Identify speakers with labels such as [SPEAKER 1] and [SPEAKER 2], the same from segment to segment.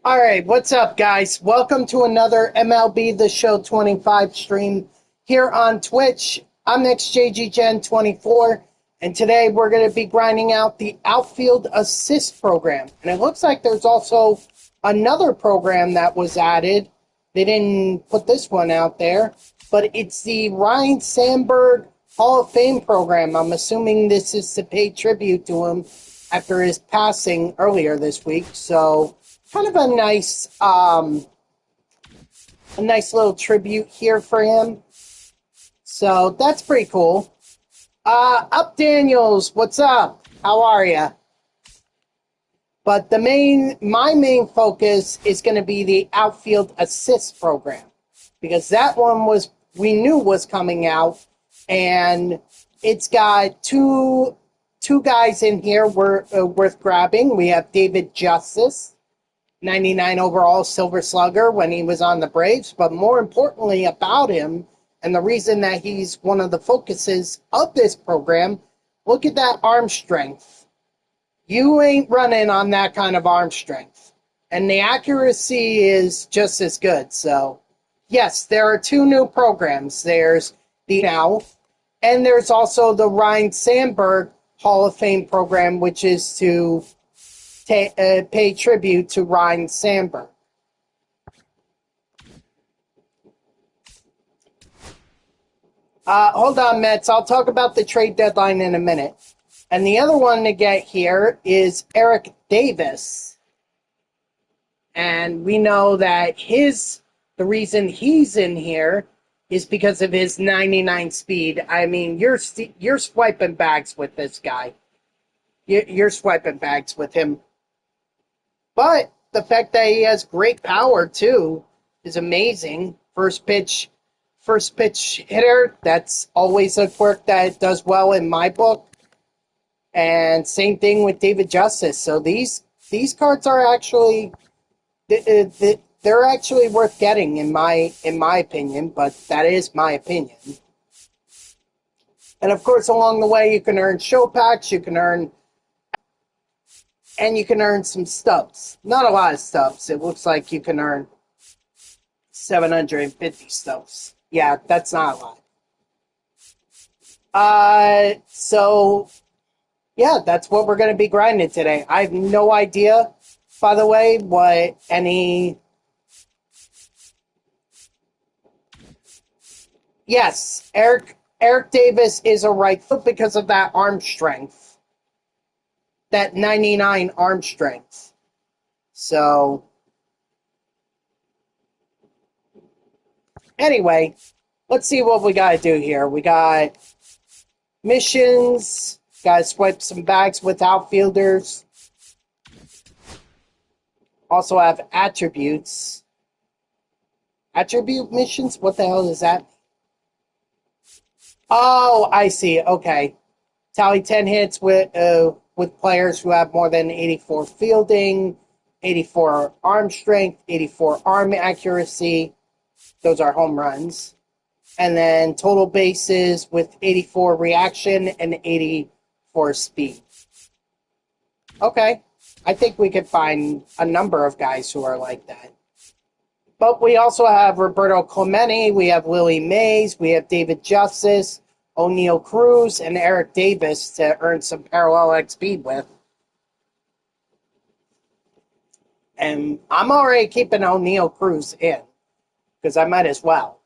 [SPEAKER 1] All right, what's up, guys? Welcome to another MLB The Show 25 stream here on Twitch. I'm NextJGGen24, and today we're going to be grinding out the Outfield Assist Program. And it looks like there's also another program that was added. They didn't put this one out there, but it's the Ryne Sandberg Hall of Fame program. I'm assuming this is to pay tribute to him after his passing earlier this week, so kind of a nice little tribute here for him. So that's pretty cool. Up Daniels, what's up? How are ya? But my main focus is going to be the Outfield Assist Program, because that one we knew was coming out, and it's got two guys in here worth grabbing. We have David Justice, 99 overall Silver Slugger when he was on the Braves, but more importantly about him, and the reason that he's one of the focuses of this program, look at that arm strength. You ain't running on that kind of arm strength. And the accuracy is just as good. So, yes, there are two new programs. There's the now, and there's also the Ryne Sandberg Hall of Fame program, which is to pay tribute to Ryne Sandberg. Hold on, Mets. I'll talk about the trade deadline in a minute. And the other one to get here is Eric Davis. And we know that the reason he's in here is because of his 99 speed. I mean, you're swiping bags with this guy. You're swiping bags with him. But the fact that he has great power, too, is amazing. First pitch hitter, that's always a quirk that does well in my book. And same thing with David Justice. So these cards are actually, they're actually worth getting in my opinion, but that is my opinion. And of course, along the way, you can earn show packs, you can earn some stubs. Not a lot of stubs. It looks like you can earn 750 stubs. Yeah, that's not a lot. So, yeah, that's what we're going to be grinding today. I have no idea, by the way, what any... Yes, Eric Davis is a right field because of that arm strength. That 99 arm strength. So, anyway, let's see what we got to do here. We got missions. Got to swipe some bags with outfielders. Also have attributes. Attribute missions? What the hell is that? Oh, I see. Okay. Tally 10 hits with players who have more than 84 fielding, 84 arm strength, 84 arm accuracy. Those are home runs. And then total bases with 84 reaction and 84 speed. Okay. I think we could find a number of guys who are like that. But we also have Roberto Clemente, we have Willie Mays, we have David Justice, O'Neal Cruz, and Eric Davis to earn some parallel XP with. And I'm already keeping O'Neal Cruz in, because I might as well.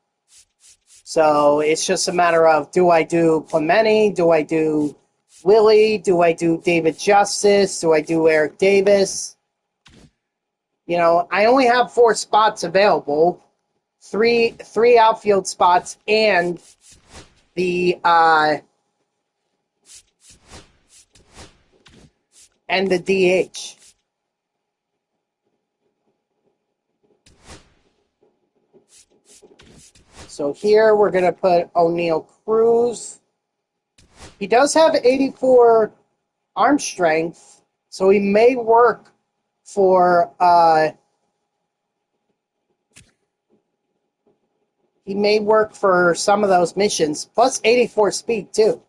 [SPEAKER 1] So it's just a matter of, do I do Clemente? Do I do Willie? Do I do David Justice? Do I do Eric Davis? You know, I only have 4 spots available. Three outfield spots and the DH. So here we're going to put O'Neal Cruz. He does have 84 arm strength, so he may work for he may work for some of those missions. Plus 84 speed, too.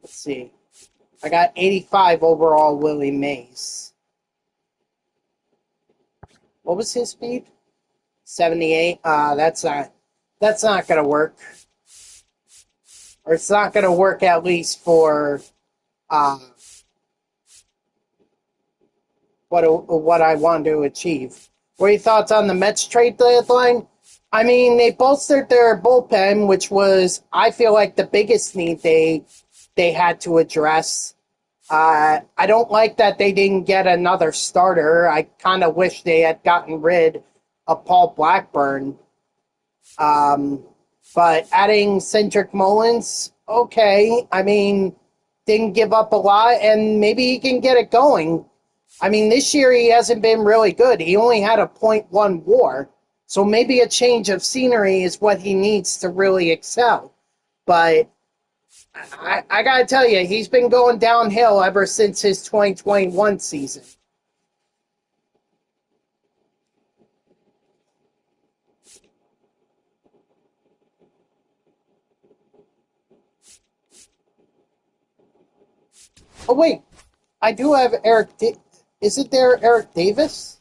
[SPEAKER 1] Let's see. I got 85 overall Willie Mays. What was his speed? 78. That's not gonna work. Or it's not gonna work at least for what I want to achieve. What are your thoughts on the Mets trade deadline? I mean, they bolstered their bullpen, which was, I feel like, the biggest need they had to address. I don't like that they didn't get another starter. I kind of wish they had gotten rid of Paul Blackburn. But adding Cedric Mullins, okay. I mean, didn't give up a lot, and maybe he can get it going. I mean, this year he hasn't been really good. He only had a .1 WAR, so maybe a change of scenery is what he needs to really excel. But I got to tell you, he's been going downhill ever since his 2021 season. Oh, wait. I do have Eric. Isn't there Eric Davis?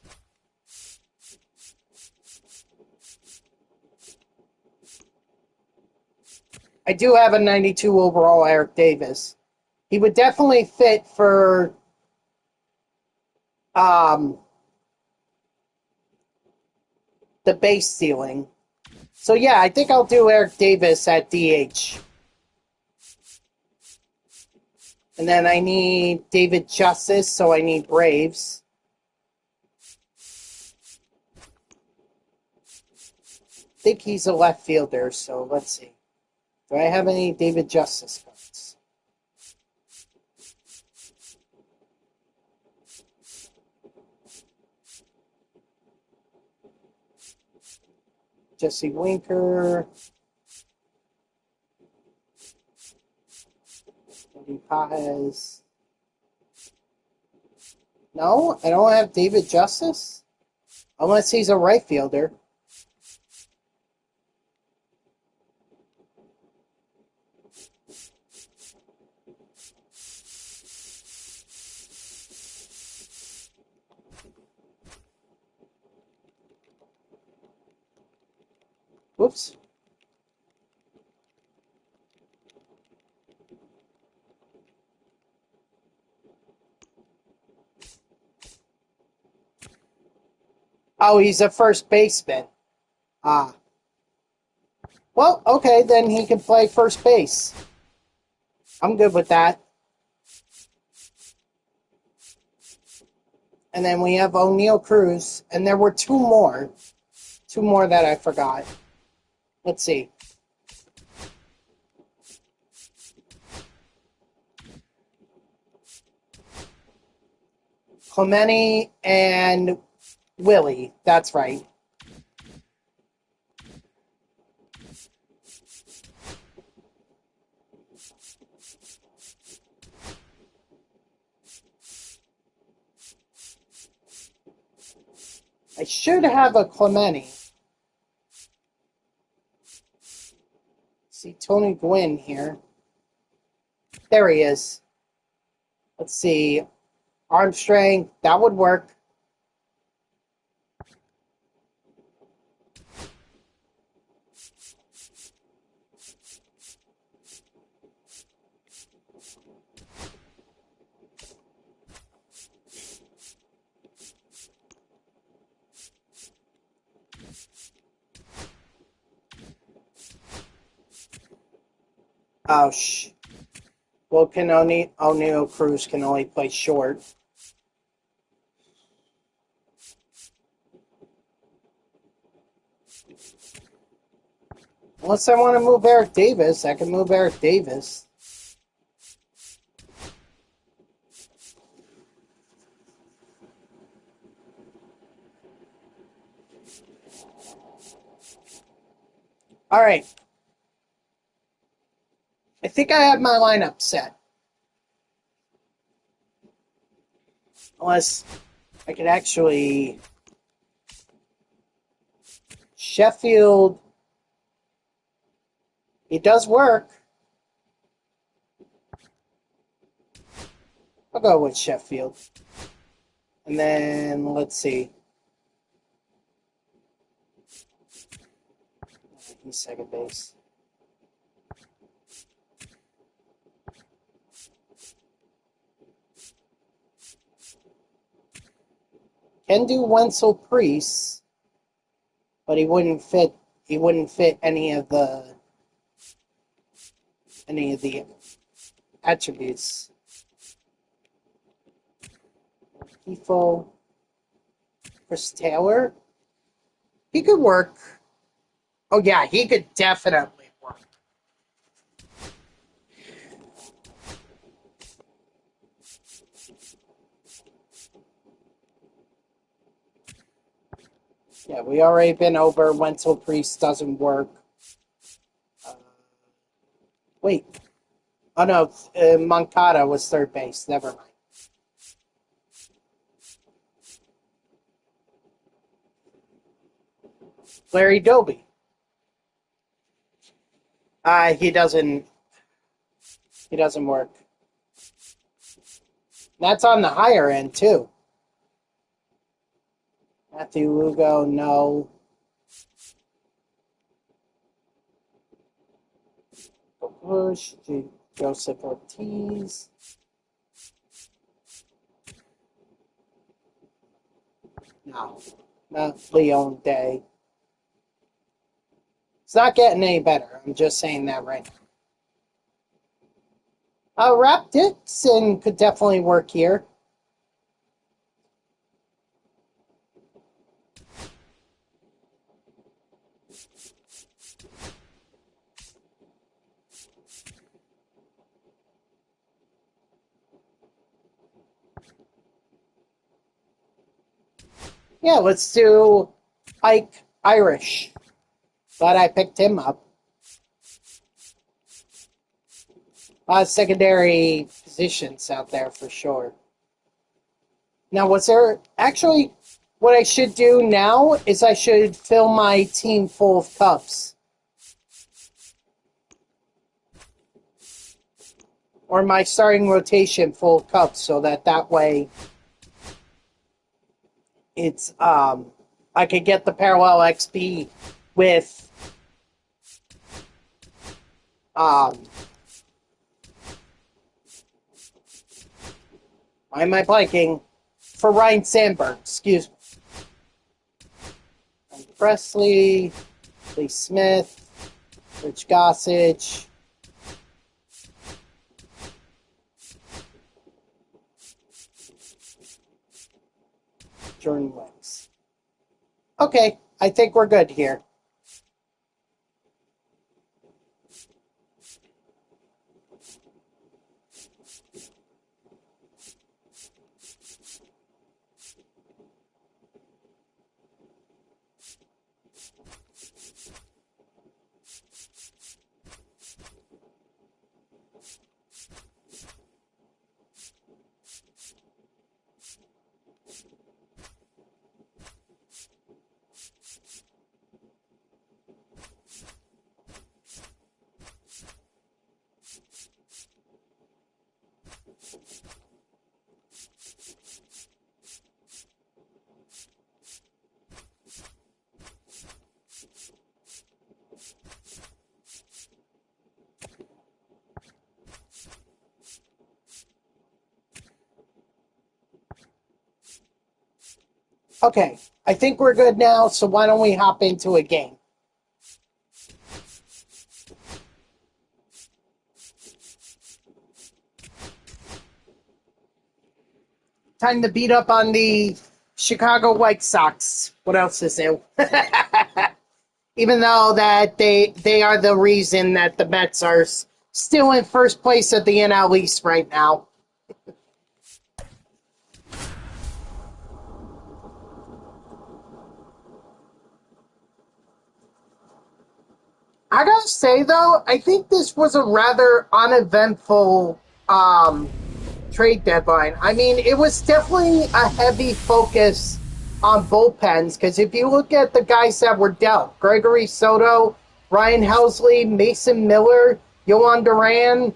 [SPEAKER 1] I do have a 92 overall Eric Davis. He would definitely fit for the base ceiling. So, yeah, I think I'll do Eric Davis at DH. And then I need David Justice, so I need Braves. I think he's a left fielder, so let's see. Do I have any David Justice cards? Jesse Winker. Eddie Paz. No, I don't have David Justice. Unless he's a right fielder. Whoops. Oh, he's a first baseman. Ah. Well, okay, then he can play first base. I'm good with that. And then we have O'Neal Cruz. And there were two more. Two more that I forgot. Let's see. Clemente and Willie. That's right. I should have a Clemente. See Tony Gwynn here. There he is. Let's see. Arm strength. That would work. Oh, well, can O'Neal Cruz can only play short. Unless I want to move Eric Davis, I can move Eric Davis. All right. I think I have my lineup set. Unless I could actually... Sheffield... It does work. I'll go with Sheffield. And then, let's see. He's second base. Can do Wenzel Priest, but he wouldn't fit any of the attributes. Defo, Chris Taylor. He could work. Oh yeah, he could definitely work. Yeah, we already been over. Wenzel Priest doesn't work. Wait. Oh no, Moncada was third base. Never mind. Larry Doby. He doesn't work. That's on the higher end too. Matthew Lugo, no. Bush, Joseph Ortiz. No, not Leon Day. It's not getting any better. I'm just saying that right now. Rap Dixon could definitely work here. Yeah, let's do Ike Irish. Glad I picked him up. Secondary positions out there for sure. Now, was there actually what I should do now is I should fill my team full of Cubs. Or my starting rotation full of Cubs so that way it's I could get the parallel XP with why am I blanking? For Ryne Sandberg, excuse me. Presley, Lee Smith, Rich Gossage. Jordan Wicks. Okay, I think we're good here. Okay, I think we're good now, so why don't we hop into a game? Time to beat up on the Chicago White Sox. What else is new? Even though that they are the reason that the Mets are still in first place at the NL East right now. I gotta say, though, I think this was a rather uneventful trade deadline. I mean, it was definitely a heavy focus on bullpens, because if you look at the guys that were dealt, Gregory Soto, Ryan Helsley, Mason Miller, Yohan Duran,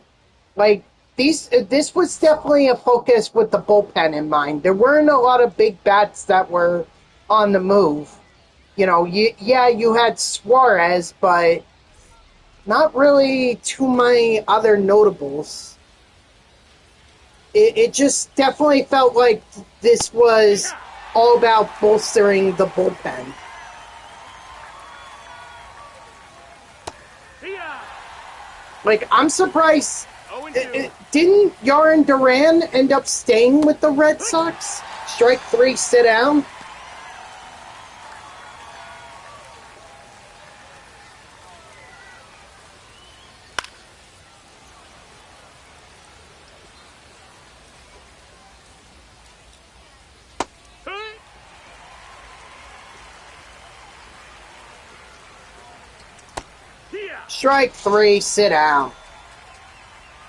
[SPEAKER 1] like, this was definitely a focus with the bullpen in mind. There weren't a lot of big bats that were on the move. You know, you had Suarez, but not really too many other notables. It just definitely felt like this was all about bolstering the bullpen. Like, I'm surprised. Didn't Yohan Duran end up staying with the Red Sox? Strike 3, sit down. Strike 3, sit down.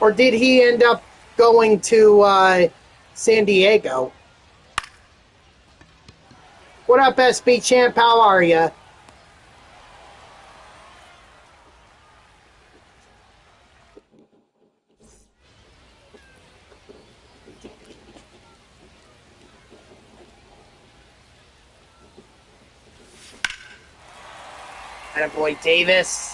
[SPEAKER 1] Or did he end up going to San Diego? What up, SB Champ? How are ya? Attaboy Davis.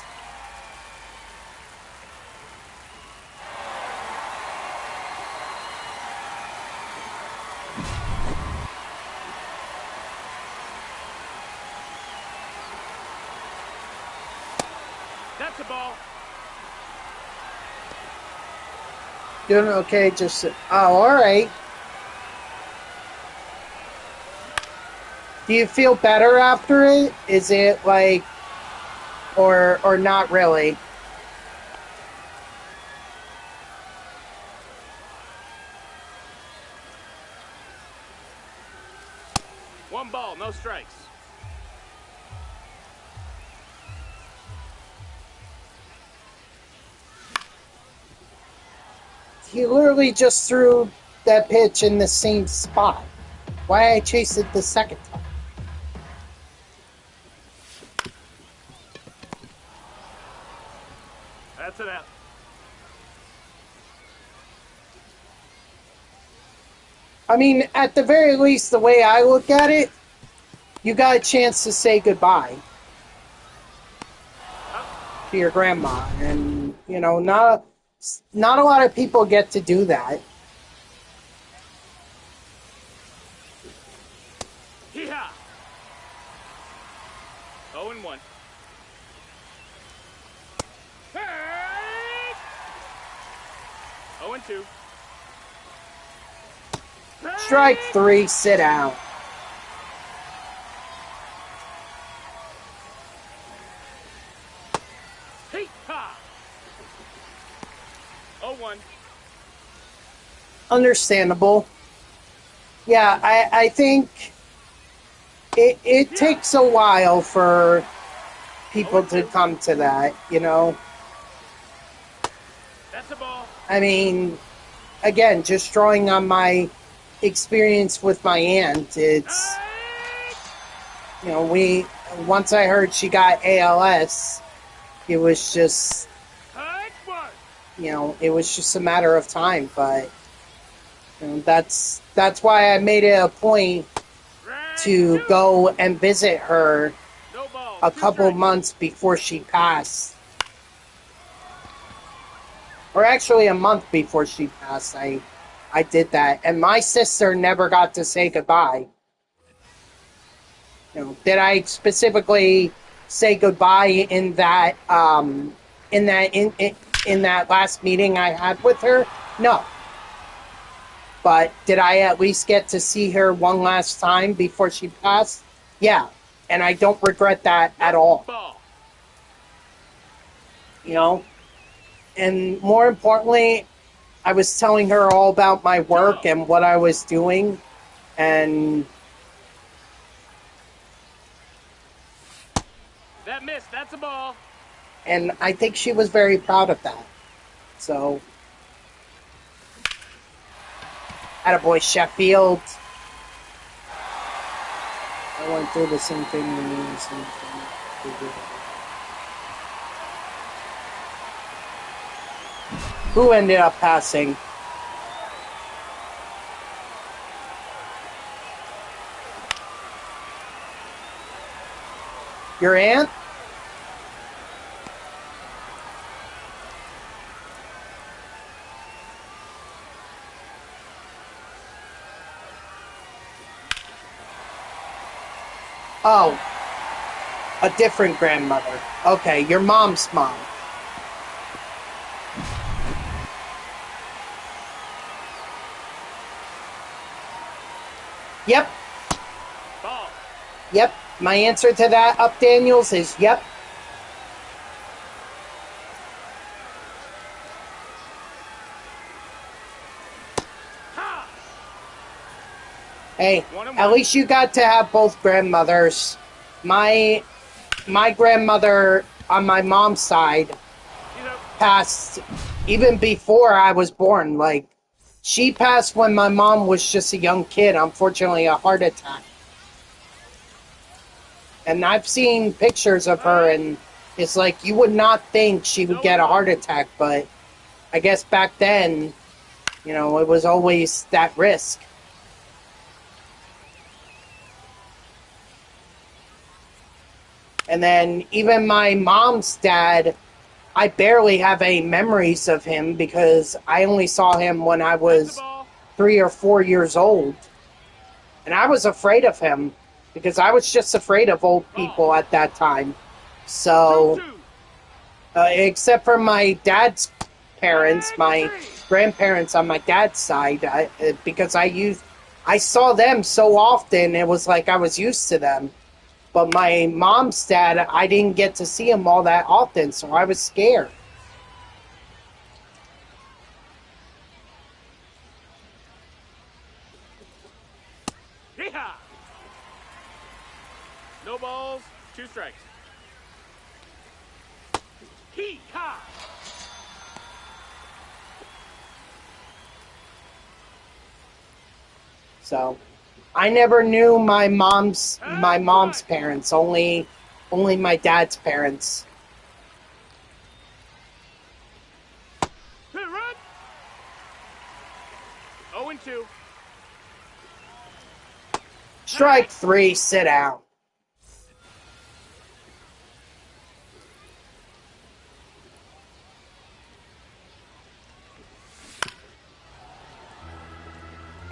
[SPEAKER 2] That's a ball.
[SPEAKER 1] Doing okay, just... Oh, alright. Do you feel better after it? Is it like... Or not really?
[SPEAKER 2] One ball, no strikes.
[SPEAKER 1] He literally just threw that pitch in the same spot. Why I chased it the second time?
[SPEAKER 2] That's it out.
[SPEAKER 1] I mean, at the very least, the way I look at it, you got a chance to say goodbye to your grandma. And, you know, not a lot of people get to do that.
[SPEAKER 2] Hee-haw! 0-1. Hey! 0-2.
[SPEAKER 1] Strike 3, sit down.
[SPEAKER 2] Hee-haw! 0-1.
[SPEAKER 1] Understandable. Yeah, I think it takes a while for people to come to that, you know?
[SPEAKER 2] That's a ball.
[SPEAKER 1] I mean, again, just drawing on my experience with my aunt, it's, you know, once I heard she got ALS, it was just, you know, it was just a matter of time. But, you know, that's why I made it a point to go and visit her a couple months before she passed. Or actually a month before she passed, I did that. And my sister never got to say goodbye. You know, did I specifically say goodbye in that in that last meeting I had with her? No. But did I at least get to see her one last time before she passed? Yeah. And I don't regret that at all. You know? And more importantly, I was telling her all about my work and what I was doing. And
[SPEAKER 2] that missed. That's a ball.
[SPEAKER 1] And I think she was very proud of that. So, attaboy Sheffield. I went through the same thing to me. Same thing. Who ended up passing? Your aunt? Oh, a different grandmother. Okay, your mom's mom. Yep.
[SPEAKER 2] Ball.
[SPEAKER 1] Yep. My answer to that, Up Daniels, is yep.
[SPEAKER 2] Ha!
[SPEAKER 1] Hey,
[SPEAKER 2] 1-1.
[SPEAKER 1] at least you got to have both grandmothers. My grandmother on my mom's side
[SPEAKER 2] He's up.
[SPEAKER 1] passed even before I was born. Like, she passed when my mom was just a young kid, unfortunately a heart attack. And I've seen pictures of her, and it's like you would not think she would get a heart attack, but I guess back then, you know, it was always that risk. And then even my mom's dad, I barely have any memories of him because I only saw him when I
[SPEAKER 2] That's the
[SPEAKER 1] was
[SPEAKER 2] ball.
[SPEAKER 1] 3 or 4 years old. And I was afraid of him because I was just afraid of old people at that time. So,
[SPEAKER 2] 2-2.
[SPEAKER 1] except for my dad's parents, my grandparents on my dad's side, because I saw them so often, it was like I was used to them. But my mom's dad, I didn't get to see him all that often, so I was scared.
[SPEAKER 2] Yeehaw! No balls, 2 strikes. Hee-haw!
[SPEAKER 1] So, I never knew my mom's parents, only my dad's parents.
[SPEAKER 2] Hit run! 0-2.
[SPEAKER 1] Strike 3, sit down.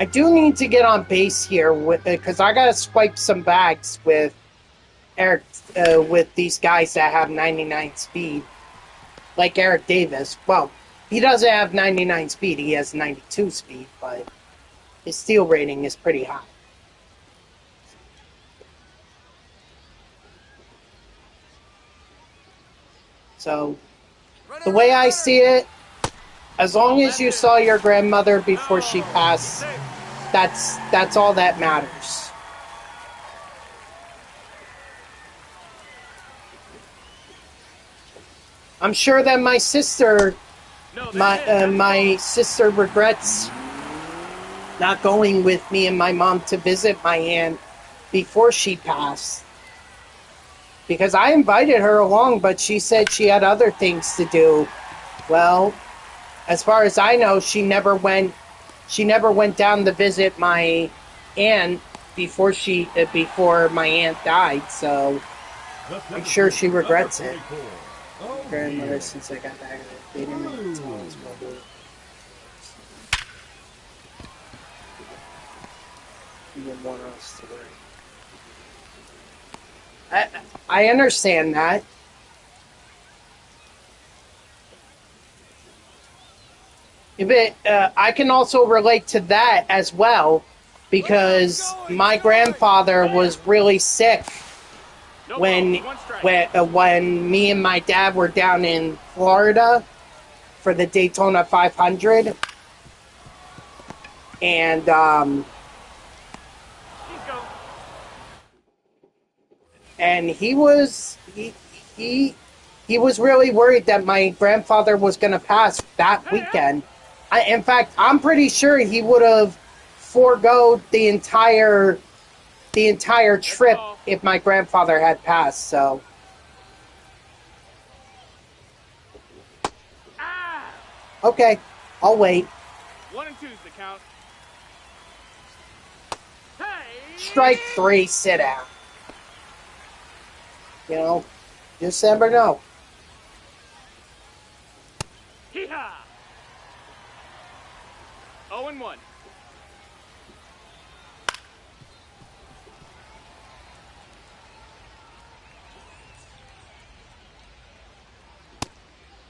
[SPEAKER 1] I do need to get on base here because I gotta swipe some bags with Eric, with these guys that have 99 speed, like Eric Davis. Well, he doesn't have 99 speed; he has 92 speed, but his steal rating is pretty high. So, the way I see it, as long as you saw your grandmother before she passed, that's all that matters. I'm sure that my sister regrets not going with me and my mom to visit my aunt before she passed. Because I invited her along, but she said she had other things to do. Well, as far as I know, she never went down to visit my aunt before my aunt died, so I'm sure she regrets it. Grandmother, since I got back, they didn't want to tell us what we didn't want us to worry. I understand that. I can also relate to that as well because my grandfather was really sick
[SPEAKER 2] No
[SPEAKER 1] when
[SPEAKER 2] balls, 1 strike.
[SPEAKER 1] when me and my dad were down in Florida for the Daytona 500, and
[SPEAKER 2] He's going.
[SPEAKER 1] and he he was really worried that my grandfather was going to pass that weekend. In fact, I'm pretty sure he would have foregoed the entire trip if my grandfather had passed. So, okay, I'll wait.
[SPEAKER 2] 1 and 2's the count. Hey!
[SPEAKER 1] Strike 3, sit down. You know, just never know.
[SPEAKER 2] Hee-haw! 0 and 1.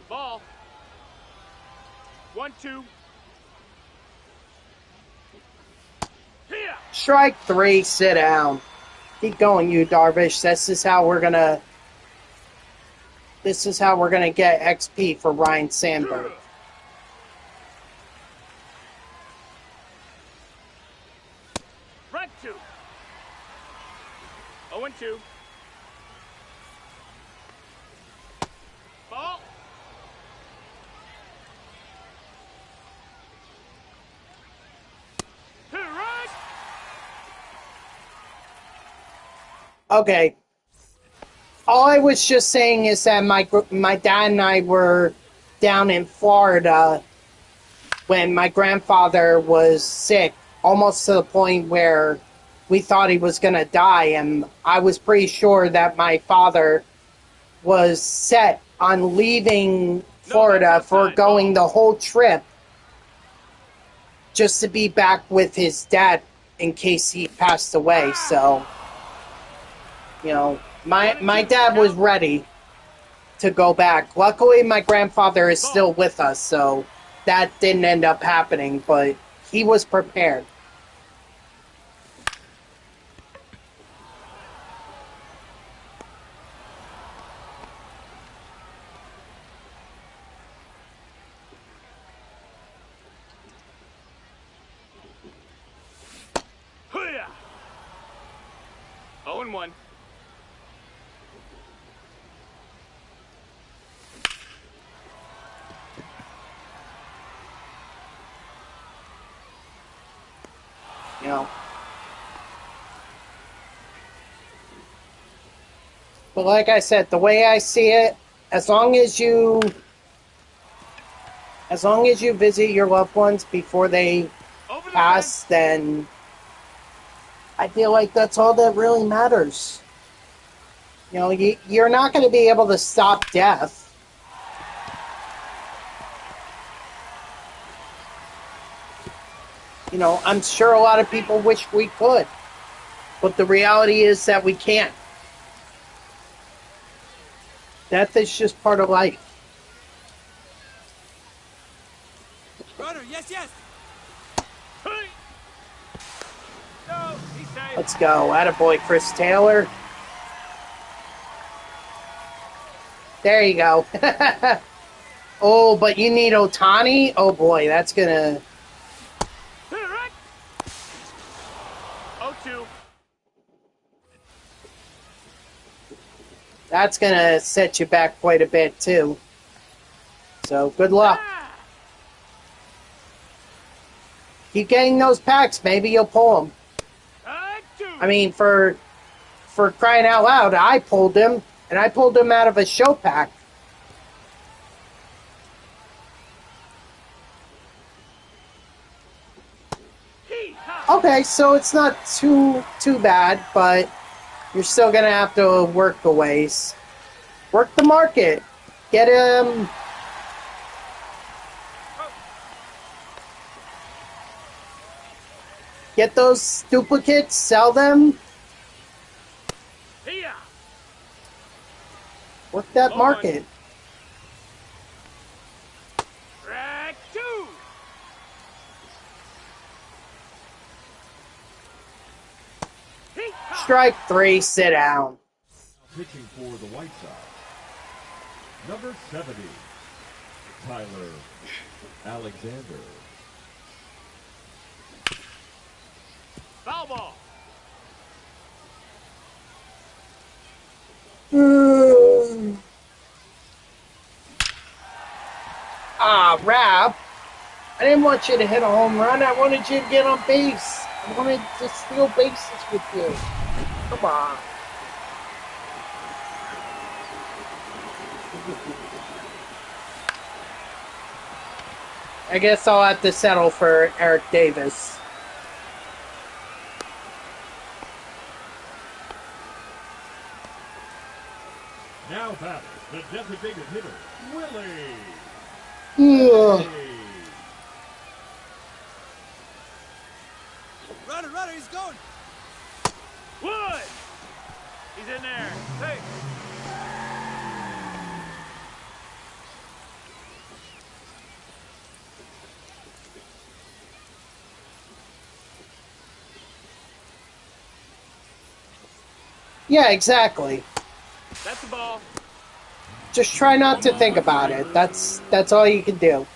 [SPEAKER 2] Ball. 1, 2. Here.
[SPEAKER 1] Strike 3, sit down. Keep going, you Darvish. This is how we're gonna get XP for Ryne Sandberg.
[SPEAKER 2] Front 2. 0 and 2. Ball. Right.
[SPEAKER 1] Okay. All I was just saying is that my dad and I were down in Florida when my grandfather was sick, almost to the point where we thought he was going to die, and I was pretty sure that my father was set on leaving Florida for going the whole trip just to be back with his dad in case he passed away. So, you know, my dad was ready to go back. Luckily, my grandfather is still with us, so that didn't end up happening, but he was prepared.
[SPEAKER 2] Hoo-yah! 0 and 1.
[SPEAKER 1] You know. But like I said, the way I see it, as long as you visit your loved ones before they pass, then I feel like that's all that really matters. You know, you're not going to be able to stop death. You know, I'm sure a lot of people wish we could, but the reality is that we can't. Death is just part of life.
[SPEAKER 3] Runner, yes, yes.
[SPEAKER 2] Hey! No, he's safe.
[SPEAKER 1] Let's go. Attaboy, Chris Taylor. There you go. Oh, but you need Ohtani? Oh, boy, that's going to...
[SPEAKER 2] Right. 0-2.
[SPEAKER 1] That's going to set you back quite a bit, too. So, good luck. Keep getting those packs. Maybe you'll pull them. I mean, for crying out loud, I pulled him, and I pulled him out of a show pack. Okay, so it's not too bad, but you're still gonna have to work a ways. Work the market. Get him. Get those duplicates, sell them. Work that market.
[SPEAKER 2] Track 2.
[SPEAKER 1] Strike 3, sit down.
[SPEAKER 4] Pitching for the White Sox, number 70, Tyler Alexander.
[SPEAKER 2] Foul ball.
[SPEAKER 1] Rab, I didn't want you to hit a home run. I wanted you to get on base. I wanted to steal bases with you. Come on. I guess I'll have to settle for Eric Davis.
[SPEAKER 4] Now batting, the designated hitter, Willie.
[SPEAKER 1] Ugh.
[SPEAKER 3] Runner, he's going.
[SPEAKER 2] Wood! He's in there. Hey!
[SPEAKER 1] Yeah, exactly.
[SPEAKER 2] That's the ball.
[SPEAKER 1] Just try not to think about it. That's all you can do.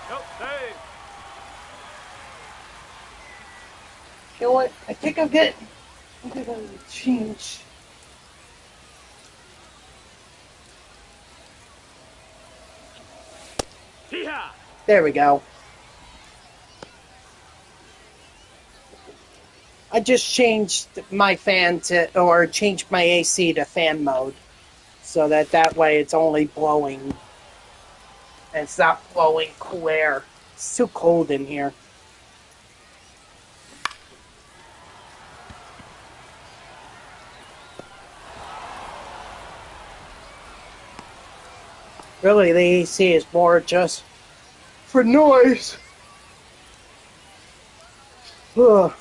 [SPEAKER 2] Oh, hey!
[SPEAKER 1] You know what? I think I'm gonna change.
[SPEAKER 2] Hee-haw!
[SPEAKER 1] There we go. I just changed my fan to, or changed my AC to fan mode, so that way it's only blowing, and it's not blowing cool air. It's too cold in here. Really, the AC is more just for noise. Ugh.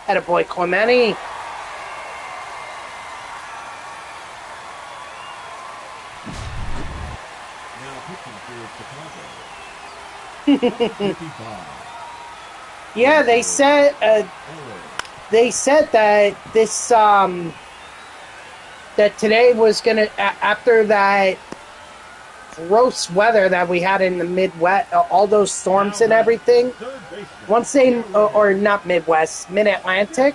[SPEAKER 1] Attaboy Clementi.
[SPEAKER 4] Now pitching for Chicago. 55.
[SPEAKER 1] Yeah, they said that this that today was gonna after that gross weather that we had in the Midwest, all those storms and everything. Once they, or not Midwest, Mid-Atlantic.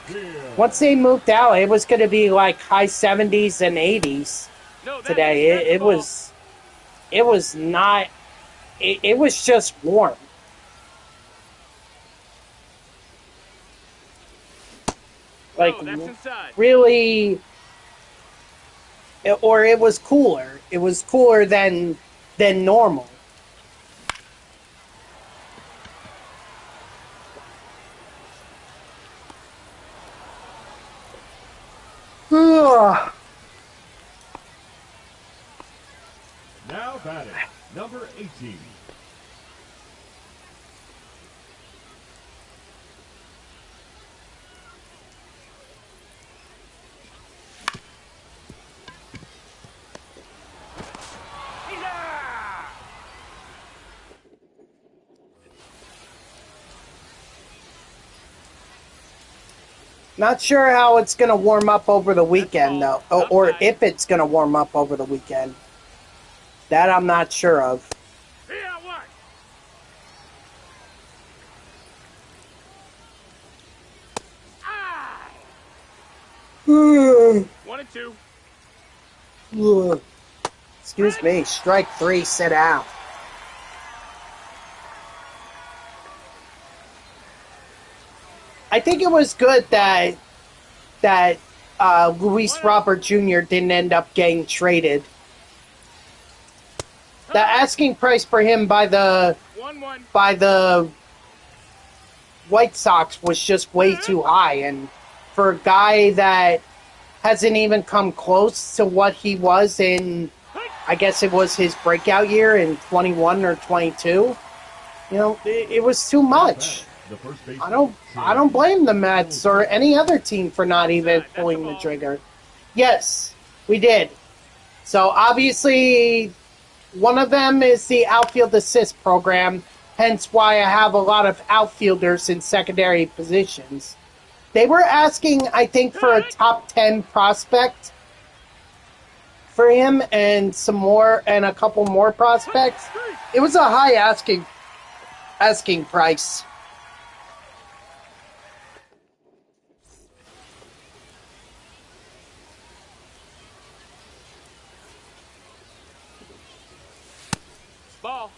[SPEAKER 1] Once they moved out, it was gonna be like high 70s and 80s today. It was not. It was just warm. Like really, or it was cooler. It was cooler than normal. Ugh.
[SPEAKER 4] Now batting, number 18.
[SPEAKER 1] Not sure how it's going to warm up over the weekend, though. Or if it's going to warm up over the weekend. That I'm not sure of.
[SPEAKER 2] One and two.
[SPEAKER 1] Excuse me. Strike three, sit out. I think it was good that Luis Robert Jr. didn't end up getting traded. The asking price for him by the White Sox was just way too high, and for a guy that hasn't even come close to what he was in, I guess it was his breakout year in 21 or 22, you know, it was too much. I don't blame the Mets or any other team for not even pulling the trigger. Yes, we did. So obviously, one of them is the Outfield Assist Program, hence why I have a lot of outfielders in secondary positions. They were asking, I think, for a top 10 prospect for him and some more and a couple more prospects, it was a high asking price.
[SPEAKER 2] Ball.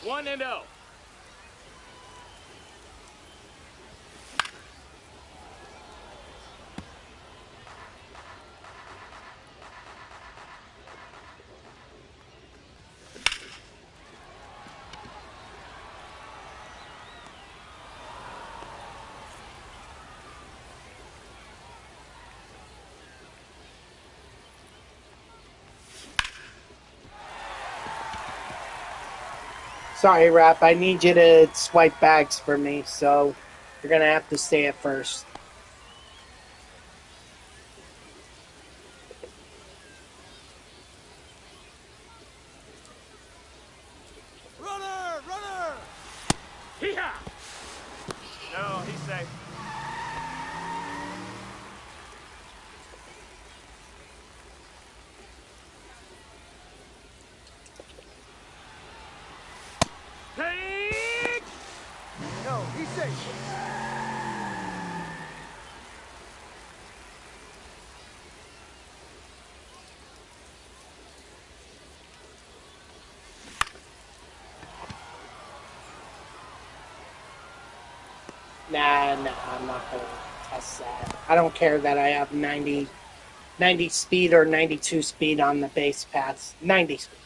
[SPEAKER 2] 1-0.
[SPEAKER 1] Sorry, Rap, I need you to swipe bags for me, so you're going to have to stay at first.
[SPEAKER 3] Runner! Runner!
[SPEAKER 2] Hee-haw! No, he's safe. Take!
[SPEAKER 3] No, he's safe.
[SPEAKER 1] Nah, I'm not going to test that. I don't care that I have 90 speed or 92 speed on the base paths. 90 speed.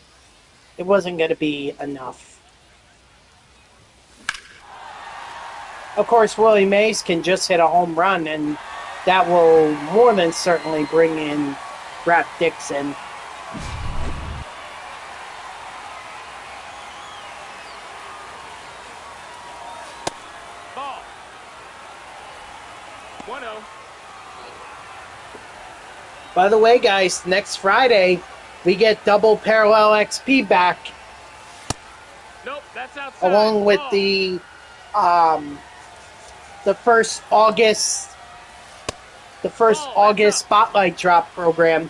[SPEAKER 1] It wasn't going to be enough. Of course, Willie Mays can just hit a home run, and that will more than certainly bring in Rap Dixon.
[SPEAKER 2] Ball. 1-0.
[SPEAKER 1] By the way, guys, next Friday, we get double parallel XP back,
[SPEAKER 2] Nope, that's outside.
[SPEAKER 1] along with
[SPEAKER 2] Ball.
[SPEAKER 1] the first August Spotlight Drop program.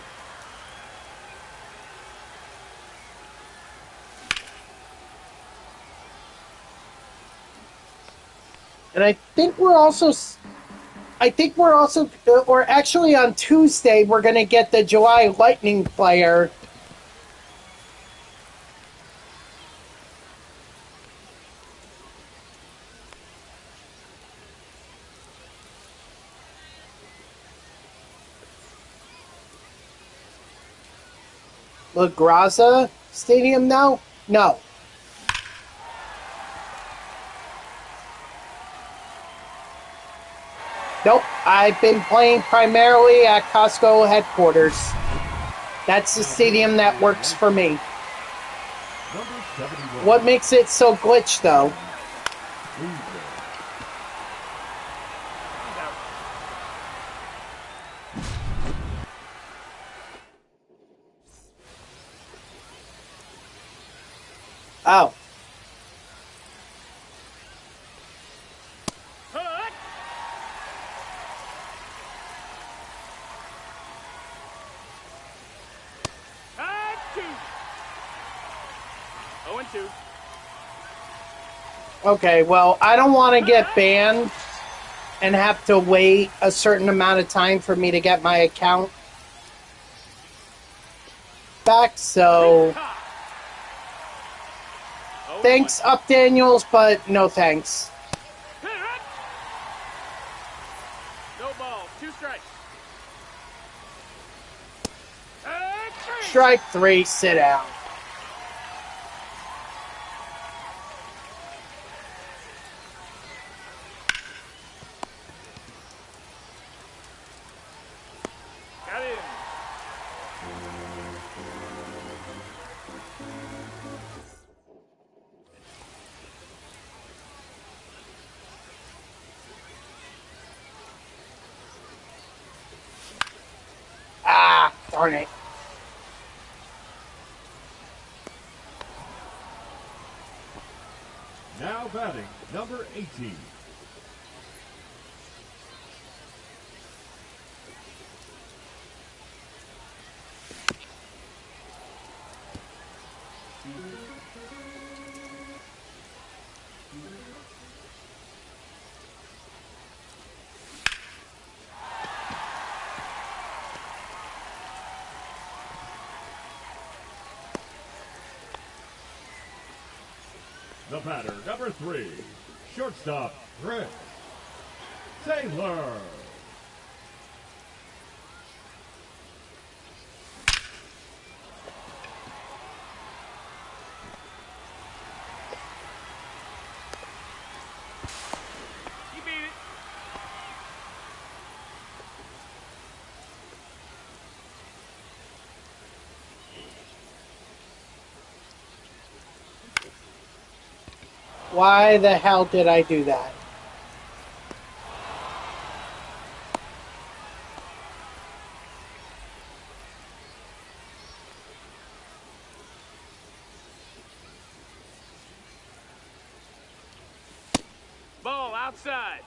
[SPEAKER 1] And I think we're also, or actually on Tuesday, we're going to get the July Lightning player. La Graza Stadium now? No. Nope. I've been playing primarily at Costco headquarters. That's the stadium that works for me.
[SPEAKER 4] Number 71.
[SPEAKER 1] What makes it so glitched, though? Oh.
[SPEAKER 2] Hook. High 2. 0-2.
[SPEAKER 1] Okay, well, I don't want to get banned and have to wait a certain amount of time for me to get my account back, so thanks, Up Daniels, but no thanks.
[SPEAKER 2] No ball. 2 strikes.
[SPEAKER 1] Strike 3, sit down.
[SPEAKER 2] Got him.
[SPEAKER 1] Ah, darn it.
[SPEAKER 4] Now batting, number 18. The batter, number 3, shortstop, Chris Taylor.
[SPEAKER 2] You beat it.
[SPEAKER 1] Why the hell did I do that?
[SPEAKER 2] Ball outside.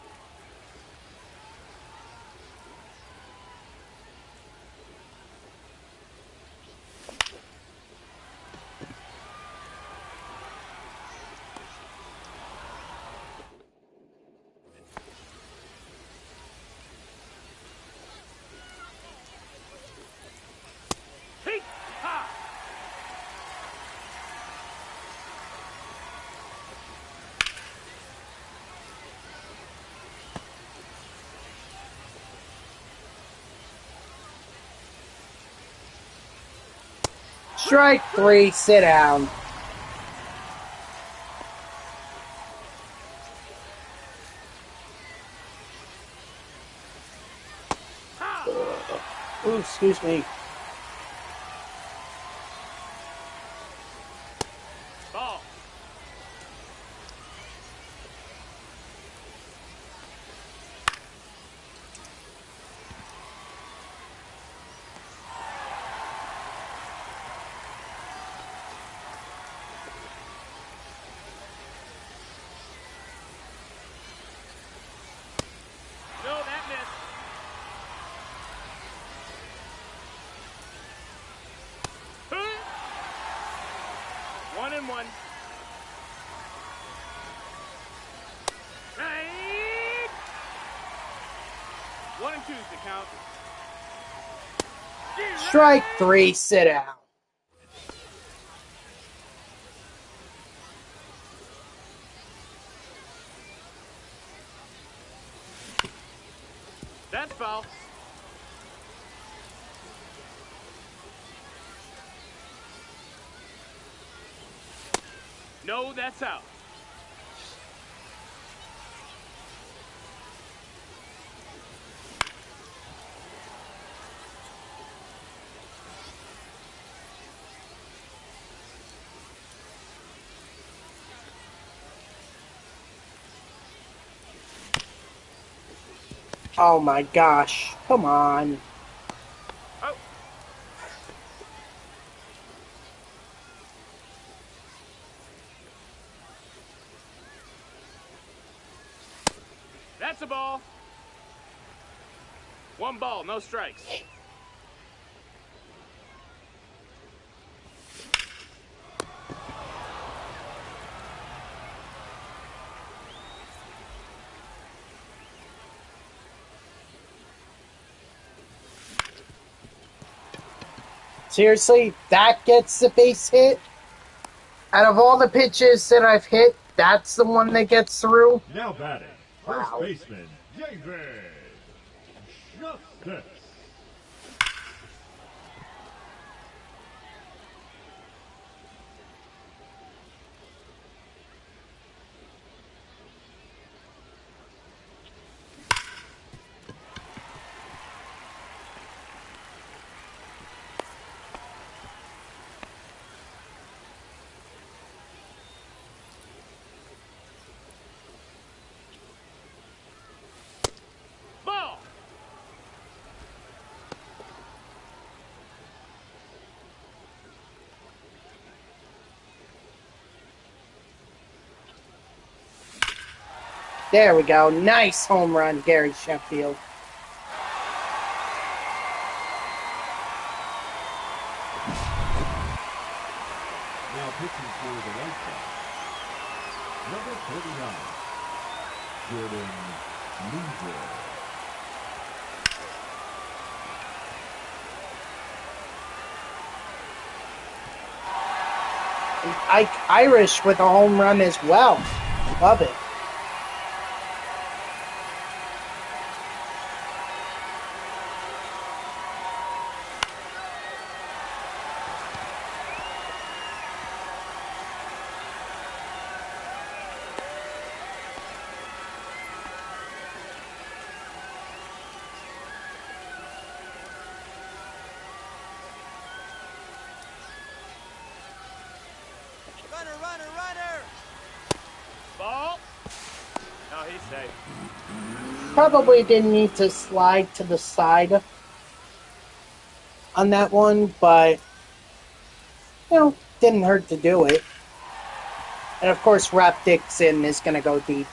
[SPEAKER 2] Hey! Ha!
[SPEAKER 1] Strike 3, sit down. Ooh, excuse me.
[SPEAKER 2] Ball. No, that missed. Huh? 1-1. Right. 1-2's the count.
[SPEAKER 1] Strike 3, sit down.
[SPEAKER 2] That's foul. No, that's out.
[SPEAKER 1] Oh my gosh. Come on.
[SPEAKER 2] Oh. That's a ball. 1 ball, no strikes.
[SPEAKER 1] Seriously, that gets the base hit? Out of all the pitches that I've hit, that's the one that gets through?
[SPEAKER 4] Now batting, first
[SPEAKER 1] Wow.
[SPEAKER 4] baseman, David Justice.
[SPEAKER 2] Ball.
[SPEAKER 1] There we go. Nice home run, Gary Sheffield.
[SPEAKER 4] Now pitching for the White Sox, number 39, Jordan Loser.
[SPEAKER 1] Irish with a home run as well. Love it.
[SPEAKER 3] Runner, runner, runner!
[SPEAKER 2] Ball. No, he's safe.
[SPEAKER 1] Probably didn't need to slide to the side on that one, but, didn't hurt to do it. And of course, Rap Dixon is going to go deep.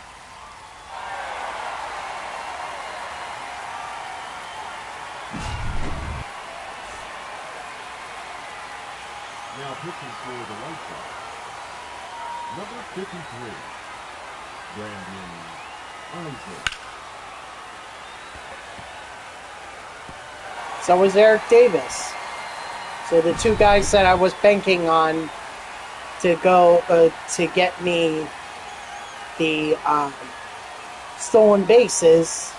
[SPEAKER 4] Now pitching for the White Sox, number 53, Brandon Isaac.
[SPEAKER 1] So was Eric Davis. So the two guys that I was banking on to go to get me the stolen bases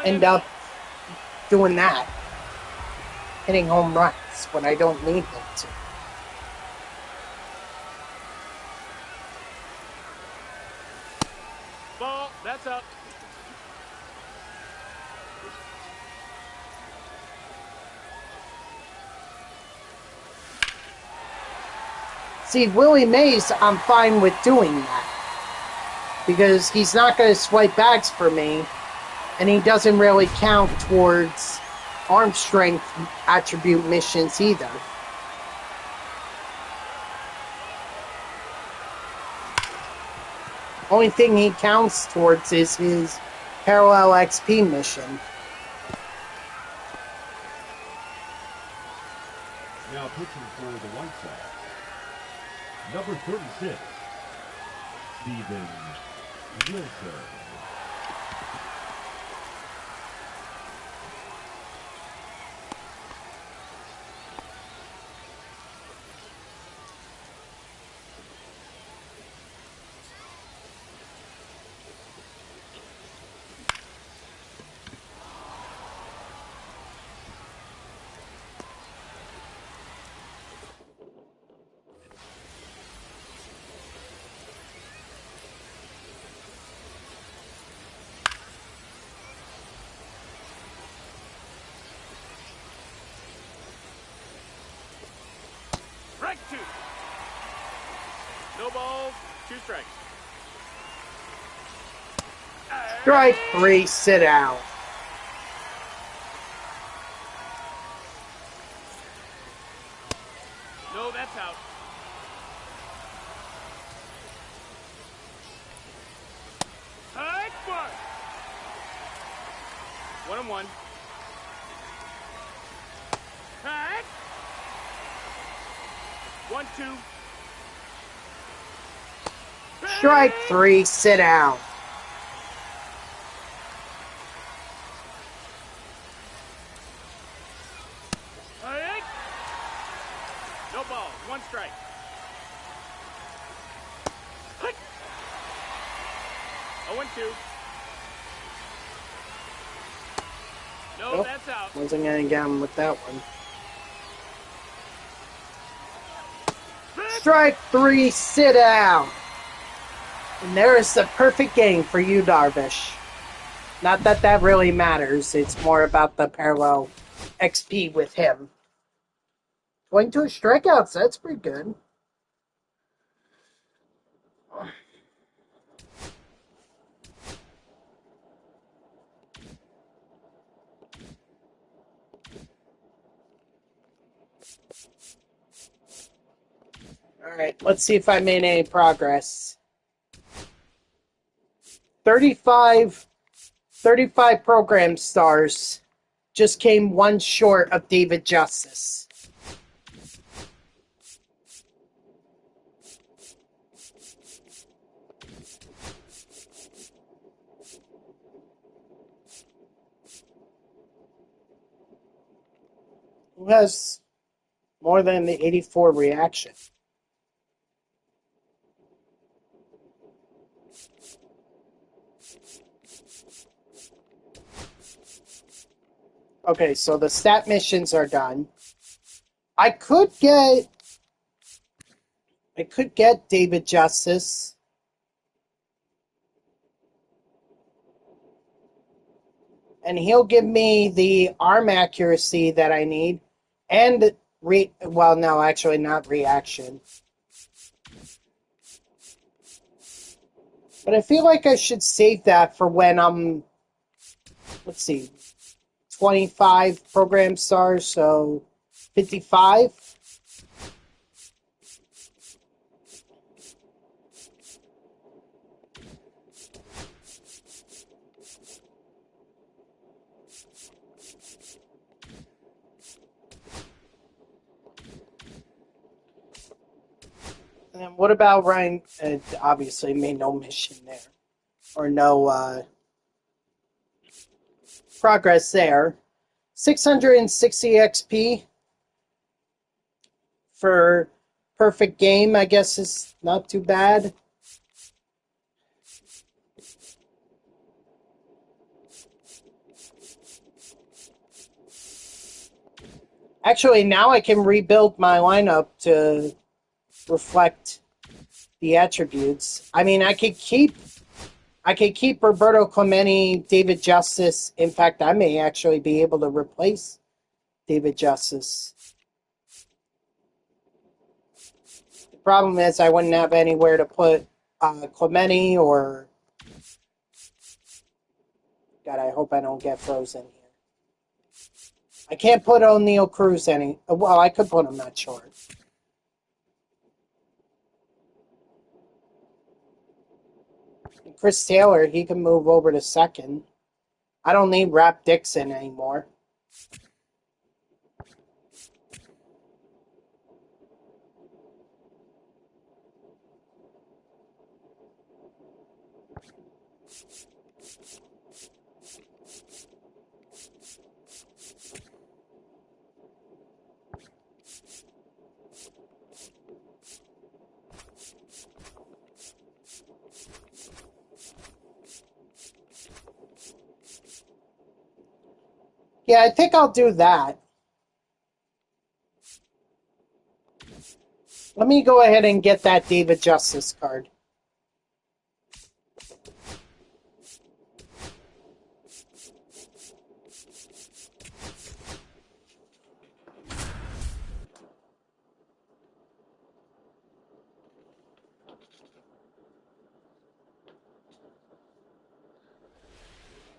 [SPEAKER 1] end up doing that, hitting home runs when I don't need them to.
[SPEAKER 2] Ball. That's up.
[SPEAKER 1] See, Willie Mays, I'm fine with doing that. Because he's not going to swipe bags for me, and he doesn't really count towards arm strength attribute missions either. Only thing he counts towards is his parallel XP mission.
[SPEAKER 4] Now pitching for the White Sox, number 36, Steven Wilson.
[SPEAKER 2] Strike two. No balls. 2 strikes.
[SPEAKER 1] Strike 3, sit down.
[SPEAKER 2] No, that's out. Strike 1. 1-1. Strike. 1-2.
[SPEAKER 1] Strike 3, sit down.
[SPEAKER 2] Strike. No balls. 1 strike. Strike. 0-2. No,
[SPEAKER 1] Nope.
[SPEAKER 2] that's out.
[SPEAKER 1] Wasn't going to get him with that one. Strike 3, sit down. And there is the perfect game for you, Darvish. Not that that really matters. It's more about the parallel XP with him. 22 strikeouts, that's pretty good. Alright, let's see if I made any progress. 35 program stars. Just came one short of David Justice. Who has more than the 84 reaction? Okay, so the stat missions are done. I could get David Justice. And he'll give me the arm accuracy that I need. And, well, no, actually not reaction. But I feel like I should save that for when I'm, let's see, 25 program stars, so 55. And then what about Ryne? Obviously made no mission there. Or no progress there. 660 XP for perfect game, I guess, is not too bad. Actually, now I can rebuild my lineup to reflect the attributes. I mean, I could keep Roberto Clemente, David Justice. In fact, I may actually be able to replace David Justice. The problem is I wouldn't have anywhere to put Clemente or... God, I hope I don't get frozen here. I can't put O'Neal Cruz any... Well, I could put him that short. And Chris Taylor, he can move over to second. I don't need Rap Dixon anymore. Yeah, I think I'll do that. Let me go ahead and get that David Justice card.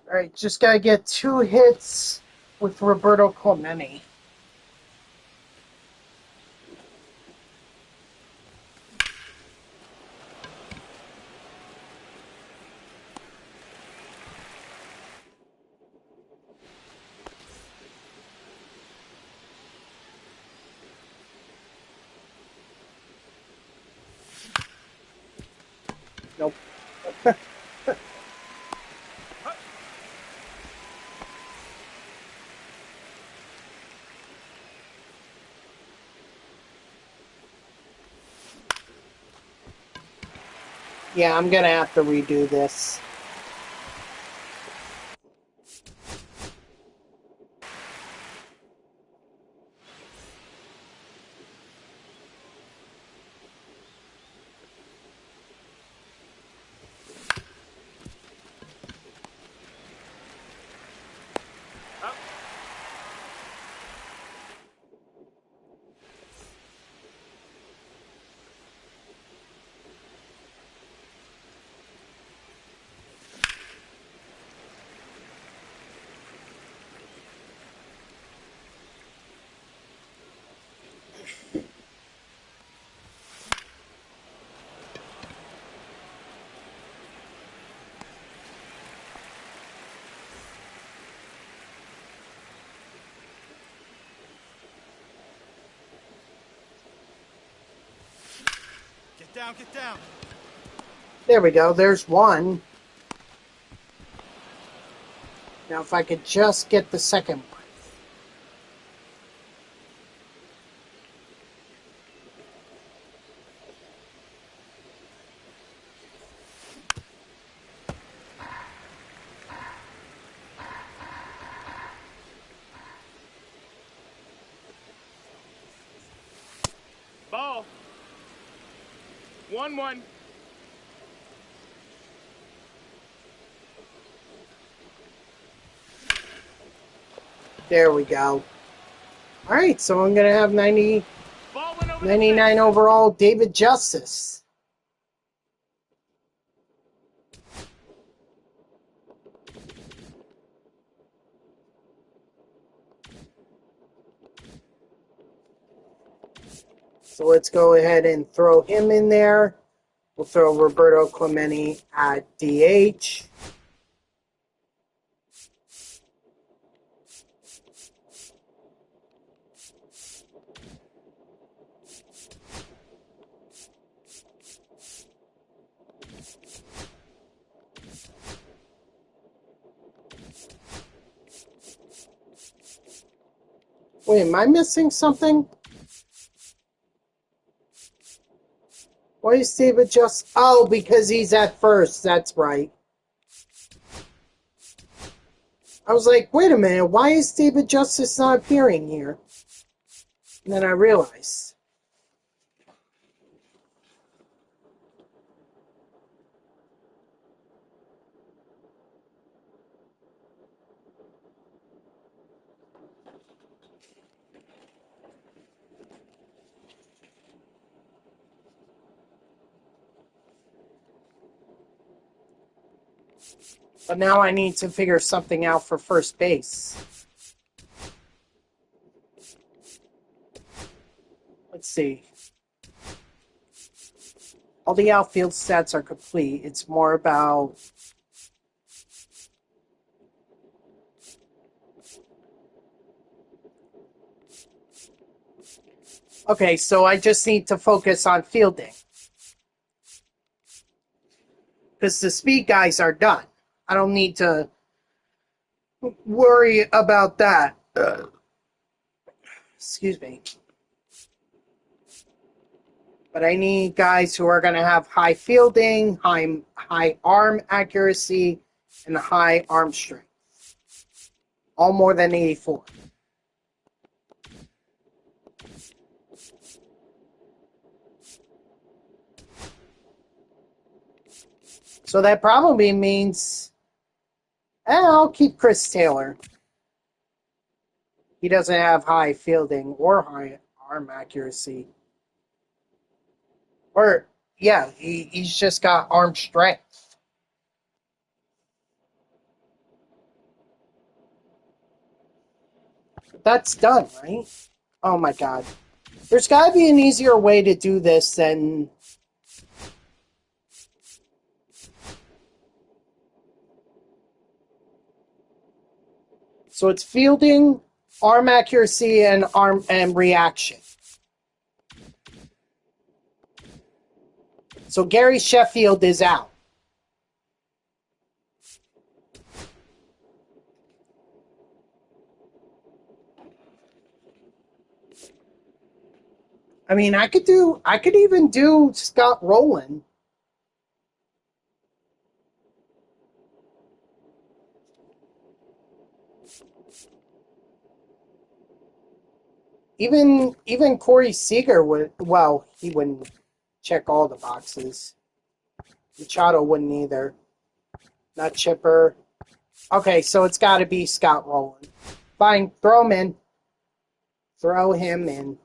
[SPEAKER 1] Alright, just gotta get 2 hits with Roberto Clemente. Nope. Yeah, I'm gonna have to redo this.
[SPEAKER 3] Get down.
[SPEAKER 1] There we go, there's one. Now if I could just get the second one.
[SPEAKER 2] Ball. 1-1.
[SPEAKER 1] There we go. All right, so I'm going to have 90,
[SPEAKER 2] Ball went over the
[SPEAKER 1] 99
[SPEAKER 2] fence.
[SPEAKER 1] overall David Justice. So let's go ahead and throw him in there. We'll throw Roberto Clemente at DH. Wait, am I missing something? Why is David just... Oh, because he's at first. That's right. I was like, wait a minute. Why is David Justice not appearing here? And then I realized. But now I need to figure something out for first base. Let's see. All the outfield stats are complete. It's more about... Okay, so I just need to focus on fielding. Because the speed guys are done. I don't need to worry about that. Excuse me. But I need guys who are going to have high fielding, high arm accuracy, and high arm strength. All more than 84. So that probably means I'll keep Chris Taylor. He doesn't have high fielding or high arm accuracy. Or, yeah, he's just got arm strength. That's done, right? Oh my god. There's got to be an easier way to do this than... So it's fielding, arm accuracy, and arm and reaction. So Gary Sheffield is out. I mean, I could even do Scott Rowland. Even Corey Seager would, well, he wouldn't check all the boxes. Machado wouldn't either. Not Chipper. Okay, so it's got to be Scott Rowland. Fine, throw him in. Throw him in.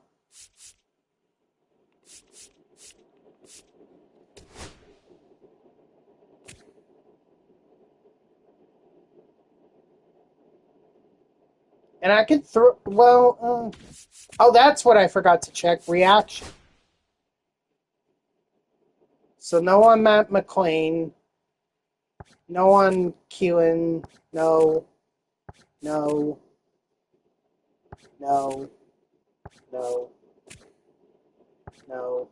[SPEAKER 1] And I could throw, well, oh, that's what I forgot to check, reaction. So no on Matt McClain, no on Keelan, no, no, no, no, no,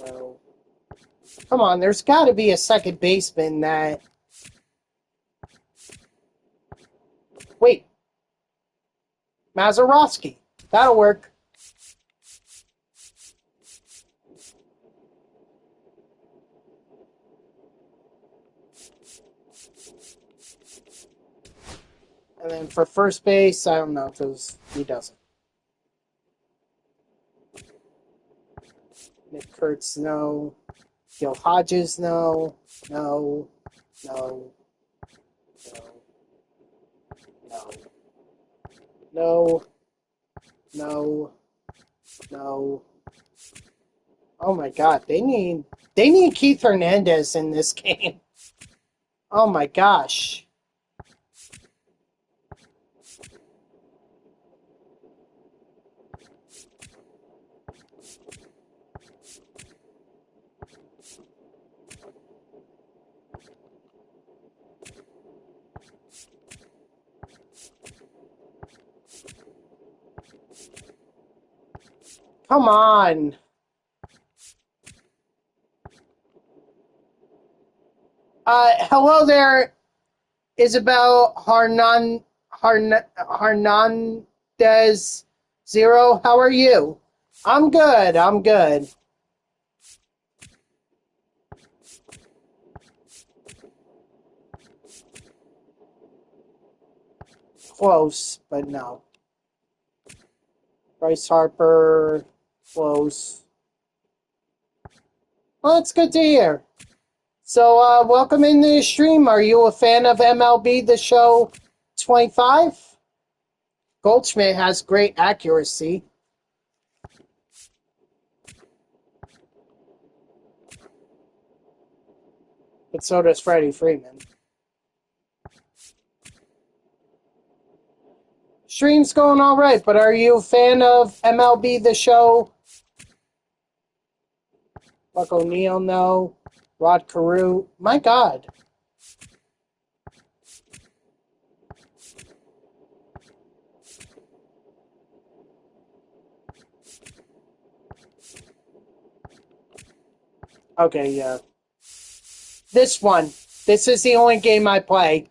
[SPEAKER 1] no. Come on, there's got to be a second baseman that... Wait. Mazeroski. That'll work. And then for first base, I don't know, because he doesn't. Nick Kurtz, no. Gil Hodges, no. No. No. No. No. No. No. Oh my God, they need Keith Hernandez in this game. Oh my gosh. Come on. Hello there, Isabel Hernandez Zero. How are you? I'm good. I'm good. Close, but no. Bryce Harper, close. Well, that's good to hear. So, welcome into the stream. Are you a fan of MLB The Show 25? Goldschmidt has great accuracy. But so does Freddie Freeman. Stream's going all right, but are you a fan of MLB The Show? Buck O'Neill, no. Rod Carew, my God. Okay, yeah. This one. This is the only game I play.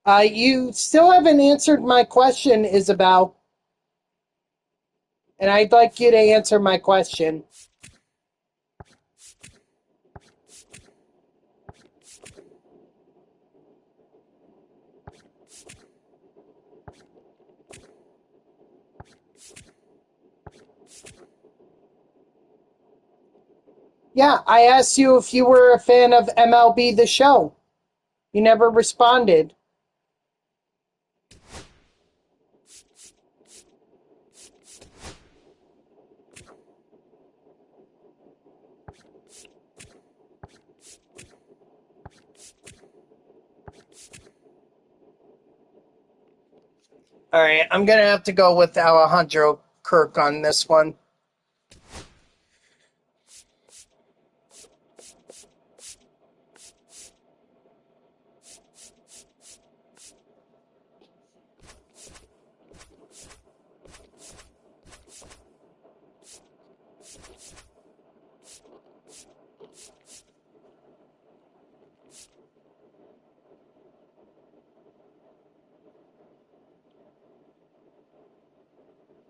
[SPEAKER 1] You still haven't answered my question, Isabel. And I'd like you to answer my question. Yeah, I asked you if you were a fan of MLB The Show. You never responded. All right, I'm going to have to go with Alejandro Kirk on this one.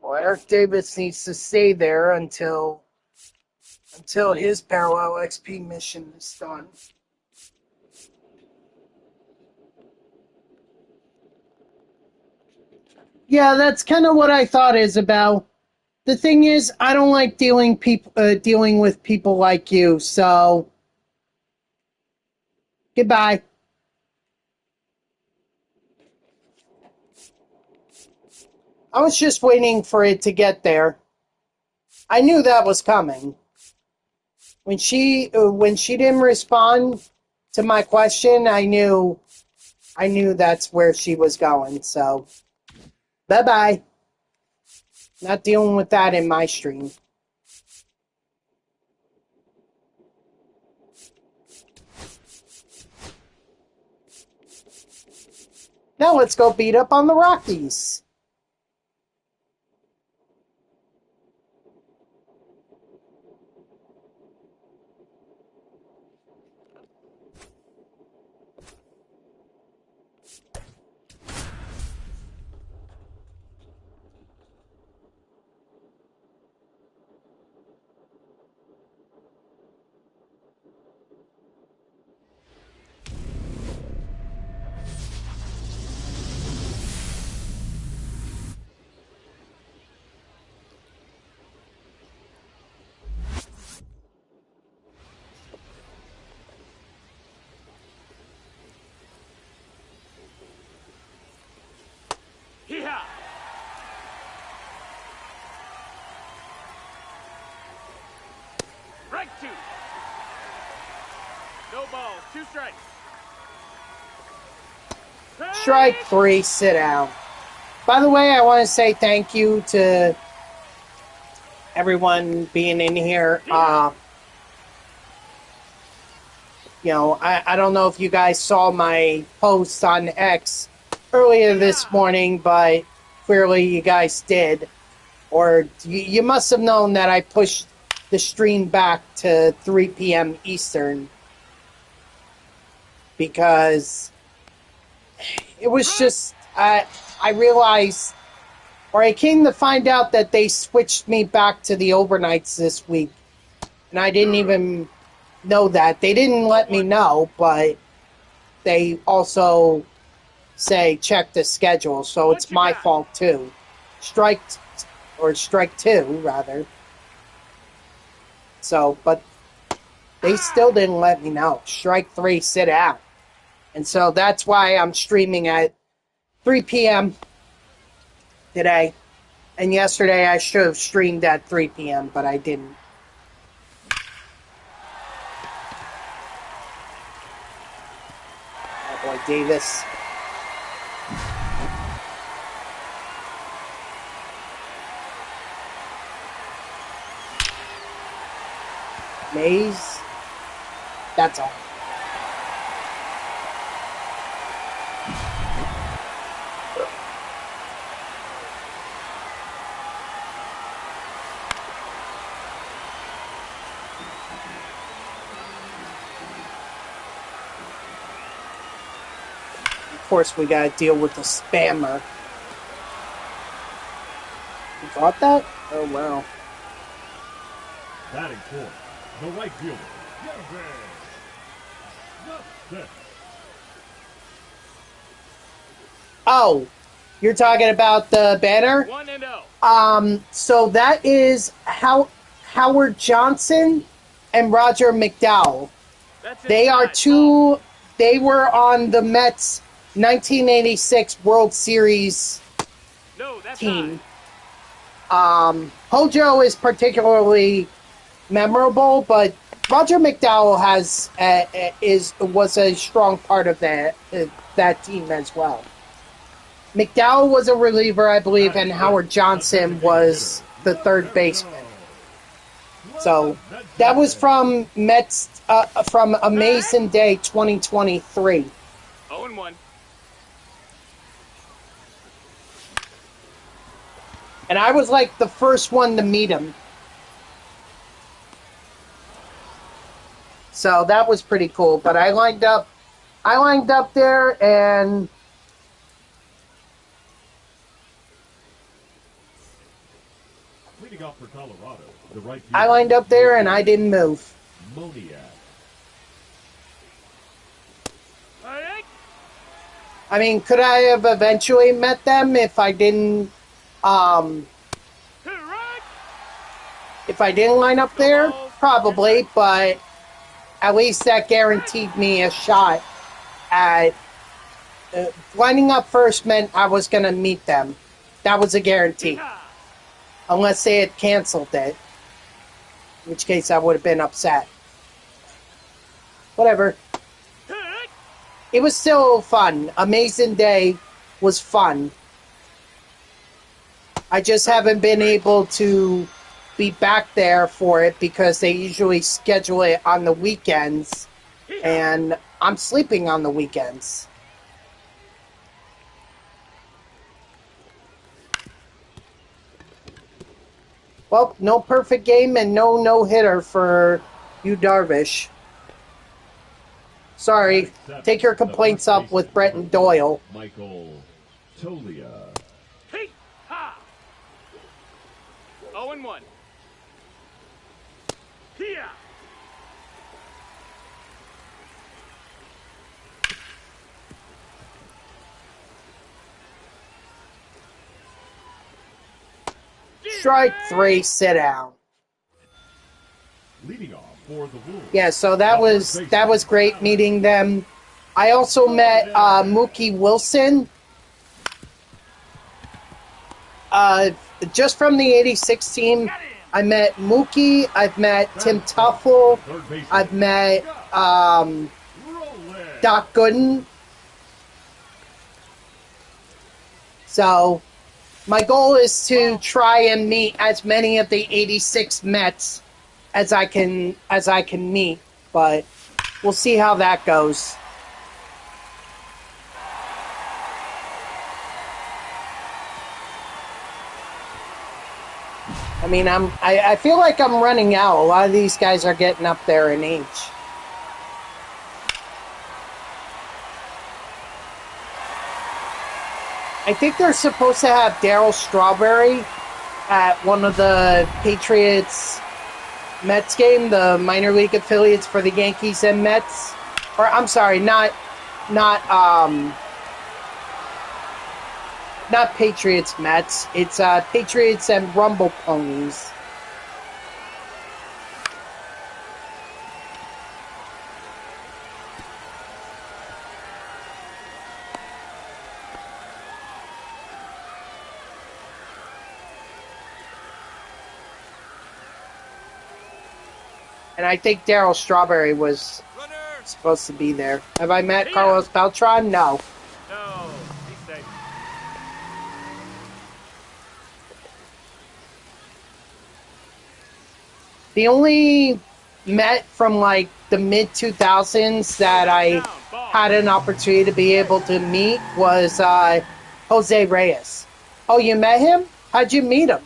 [SPEAKER 1] Well, Eric Davis needs to stay there until his parallel XP mission is done. Yeah, that's kind of what I thought, Isabel. The thing is, I don't like dealing with people like you. So, goodbye. I was just waiting for it to get there. I knew that was coming. When she didn't respond to my question, I knew that's where she was going. So, bye-bye. Not dealing with that in my stream. Now let's go beat up on the Rockies.
[SPEAKER 2] 2. No balls. 2 strikes.
[SPEAKER 1] Strike 3, sit down. By the way, I want to say thank you to everyone being in here. You know, I don't know if you guys saw my post on X earlier this morning, but clearly you guys did. Or you must have known that I pushed the stream back to 3 p.m. Eastern. Because it was just, I realized, or I came to find out that they switched me back to the overnights this week. And I didn't even know that. They didn't let me know, but they also say check the schedule, so it's my fault too. Strike 2, rather. So, but they still didn't let me know. Strike 3, sit out. And so that's why I'm streaming at 3 p.m. today. And yesterday I should have streamed at 3 p.m., but I didn't. Oh boy, Davis. Mays. That's all. Of course, we gotta deal with the spammer. You got that? Oh, wow.
[SPEAKER 4] Batting fourth, the right fielder, Sandberg.
[SPEAKER 1] Oh, you're talking about the banner?
[SPEAKER 2] 1-0.
[SPEAKER 1] So that is Howard Johnson and Roger McDowell. They are two. They were on the Mets 1986 World Series team. Hojo is particularly memorable, but Roger McDowell was a strong part of that team as well. McDowell was a reliever, I believe, and Howard Johnson was the third baseman. So that was from Mets, from Amazing Day 2023.
[SPEAKER 2] 0-1.
[SPEAKER 1] And I was like the first one to meet him. So that was pretty cool. But I lined up there and
[SPEAKER 4] Leading off for Colorado, the right fielder,
[SPEAKER 1] I lined up there and I didn't move.
[SPEAKER 4] Moniak.
[SPEAKER 1] I mean, could I have eventually met them if I didn't line up there? Probably, but at least that guaranteed me a shot at lining up first meant I was going to meet them. That was a guarantee. Unless they had canceled it. In which case I would have been upset. Whatever. It was still fun. Amazing Day was fun. I just haven't been able to be back there for it because they usually schedule it on the weekends. And I'm sleeping on the weekends. Well, no perfect game and no no-hitter for you, Darvish. Sorry. Take your complaints up with Brett and Doyle.
[SPEAKER 4] Michael Tolia.
[SPEAKER 2] 0-1. Here.
[SPEAKER 1] Strike 3, sit down.
[SPEAKER 4] Leading off for the Wolves.
[SPEAKER 1] Yeah, so that was great meeting them. I also met Mookie Wilson. Just from the '86 team. I met Mookie. I've met Tim Tuffle.
[SPEAKER 4] Third baseman.
[SPEAKER 1] I've met
[SPEAKER 4] Rolling.
[SPEAKER 1] Doc Gooden. So my goal is to try and meet as many of the 86 Mets as I can meet, but we'll see how that goes. I mean, I feel like I'm running out. A lot of these guys are getting up there in age. I think they're supposed to have Darryl Strawberry at one of the Patriots Mets game, the minor league affiliates for the Yankees and Mets. Or I'm sorry, not Patriots Mets. It's Patriots and Rumble Ponies. And I think Darryl Strawberry was
[SPEAKER 3] Runner.
[SPEAKER 1] supposed to be there. Have I met Carlos Beltran? No.
[SPEAKER 2] No. He's safe.
[SPEAKER 1] The only Met from like the mid 2000s that I had an opportunity to be able to meet was Jose Reyes. Oh, you met him? How'd you meet him?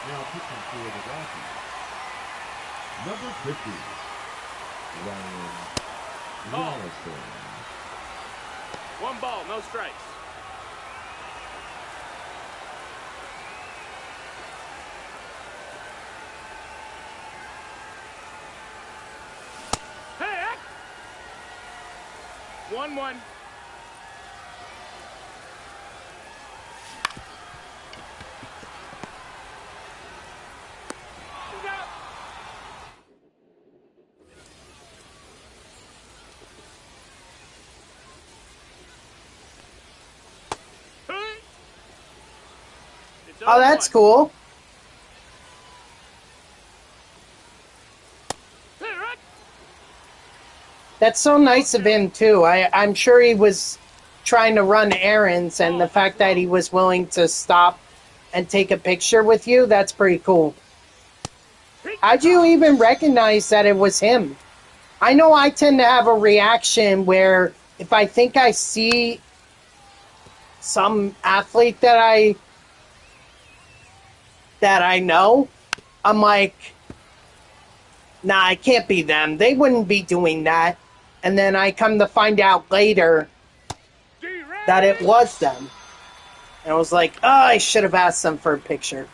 [SPEAKER 4] Now pitching for the Rockies. Number 50. Ryne Sandberg.
[SPEAKER 2] 1 ball, no strikes. Hey! 1-1.
[SPEAKER 1] Oh, that's cool. That's so nice of him, too. I'm sure he was trying to run errands, and the fact that he was willing to stop and take a picture with you, that's pretty cool. How'd you even recognize that it was him? I know I tend to have a reaction where if I think I see some athlete that I know, I'm like, nah, it can't be them. They wouldn't be doing that. And then I come to find out later that it was them. And I was like, oh, I should have asked them for a picture.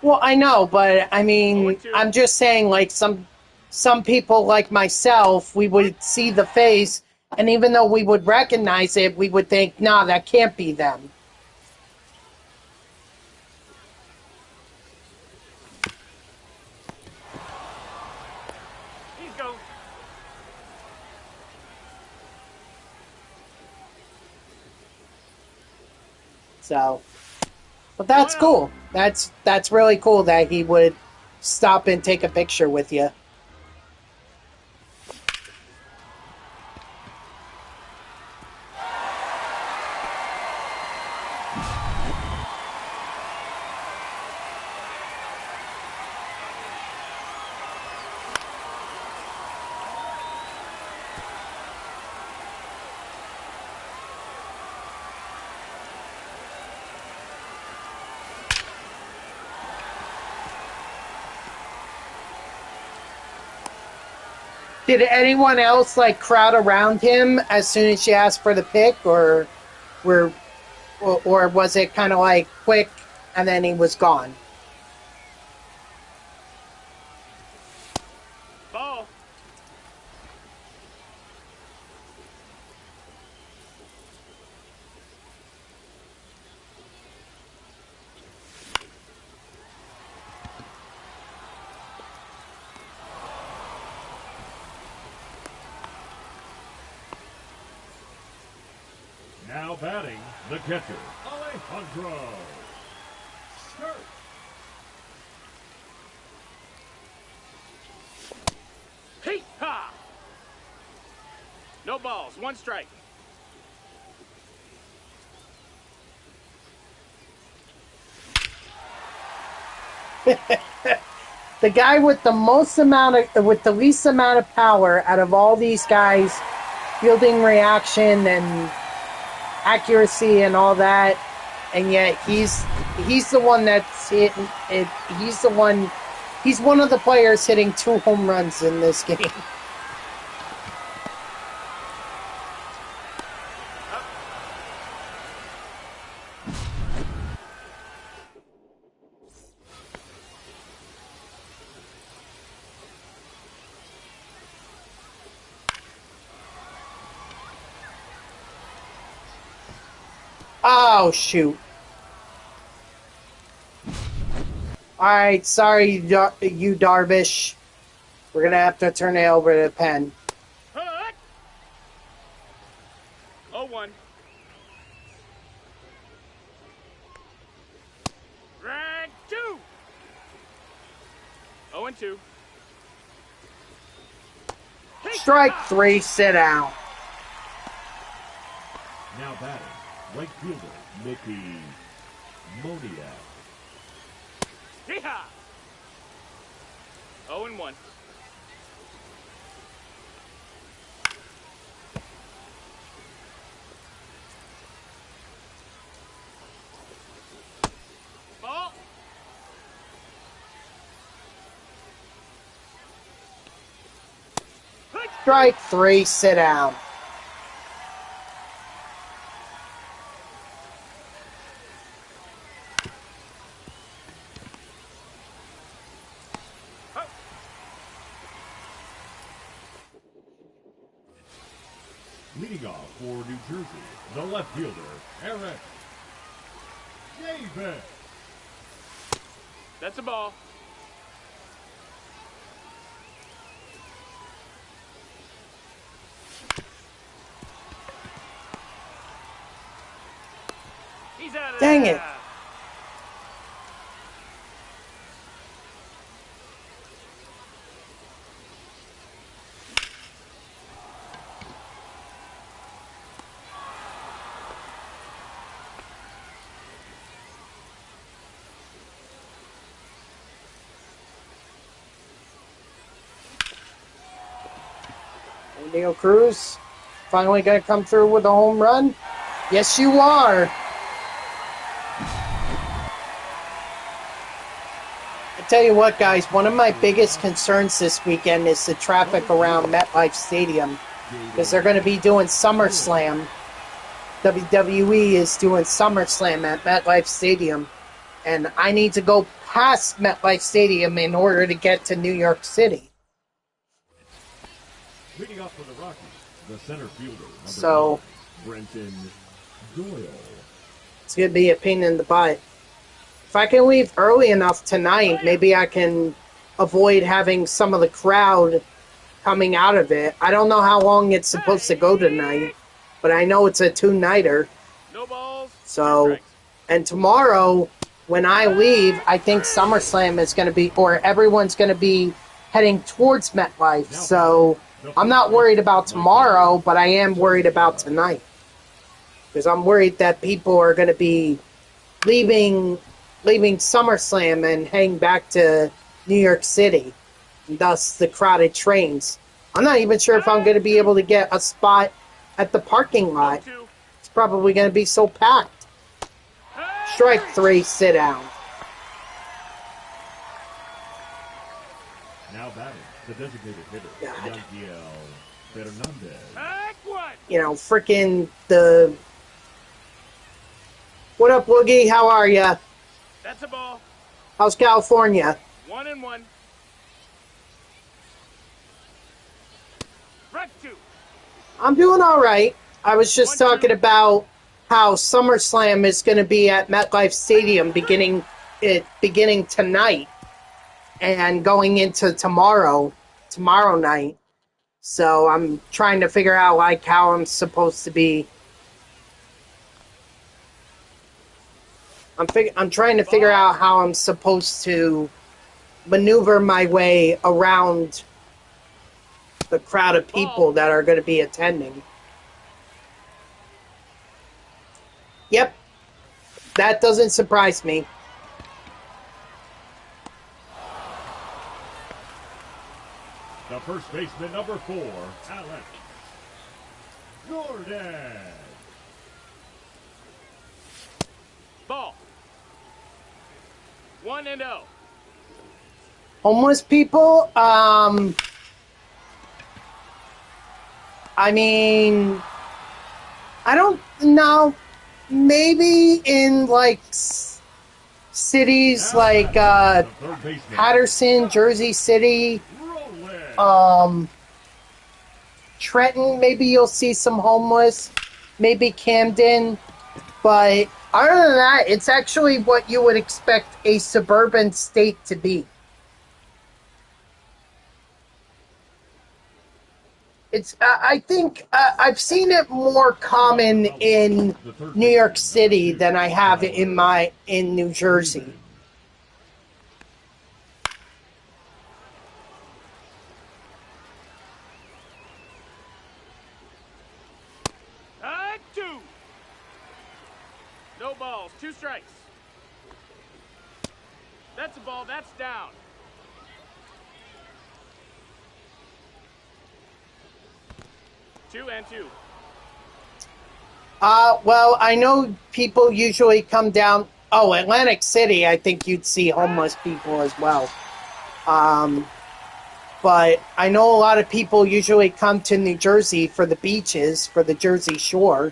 [SPEAKER 1] Well, I know, but I mean, I'm just saying, like, some people like myself, we would see the face, and even though we would recognize it, we would think, nah, that can't be them.
[SPEAKER 2] Go.
[SPEAKER 1] So, but that's cool. That's really cool that he would stop and take a picture with you. Did anyone else like crowd around him as soon as she asked for the pick, or was it kind of like quick and then he was gone?
[SPEAKER 2] Ball.
[SPEAKER 4] Now batting, the catcher, Alejandro. Start.
[SPEAKER 2] Hee-ha! No balls, 1 strike.
[SPEAKER 1] The guy with the least amount of power out of all these guys, fielding reaction and accuracy and all that, and yet he's the one that's hitting it. He's one of the players hitting 2 home runs in this game. Oh, shoot. Alright, sorry, you Darvish. We're going to have to turn it over to the pen.
[SPEAKER 2] Hut! 0-1. Drag 2. 0-2.
[SPEAKER 1] Strike 3, sit down.
[SPEAKER 4] Now batting, right fielder, Mickey Moniak.
[SPEAKER 2] Hee-ha! 0-1. Ball.
[SPEAKER 1] Strike 3, sit down.
[SPEAKER 4] Leading off for New Jersey, the left fielder, Eric Davis.
[SPEAKER 2] That's a ball. He's out of
[SPEAKER 1] Dang
[SPEAKER 2] there.
[SPEAKER 1] it. Neil Cruz finally going to come through with a home run? Yes, you are. I tell you what, guys, one of my biggest concerns this weekend is the traffic around MetLife Stadium, because they're going to be doing SummerSlam. WWE is doing SummerSlam at MetLife Stadium, and I need to go past MetLife Stadium in order to get to New York City.
[SPEAKER 4] Leading off for the Rockies, the center fielder,
[SPEAKER 1] So,
[SPEAKER 4] 9, Brenton Doyle.
[SPEAKER 1] it's going to be a pain in the butt. If I can leave early enough tonight, maybe I can avoid having some of the crowd coming out of it. I don't know how long it's supposed to go tonight, but I know it's a 2-nighter.
[SPEAKER 2] No balls. 2
[SPEAKER 1] So,
[SPEAKER 2] strikes.
[SPEAKER 1] and tomorrow, when I leave, I think SummerSlam is going to be, or everyone's going to be heading towards MetLife. So, I'm not worried about tomorrow, but I am worried about tonight. Because I'm worried that people are going to be leaving SummerSlam and heading back to New York City, and thus the crowded trains. I'm not even sure if I'm going to be able to get a spot at the parking lot.
[SPEAKER 2] 0-2.
[SPEAKER 1] It's probably going to be so packed. Strike 3, sit down.
[SPEAKER 4] Now batting, the designated hitter,
[SPEAKER 1] God.
[SPEAKER 4] Yanquiel Fernandez.
[SPEAKER 2] Back 1.
[SPEAKER 1] You know, freaking the... What up, Woogie? How are ya?
[SPEAKER 2] That's a ball.
[SPEAKER 1] How's California?
[SPEAKER 2] 1-1. Strike 2.
[SPEAKER 1] I'm doing all right. I was just talking about how SummerSlam is going to be at MetLife Stadium beginning tonight and going into tomorrow night. So I'm trying to figure out like how I'm supposed to be I'm trying to figure out how I'm supposed to maneuver my way around the crowd of people that are going to be attending. Yep, that doesn't surprise me.
[SPEAKER 4] The first baseman, number 4, Alex Gordon.
[SPEAKER 2] Ball. 1-0.
[SPEAKER 1] Homeless people, I mean, I don't know. Maybe in like cities like Patterson, Jersey City, Trenton, maybe you'll see some homeless, maybe Camden, but other than that, it's actually what you would expect a suburban state to be. It's. I think I've seen it more common in New York City than I have in New Jersey.
[SPEAKER 2] Two. No balls. 2 strikes. That's a ball. That's down. Two and two.
[SPEAKER 1] Well, I know people usually come down. Oh, Atlantic City, I think you'd see homeless people as well. But I know a lot of people usually come to New Jersey for the beaches, for the Jersey Shore.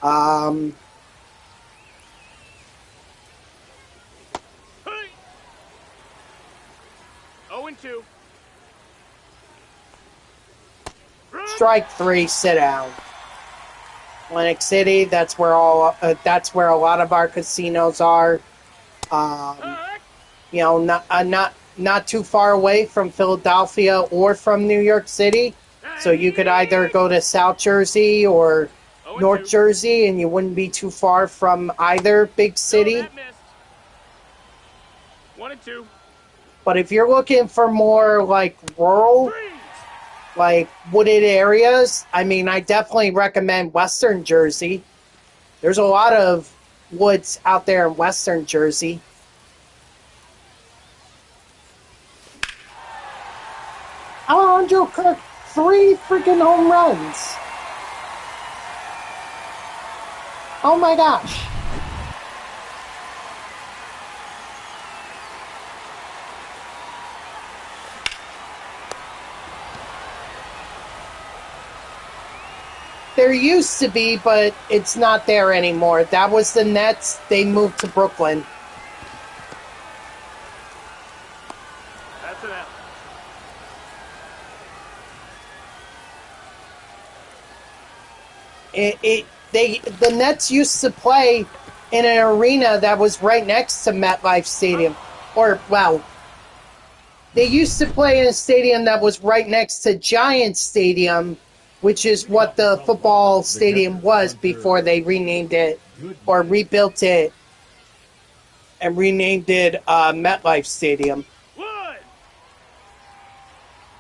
[SPEAKER 2] 0 and 2.
[SPEAKER 1] Strike 3, sit down. Atlantic City, that's where a lot of our casinos are. Not too far away from Philadelphia or from New York City. So you could either go to South Jersey or North Jersey, and you wouldn't be too far from either big city.
[SPEAKER 2] 1 and 2.
[SPEAKER 1] But if you're looking for more like rural, like wooded areas, I mean, I definitely recommend Western Jersey. There's a lot of woods out there in Western Jersey. Alejandro Kirk, 3 freaking home runs. Oh my gosh. There used to be, but it's not there anymore. That was the Nets. They moved to Brooklyn.
[SPEAKER 2] That's an out.
[SPEAKER 1] The Nets used to play in an arena that was right next to MetLife Stadium. They used to play in a stadium that was right next to Giants Stadium, which is what the football stadium was before they renamed it or rebuilt it and renamed it MetLife Stadium.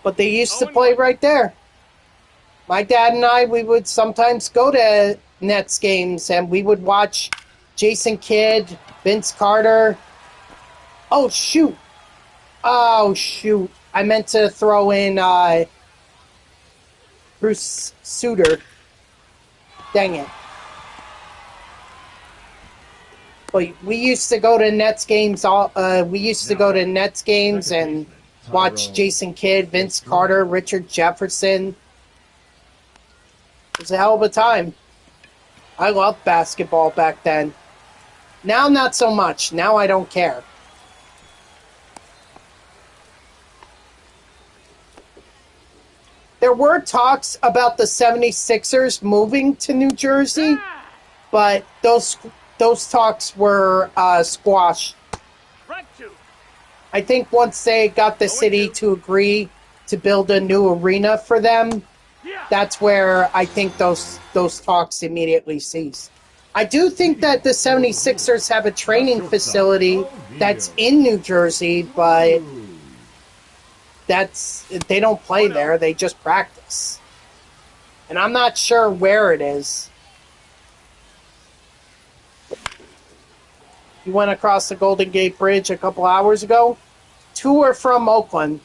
[SPEAKER 1] But they used to play right there. My dad and I, we would sometimes go to Nets games, and we would watch Jason Kidd, Vince Carter. Oh, shoot. I meant to throw in Bruce Sutter. Dang it. But we used to go to Nets games. And watch Jason Kidd, Vince Carter, Richard Jefferson. It was a hell of a time. I loved basketball back then. Now, not so much. Now I don't care. There were talks about the 76ers moving to New Jersey, but those talks were squashed. I think once they got the city to agree to build a new arena for them, that's where I think those talks immediately ceased. I do think that the 76ers have a training facility that's in New Jersey, but they don't play there. They just practice. And I'm not sure where it is. You went across the Golden Gate Bridge a couple hours ago. 2 are from Oakland.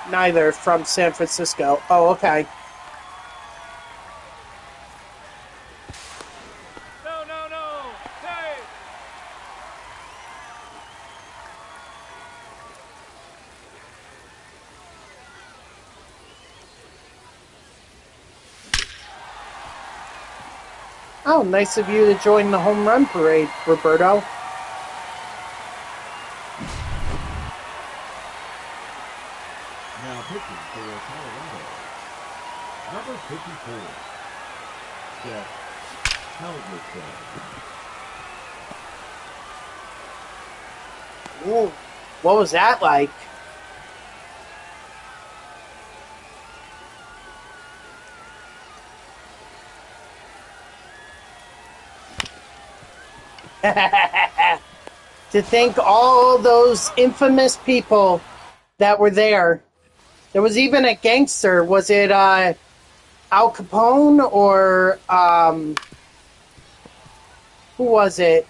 [SPEAKER 1] Neither from San Francisco. Oh, okay.
[SPEAKER 2] No, no, no. Hey.
[SPEAKER 1] Oh, nice of you to join the home run parade, Roberto.
[SPEAKER 4] Now pitching for Colorado. Number 54. Seth Halverson.
[SPEAKER 1] Ooh, what was that like? To think all those infamous people that were there. There was even a gangster. Was it Al Capone or who was it?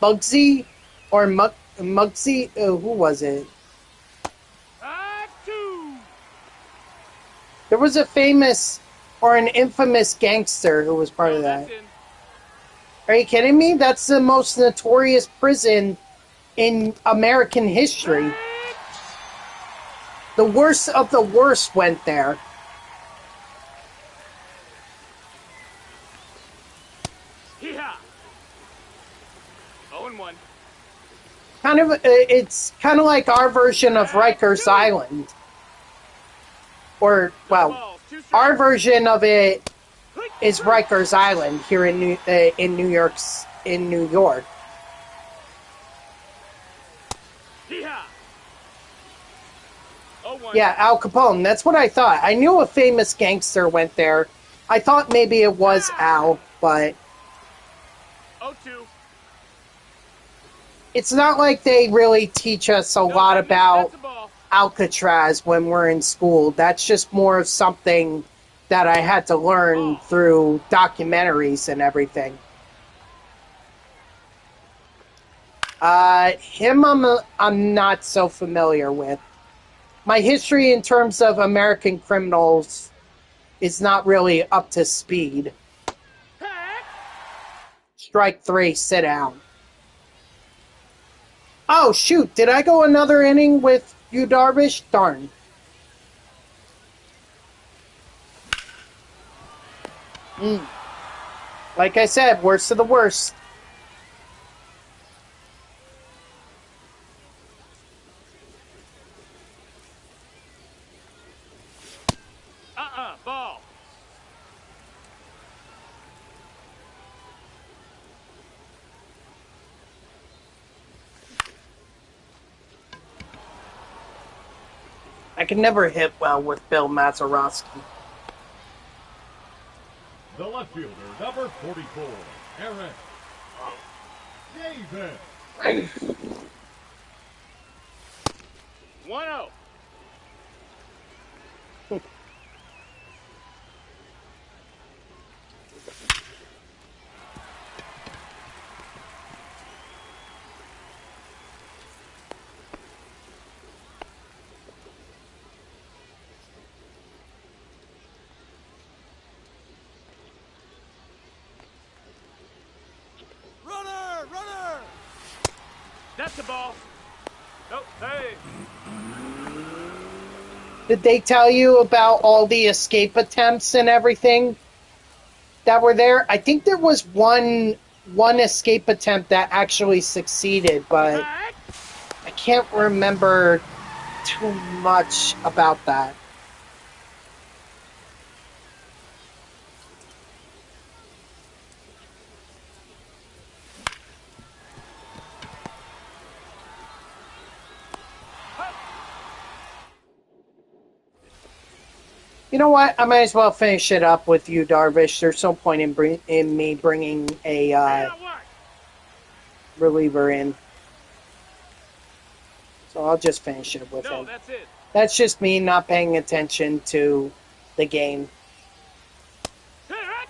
[SPEAKER 1] Bugsy or Muggsy? Who was it?
[SPEAKER 2] Two.
[SPEAKER 1] There was a famous or an infamous gangster who was part of that. Are you kidding me? That's the most notorious prison in American history. The worst of the worst went there.
[SPEAKER 2] Yeah. 0-1.
[SPEAKER 1] It's kind of like our version of Rikers Island. Or, well, our version of it is Rikers Island here in New York.
[SPEAKER 2] Yeah. 0-1.
[SPEAKER 1] Yeah, Al Capone. That's what I thought. I knew a famous gangster went there. I thought maybe it was Al, but
[SPEAKER 2] 0-2.
[SPEAKER 1] it's not like they really teach us a lot about Alcatraz when we're in school. That's just more of something that I had to learn through documentaries and everything. Him I'm not so familiar with. My history in terms of American criminals is not really up to speed. Strike 3, sit down. Oh, shoot. Did I go another inning with you, Darvish? Darn. Like I said, worst of the worst.
[SPEAKER 2] Ball.
[SPEAKER 1] I can never hit well with Bill Mazeroski.
[SPEAKER 4] The left fielder, number 44, Eric Davis.
[SPEAKER 2] 1-0.
[SPEAKER 3] Runner!
[SPEAKER 2] That's the ball. Oh, hey.
[SPEAKER 1] Did they tell you about all the escape attempts and everything that were there? I think there was one escape attempt that actually succeeded, but I can't remember too much about that. You know what? I might as well finish it up with you, Darvish. There's no point in me bringing a
[SPEAKER 2] Now what?
[SPEAKER 1] reliever in. So I'll just finish it with
[SPEAKER 2] No,
[SPEAKER 1] him.
[SPEAKER 2] that's it.
[SPEAKER 1] That's just me not paying attention to the game.
[SPEAKER 2] Hit it!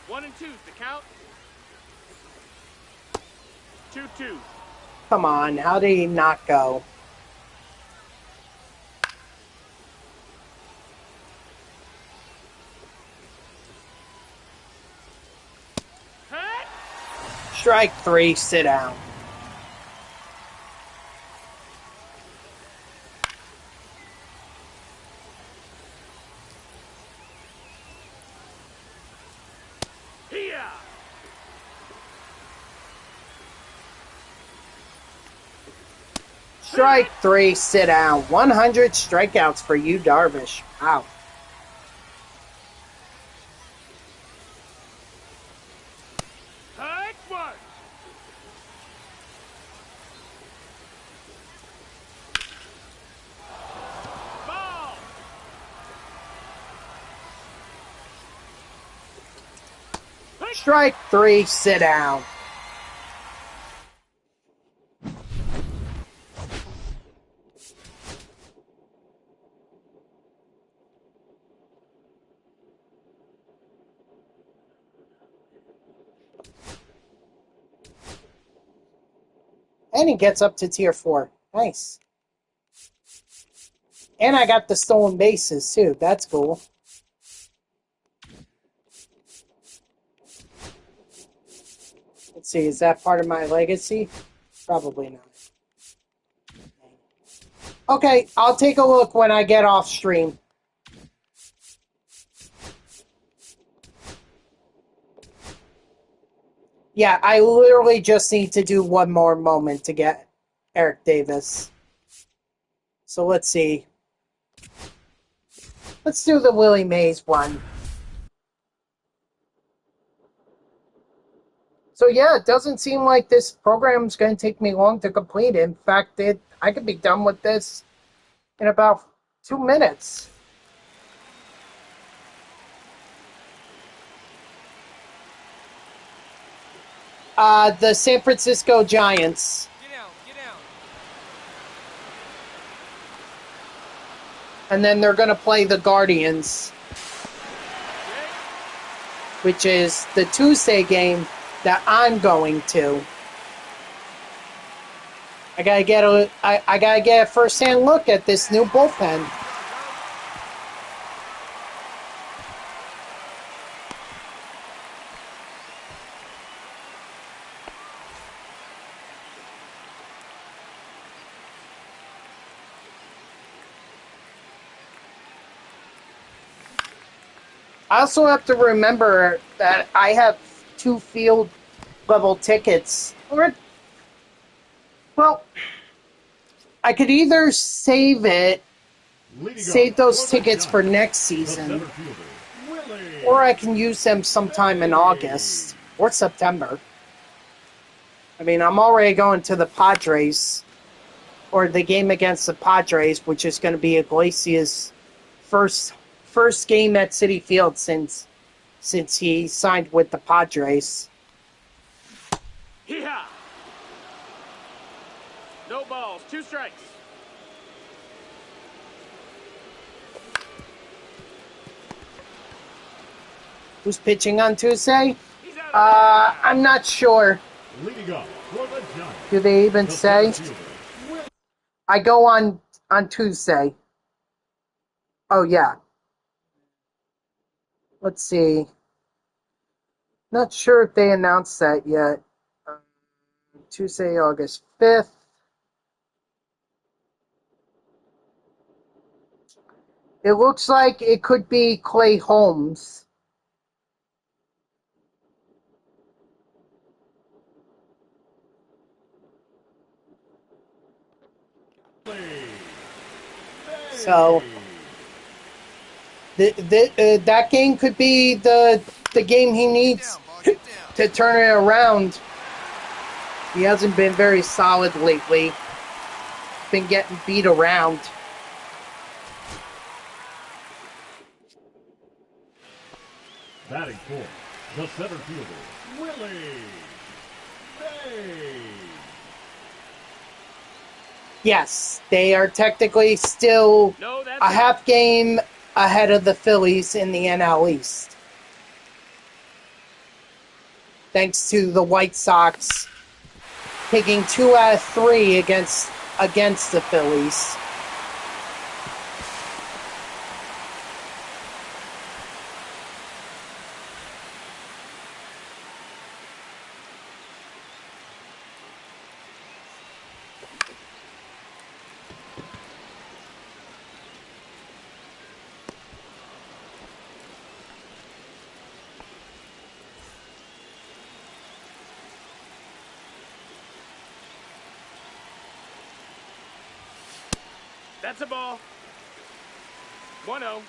[SPEAKER 2] 1 and 2's the count. 2-2.
[SPEAKER 1] Come on, how did he not go?
[SPEAKER 2] Hit!
[SPEAKER 1] Strike 3, sit down.
[SPEAKER 2] Here!
[SPEAKER 1] Strike 3, sit down. 100 strikeouts for you, Darvish. Wow.
[SPEAKER 2] Hit one! Ball! Hit!
[SPEAKER 1] Strike 3, sit down. And he gets up to tier 4. Nice. And I got the stolen bases, too. That's cool. Let's see, is that part of my legacy? Probably not. Okay, I'll take a look when I get off stream. Yeah, I literally just need to do one more moment to get Eric Davis. So let's see. Let's do the Willie Mays one. So yeah, it doesn't seem like this program's going to take me long to complete. In fact, I could be done with this in about 2 minutes. The San Francisco Giants.
[SPEAKER 3] Get out, get out.
[SPEAKER 1] And then they're going to play the Guardians, which is the Tuesday game that I'm going to. I gotta get a first-hand look at this new bullpen. I also have to remember that I have 2 field level tickets. Well, I could either save those tickets for next season, or I can use them sometime in August or September. I mean, I'm already going to the Padres, or the game against the Padres, which is going to be Iglesias' first game at Citi Field since he signed with the Padres.
[SPEAKER 2] Hee-haw! No balls, 2 strikes.
[SPEAKER 1] Who's pitching on Tuesday?
[SPEAKER 2] He's out of
[SPEAKER 1] I'm not sure.
[SPEAKER 4] Leading off for the Giants.
[SPEAKER 1] Do they even say? I go on Tuesday. Oh, yeah. Let's see. Not sure if they announced that yet. Tuesday, August 5th. It looks like it could be Clay Holmes. So that game could be the game he needs to turn it around. He hasn't been very solid lately. Been getting beat around.
[SPEAKER 4] Batting fourth, the center fielder, Willie Mays.
[SPEAKER 1] Yes, they are technically still
[SPEAKER 2] No, that's
[SPEAKER 1] a
[SPEAKER 2] out.
[SPEAKER 1] half game ahead of the Phillies in the NL East. Thanks to the White Sox taking 2 out of 3 against the Phillies.
[SPEAKER 2] That's a ball. 1-0.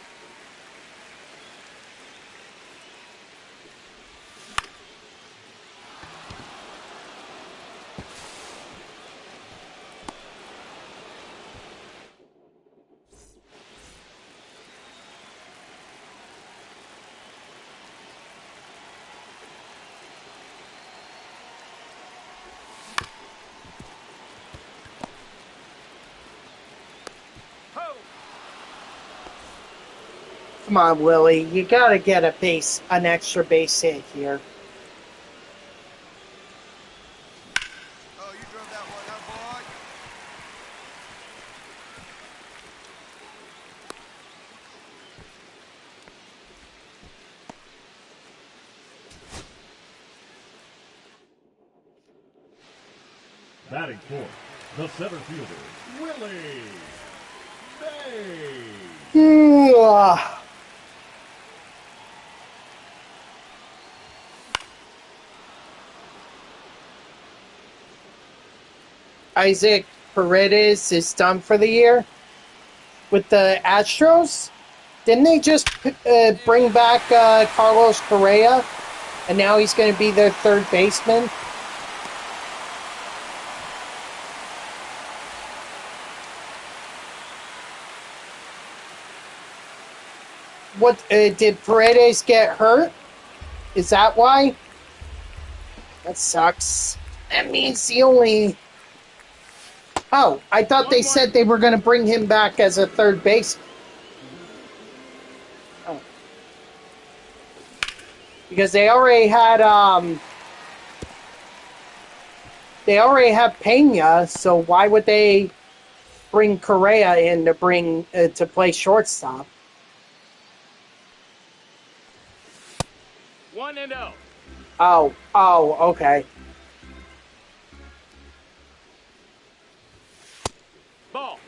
[SPEAKER 1] Come on, Willie. You got to get an extra base hit here.
[SPEAKER 3] Oh, you drove that one up, boy.
[SPEAKER 4] Batting fourth, the center fielder, Willie Mays.
[SPEAKER 1] Isaac Paredes is done for the year with the Astros. Didn't they just bring back Carlos Correa, and now he's going to be their third baseman? What did Paredes get hurt? Is that why? That sucks. That means he only. Oh, I thought they said they were going to bring him back as a third baseman. Oh. Because they already had Pena, so why would they bring Correa in to play shortstop?
[SPEAKER 2] 1-0.
[SPEAKER 1] Oh, okay.
[SPEAKER 2] Ball.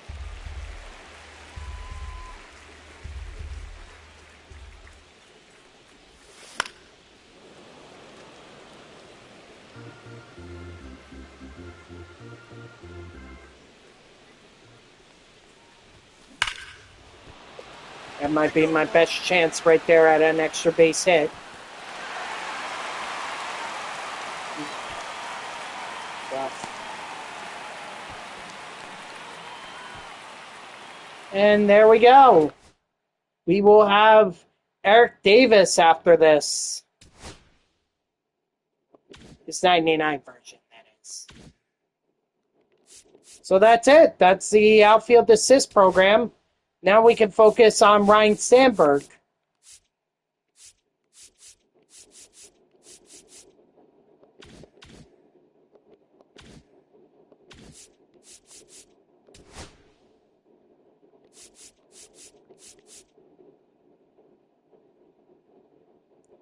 [SPEAKER 1] That might be my best chance right there at an extra base hit. And there we go. We will have Eric Davis after this. It's 99 version, that is. So that's it. That's the Outfield Assist Program. Now we can focus on Ryne Sandberg.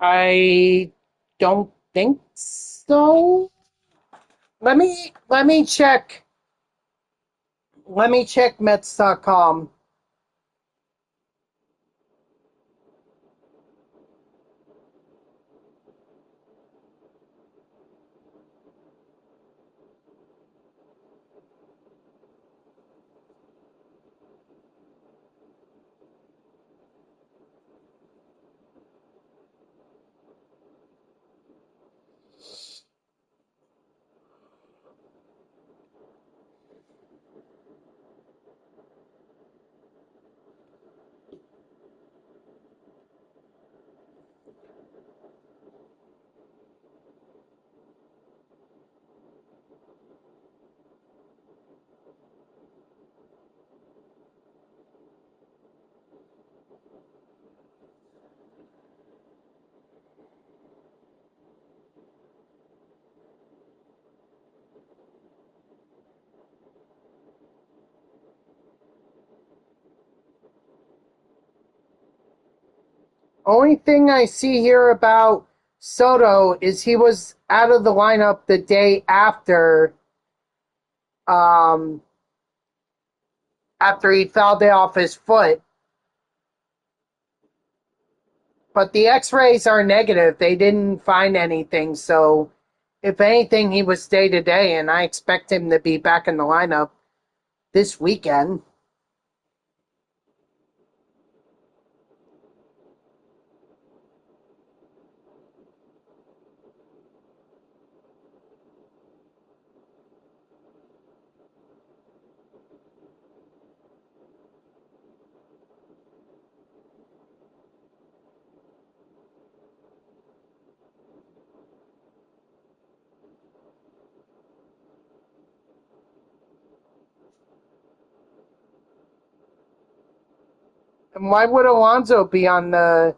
[SPEAKER 1] I don't think so. Let me check. Let me check Mets.com. Only thing I see here about Soto is he was out of the lineup the day um, after he fell off his foot. But the x-rays are negative. They didn't find anything. So if anything, he was day to day, and I expect him to be back in the lineup this weekend. And why would Alonso be on the...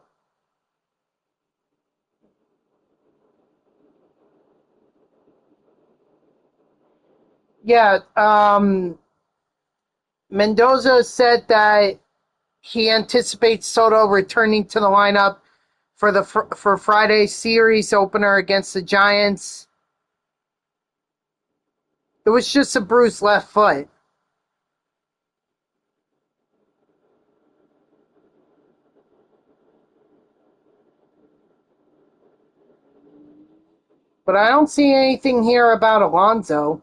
[SPEAKER 1] Yeah, Mendoza said that he anticipates Soto returning to the lineup for Friday's series opener against the Giants. It was just a bruised left foot. But I don't see anything here about Alonso.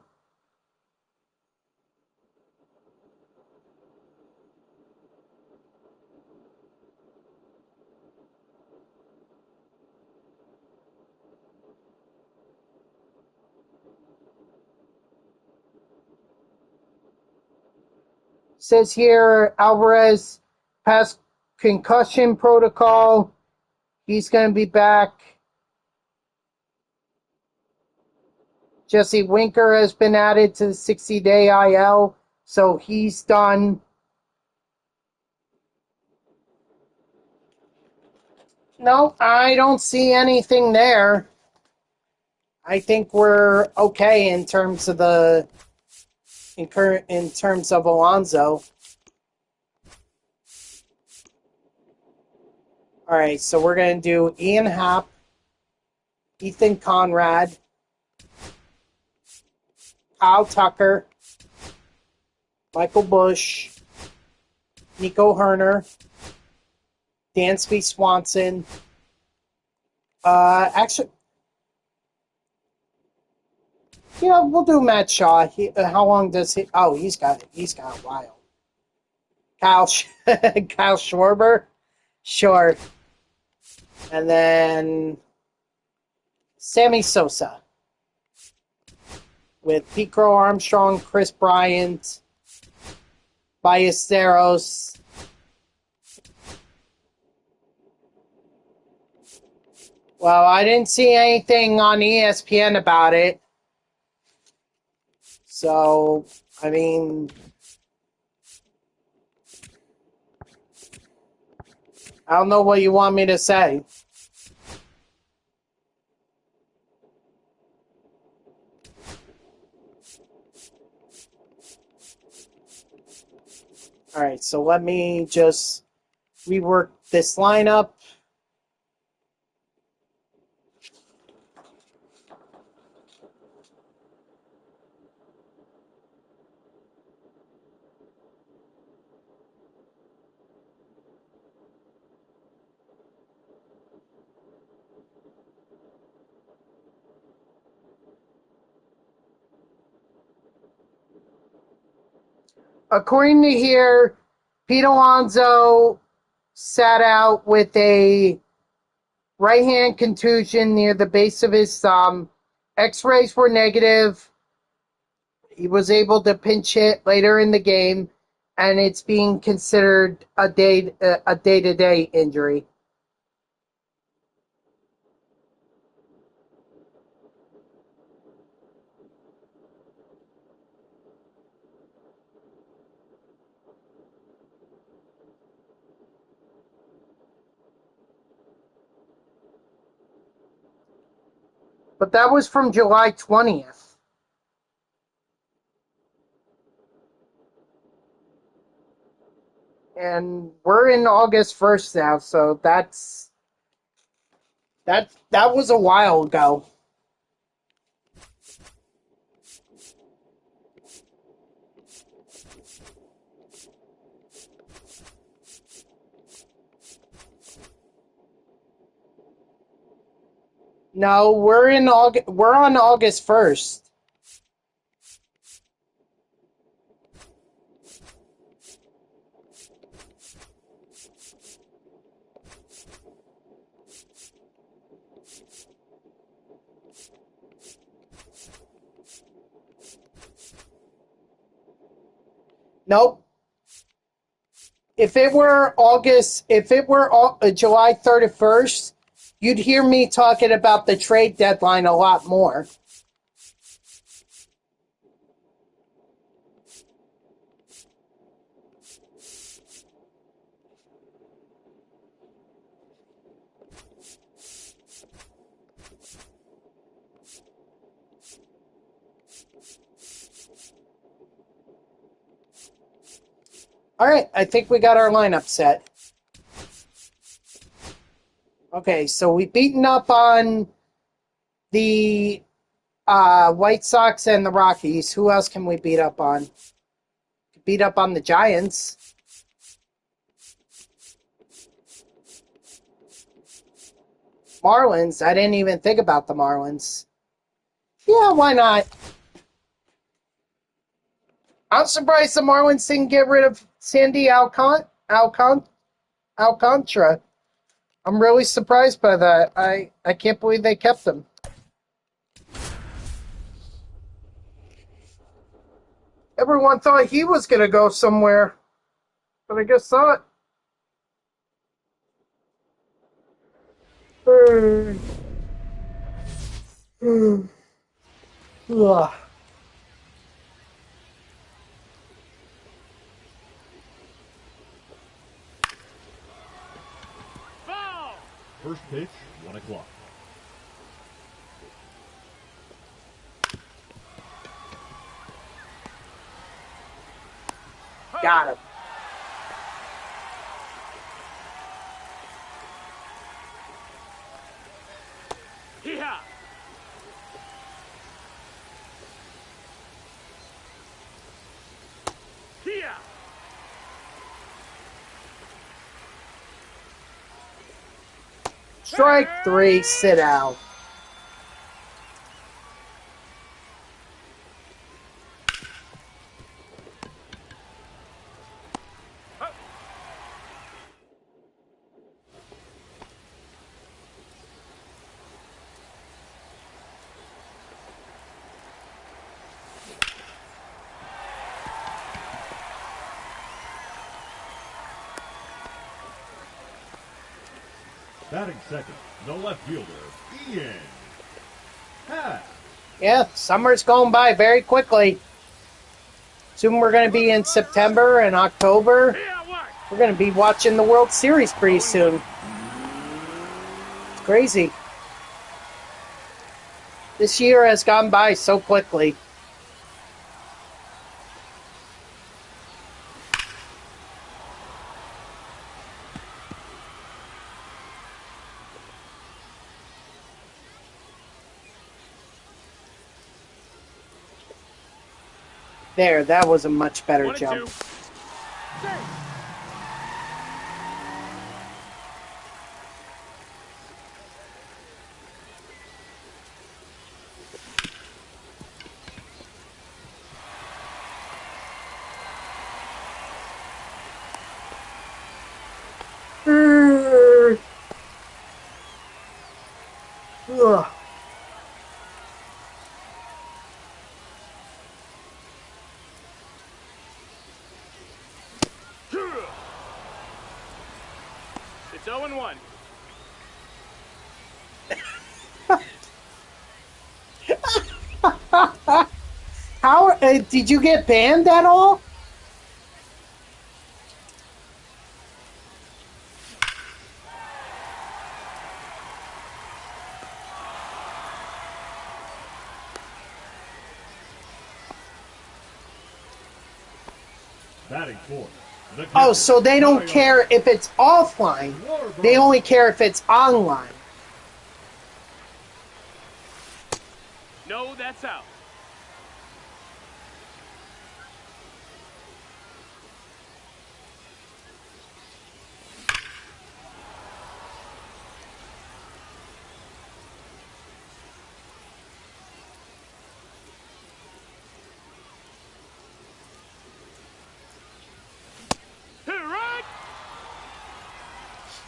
[SPEAKER 1] Says here Alvarez passed concussion protocol. He's going to be back. Jesse Winker has been added to the 60-day IL, so he's done. No, I don't see anything there. I think we're okay in terms of in terms of Alonso. All right, so we're going to do Ian Happ, Ethan Conrad, Kyle Tucker, Michael Bush, Nico Herner, Dansby Swanson. Actually, we'll do Matt Shaw. How long does he? Oh, he's got a while. Kyle Kyle Schwarber, sure, and then Sammy Sosa with Pete Crow Armstrong, Chris Bryant, Ballesteros. Well, I didn't see anything on ESPN about it. So, I mean, I don't know what you want me to say. All right, so let me just rework this lineup. According to here, Pete Alonso sat out with a right hand contusion near the base of his thumb. X-rays were negative. He was able to pinch hit later in the game, and it's being considered a day-to-day injury. But that was from July 20th. And we're in August 1st now, so that was a while ago. No, we're in August. We're on August 1st. Nope. If it were July 31st, you'd hear me talking about the trade deadline a lot more. All right, I think we got our lineup set. Okay, so we've beaten up on the White Sox and the Rockies. Who else can we beat up on? Beat up on the Giants. Marlins. I didn't even think about the Marlins. Yeah, why not? I'm surprised the Marlins didn't get rid of Sandy Alcantara. I'm really surprised by that. I can't believe they kept him. Everyone thought he was going to go somewhere, but I guess not. Ugh.
[SPEAKER 2] Ball.
[SPEAKER 4] First pitch, 1 o'clock.
[SPEAKER 1] Got him.
[SPEAKER 2] Hee-haw. Hee-haw.
[SPEAKER 1] Strike 3, sit out.
[SPEAKER 4] Batting second, the left fielder, Ian. Pass.
[SPEAKER 1] Yeah, summer's going by very quickly. Soon we're going to be in September and October.
[SPEAKER 2] Hee-haw, what?
[SPEAKER 1] We're going to be watching the World Series pretty soon. It's crazy. This year has gone by so quickly. There, that was a much better
[SPEAKER 2] 1 and
[SPEAKER 1] jump.
[SPEAKER 2] 2. Say.
[SPEAKER 1] Ugh.
[SPEAKER 2] It's 0 and 1.
[SPEAKER 1] How did you get banned at all?
[SPEAKER 4] Batting fourth. The
[SPEAKER 1] Oh,
[SPEAKER 4] catcher,
[SPEAKER 1] so they don't
[SPEAKER 4] Diamond
[SPEAKER 1] care if it's offline. They only care if it's online.
[SPEAKER 2] No, that's out. Hit it right.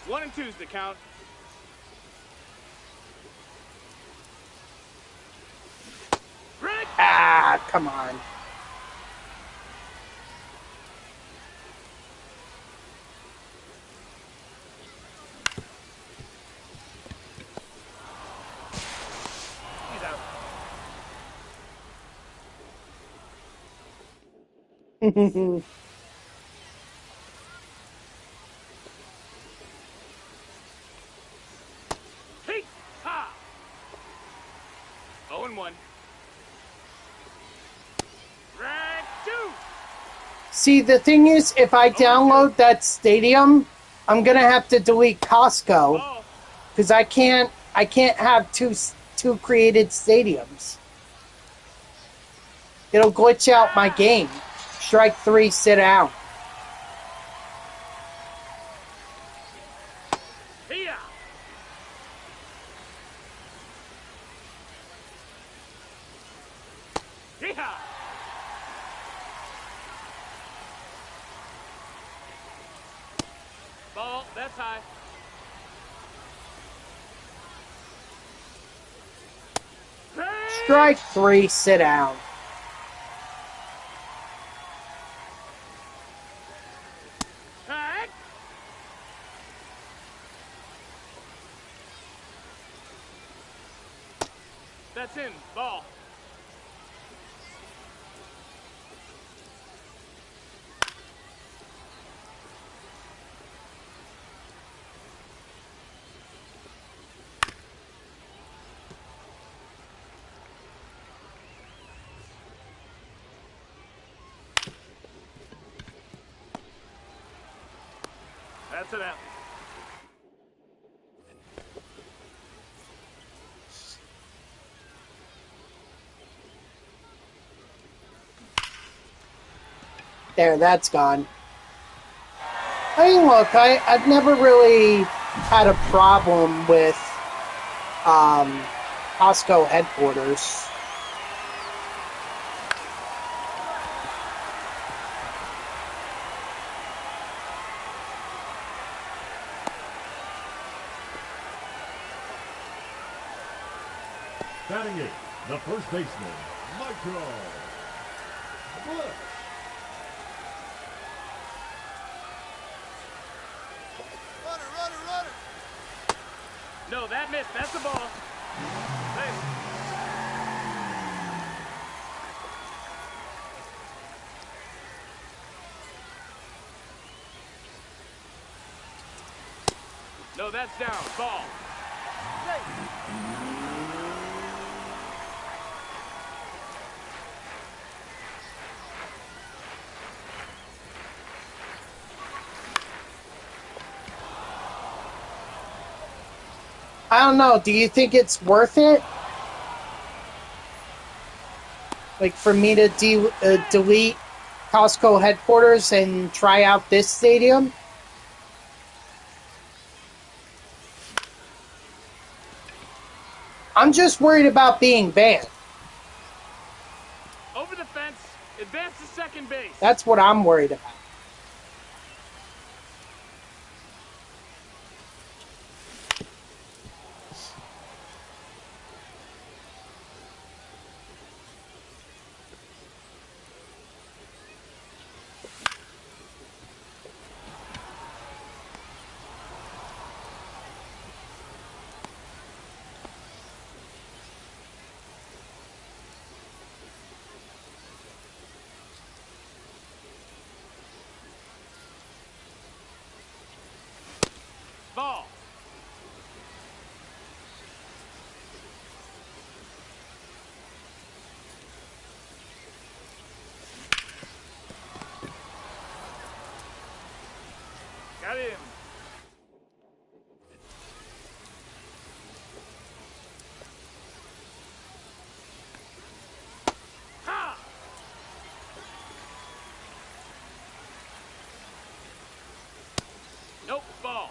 [SPEAKER 2] 1 and 2's the count. Right.
[SPEAKER 1] Ah, come on.
[SPEAKER 2] He's out. Hey, ha. 0 and 1. Right, 2.
[SPEAKER 1] See, the thing is, if I download that stadium, I'm gonna have to delete Costco
[SPEAKER 2] Ball.
[SPEAKER 1] because I can't have two created stadiums. It'll glitch out my game. Strike 3, sit out.
[SPEAKER 2] Here. Yeehaw. Ball, that's high.
[SPEAKER 1] Strike 3, sit down.
[SPEAKER 2] Alright. That's in. Ball. That's it out.
[SPEAKER 1] There, that's gone. I mean, look, I've never really had a problem with Costco headquarters.
[SPEAKER 4] Batting eighth, the first baseman, Michael Bush.
[SPEAKER 3] Runner.
[SPEAKER 2] No, that missed. That's the ball. Hey. No, that's down. Ball.
[SPEAKER 1] I don't know. Do you think it's worth it? Like, for me to delete Costco headquarters and try out this stadium? I'm just worried about being banned.
[SPEAKER 2] Over the fence. Advance to second base.
[SPEAKER 1] That's what I'm worried about.
[SPEAKER 2] Ball. Nope, ball.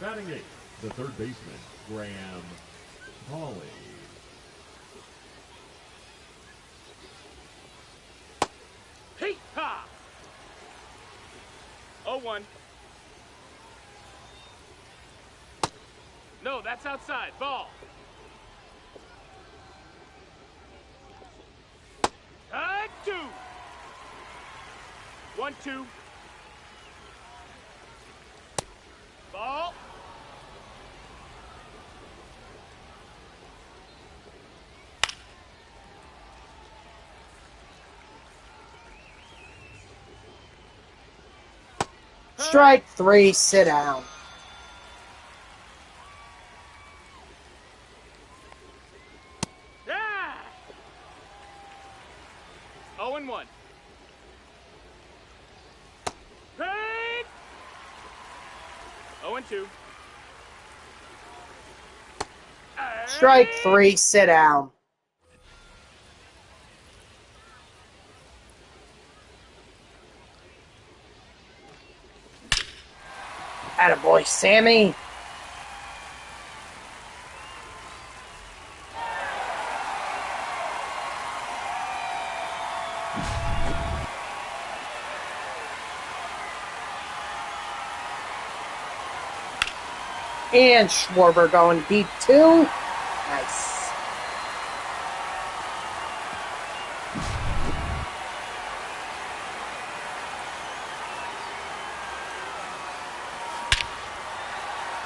[SPEAKER 4] Batting eighth, the third baseman, Graham Hawley.
[SPEAKER 2] Heat ha! 0-1. No, that's outside. Ball. Tag 2. 1-2. Ball.
[SPEAKER 1] Strike 3, sit down.
[SPEAKER 2] Yeah! 0-1. Paid! 0-2.
[SPEAKER 1] Strike 3, sit down. Attaboy, Sammy. And Schwarber going deep too. Nice.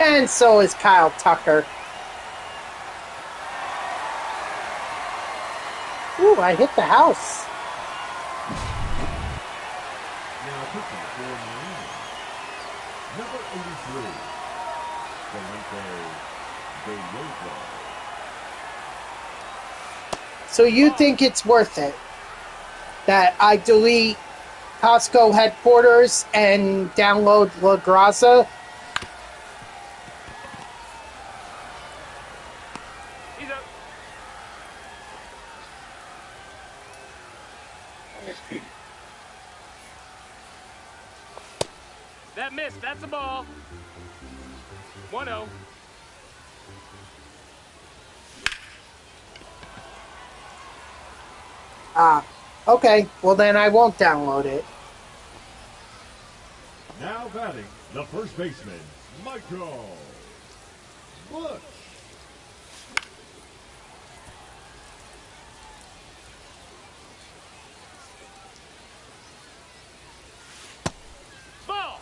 [SPEAKER 1] And so is Kyle Tucker. Ooh, I hit the house.
[SPEAKER 4] Now pitching for Miami, number 83, Valente.
[SPEAKER 1] So you think it's worth it that I delete Costco headquarters and download La Graza?
[SPEAKER 2] He's up. That missed. That's a ball. 1-0.
[SPEAKER 1] Okay. Well, then I won't download it.
[SPEAKER 4] Now batting, the first baseman, Michael Bush.
[SPEAKER 2] Ball.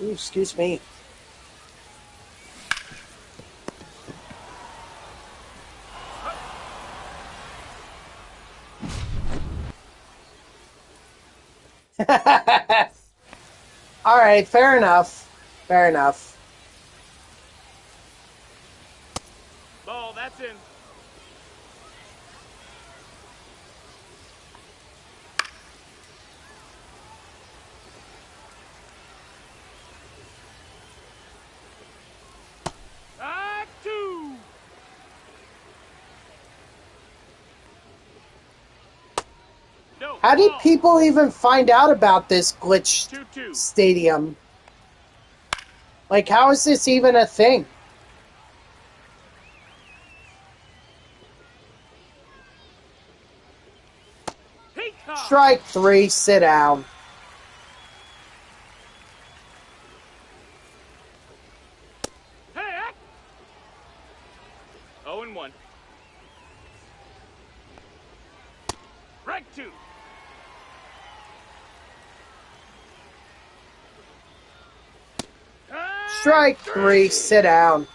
[SPEAKER 1] Ooh, excuse me. All right, fair enough. Fair enough.
[SPEAKER 2] Ball. That's in. Tag 2. No.
[SPEAKER 1] How did
[SPEAKER 2] ball.
[SPEAKER 1] people even find out about this glitched
[SPEAKER 2] 2-2.
[SPEAKER 1] stadium? Like, how is this even a thing?
[SPEAKER 2] Heat ha!
[SPEAKER 1] Strike 3, sit down.
[SPEAKER 2] Hey! 0-1. Right 2.
[SPEAKER 1] Strike 3, sit down.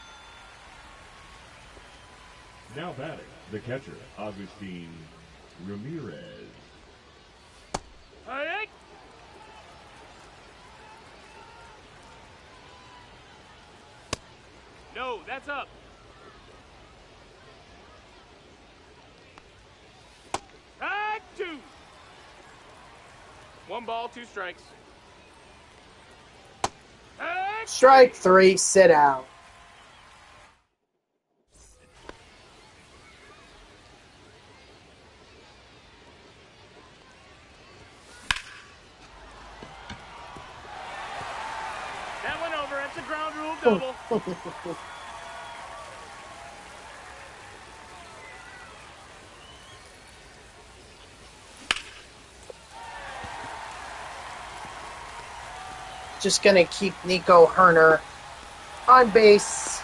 [SPEAKER 4] Now batting, the catcher, Agustin Ramirez.
[SPEAKER 2] Hey! No, that's up. Tag 2. 1 ball, 2 strikes. Tag
[SPEAKER 1] Strike 3, sit down.
[SPEAKER 2] That went over. It's a ground rule double.
[SPEAKER 1] Just going to keep Nico Herner on base.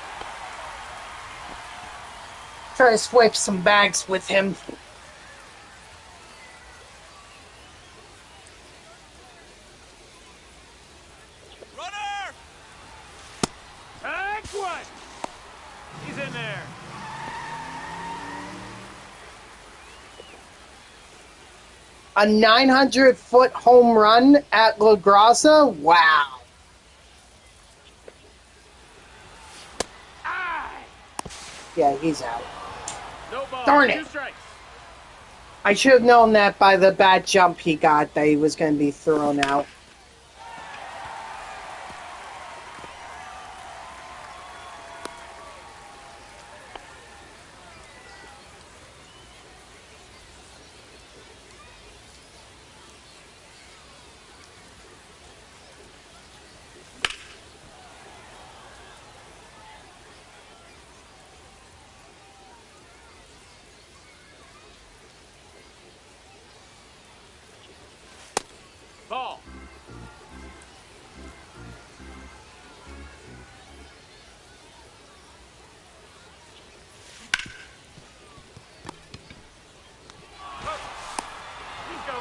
[SPEAKER 1] Try to swipe some bags with him.
[SPEAKER 3] Runner!
[SPEAKER 2] Take one. He's in there.
[SPEAKER 1] A 900-foot home run at La Graza? Wow. Yeah, he's out.
[SPEAKER 2] No ball.
[SPEAKER 1] Darn
[SPEAKER 2] 2
[SPEAKER 1] it.
[SPEAKER 2] strikes.
[SPEAKER 1] I should have known that by the bad jump he got that he was going to be thrown out.
[SPEAKER 2] Ball. Nico.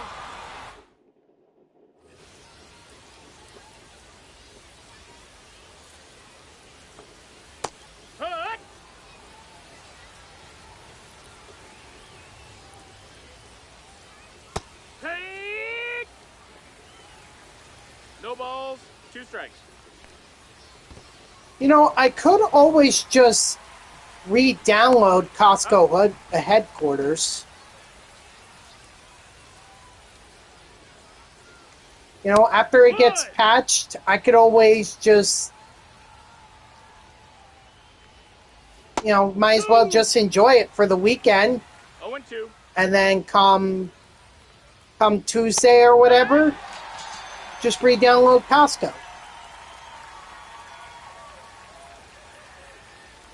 [SPEAKER 2] Hut. Take. No balls. 2 strikes.
[SPEAKER 1] You know, I could always just re-download Costco headquarters. You know, after it gets patched, I could always just, you know, might as well just enjoy it for the weekend.
[SPEAKER 2] 0-2.
[SPEAKER 1] And then come Tuesday or whatever, just re-download Costco.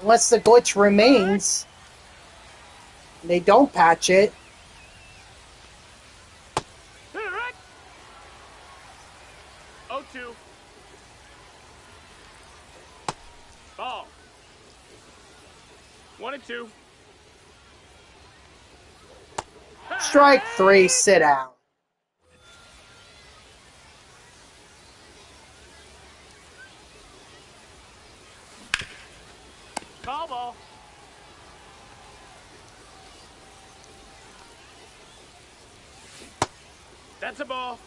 [SPEAKER 1] Unless the glitch remains, they don't patch it.
[SPEAKER 2] Right. 0-2. Ball. 1-2.
[SPEAKER 1] Strike 3, sit down.
[SPEAKER 2] Call ball. That's a ball.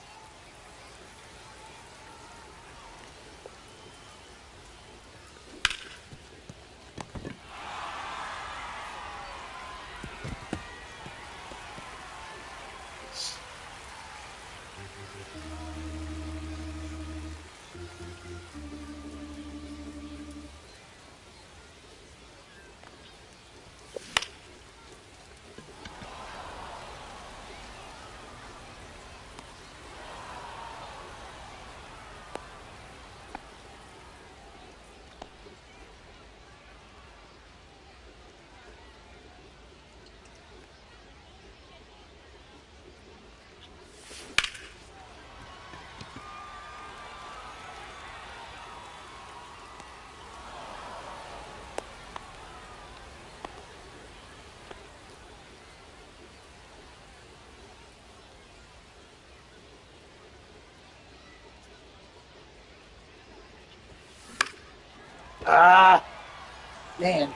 [SPEAKER 1] Ah, man.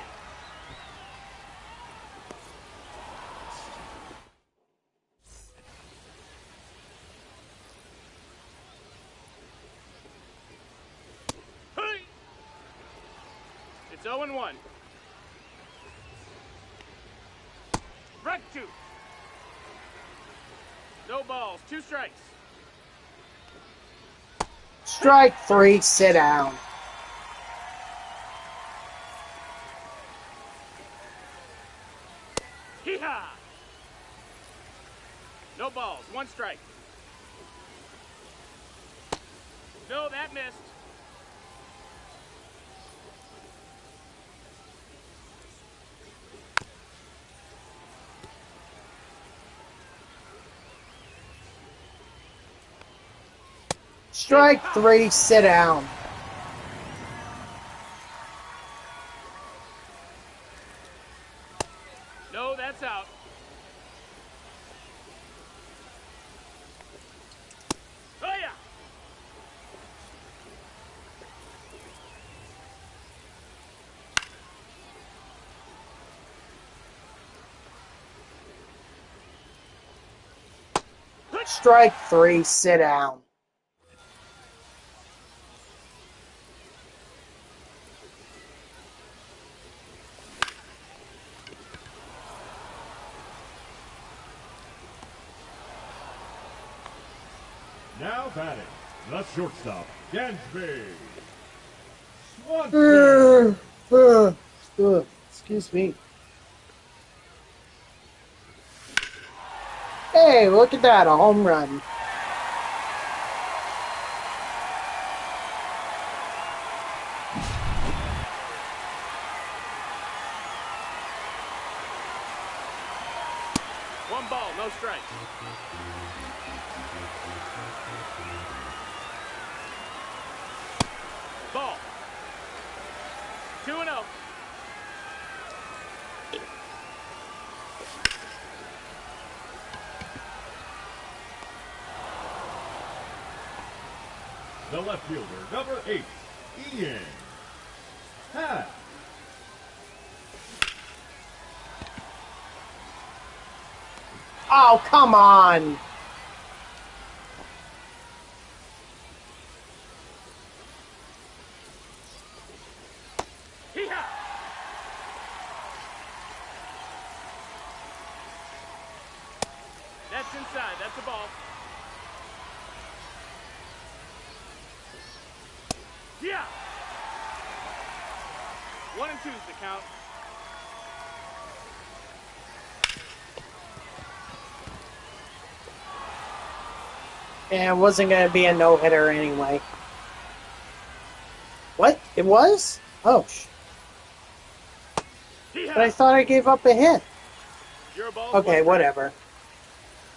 [SPEAKER 2] Hey! It's 0-1. Strike 2. No balls. 2 strikes.
[SPEAKER 1] Strike 3, sit down.
[SPEAKER 2] that missed.
[SPEAKER 1] Strike 3, sit down.
[SPEAKER 2] No, that's out. Oh, yeah.
[SPEAKER 1] Strike 3, sit down.
[SPEAKER 4] Now batting, the shortstop, Dansby. Swanson.
[SPEAKER 1] Excuse me. Hey, look at that, a home run.
[SPEAKER 2] One ball, no strikes. Ball. 2-0.
[SPEAKER 4] The left fielder, number 8, Ian Hatt.
[SPEAKER 1] Oh, come on.
[SPEAKER 2] Hee-haw! That's inside. That's a ball. Yeah! 1 and 2's the count.
[SPEAKER 1] And it wasn't going to be a no-hitter anyway. What? It was? Oh, but I thought I gave up a hit.
[SPEAKER 2] Your ball.
[SPEAKER 1] Okay, whatever.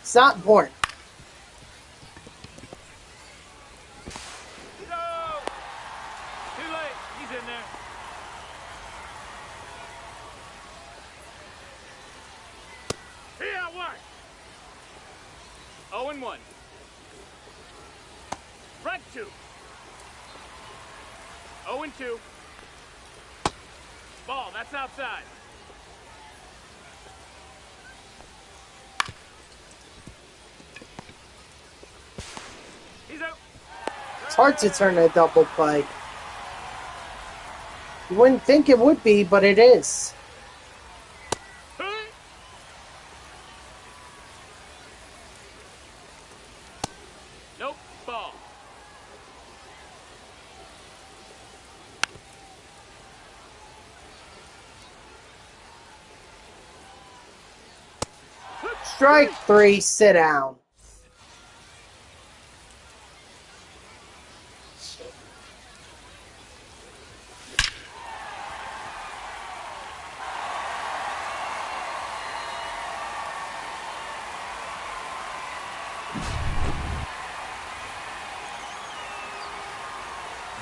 [SPEAKER 1] It's not important.
[SPEAKER 2] No! Too late. He's in there. Here, what? 0-1. Front 2. 0-2. Ball, that's outside. He's out.
[SPEAKER 1] It's hard to turn a double play. You wouldn't think it would be, but it is.
[SPEAKER 2] Nope, ball.
[SPEAKER 1] Strike 3, sit down.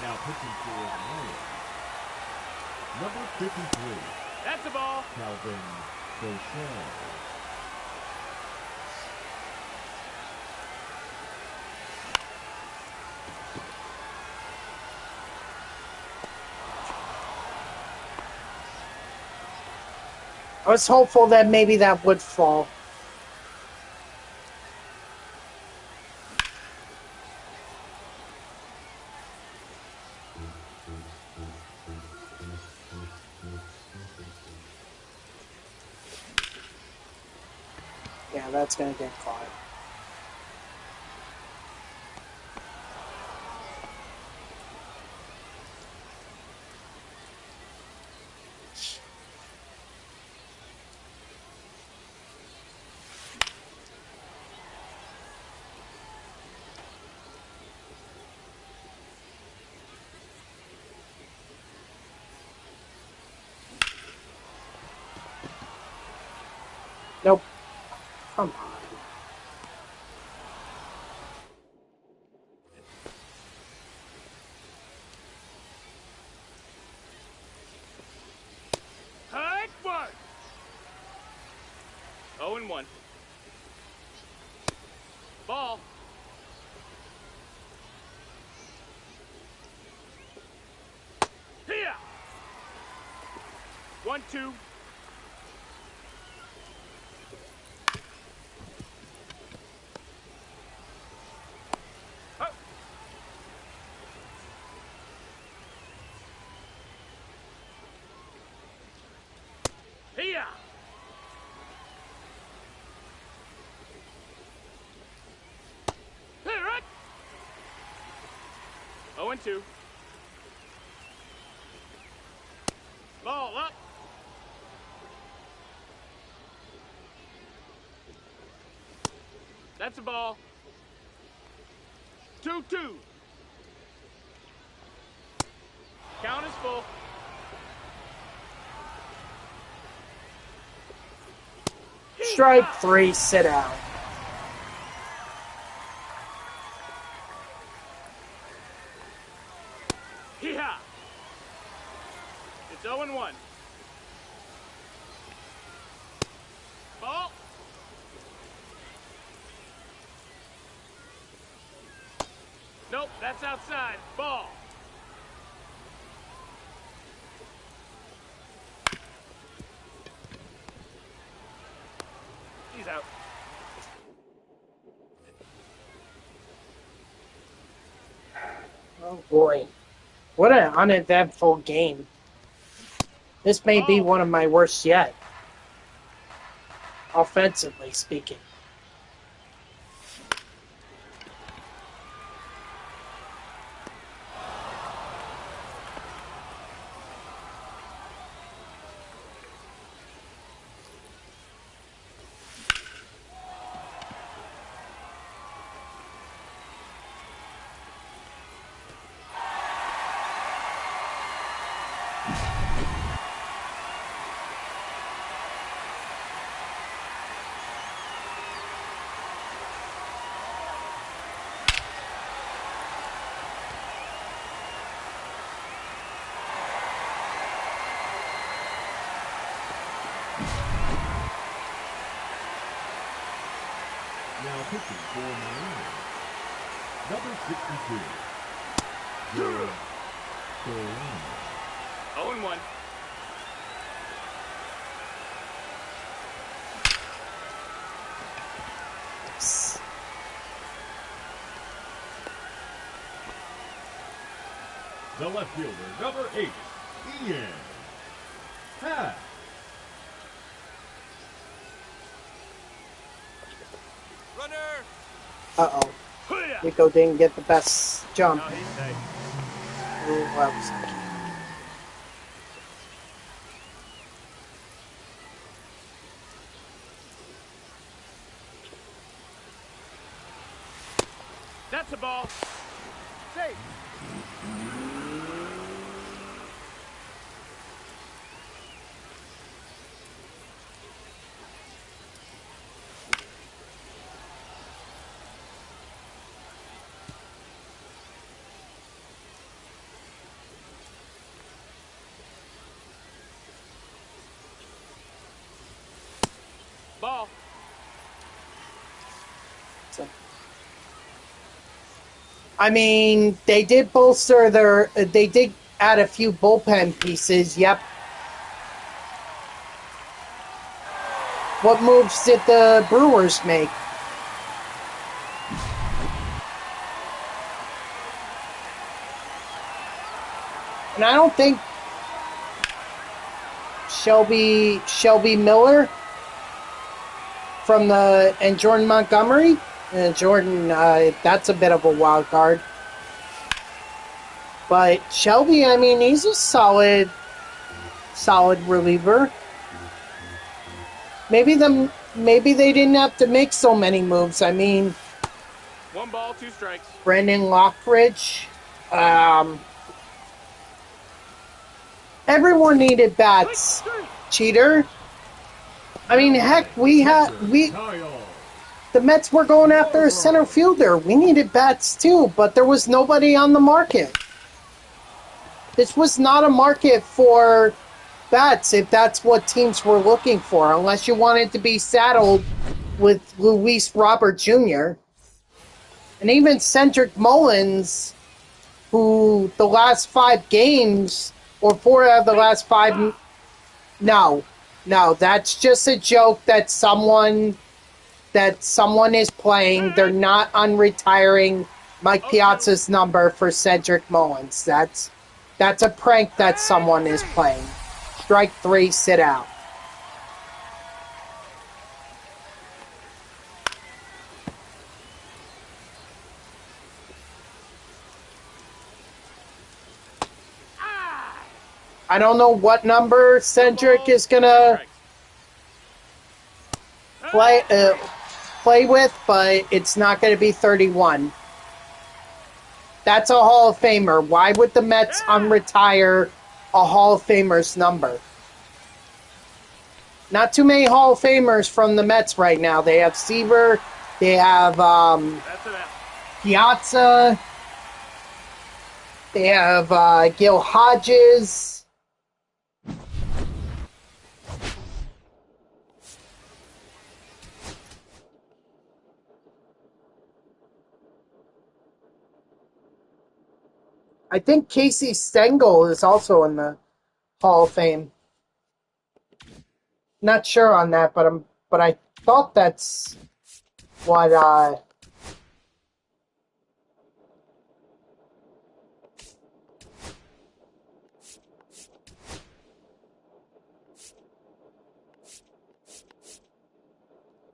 [SPEAKER 4] Now pitching for the Marlins, number 53,
[SPEAKER 2] That's a ball.
[SPEAKER 4] Calvin Beauchamp.
[SPEAKER 1] I was hopeful that maybe that would fall. Yeah, that's going to get caught. Nope. Come on.
[SPEAKER 2] Hard work. 0-1. Ball. Here. 1-2. Up. Here. Here it. 0-2. Ball up. That's a ball. 2-2. Count is full.
[SPEAKER 1] Strike 3, sit down.
[SPEAKER 2] Hee-haw. It's 0-1. Ball. Nope, that's outside. Ball. He's out.
[SPEAKER 1] Oh boy. What an uneventful game. This may be one of my worst yet. Offensively speaking.
[SPEAKER 4] Now pitching for Miami. Number 62. Joe Doreen.
[SPEAKER 2] 0-1.
[SPEAKER 4] The left fielder, number 8, Ian Hatt.
[SPEAKER 3] Runner!
[SPEAKER 1] Uh-oh.
[SPEAKER 2] Hoo-yah.
[SPEAKER 1] Nico didn't get the best jump.
[SPEAKER 2] No, he's safe.
[SPEAKER 1] Ooh, that was lucky.
[SPEAKER 2] That's a ball. Safe. Ball.
[SPEAKER 1] I mean, they did bolster their... They did add a few bullpen pieces, yep. What moves did the Brewers make? And I don't think Shelby Miller and Jordan Montgomery. Jordan, that's a bit of a wild card. But Shelby, I mean, he's a solid reliever. Maybe they didn't have to make so many moves. I mean,
[SPEAKER 2] 1 ball, 2 strikes.
[SPEAKER 1] Brendan Lockridge. Everyone needed bats. Cheater. I mean, heck,
[SPEAKER 4] Kyle.
[SPEAKER 1] the Mets were going after a center fielder. We needed bats too, but there was nobody on the market. This was not a market for bats if that's what teams were looking for, unless you wanted to be saddled with Luis Robert Jr. And even Cedric Mullins, who the last 5 games, or 4 out of the last 5, no, that's just a joke that someone is playing. They're not unretiring Mike Piazza's number for Cedric Mullins. That's a prank that someone is playing. Strike 3, sit out. I don't know what number Cedric is gonna play with, but it's not going to be 31. That's a Hall of Famer. Why would the Mets unretire a Hall of Famer's number? Not too many Hall of Famers from the Mets right now. They have Seaver, they have Piazza, they have Gil Hodges. I think Casey Stengel is also in the Hall of Fame. Not sure on that, but I thought that's what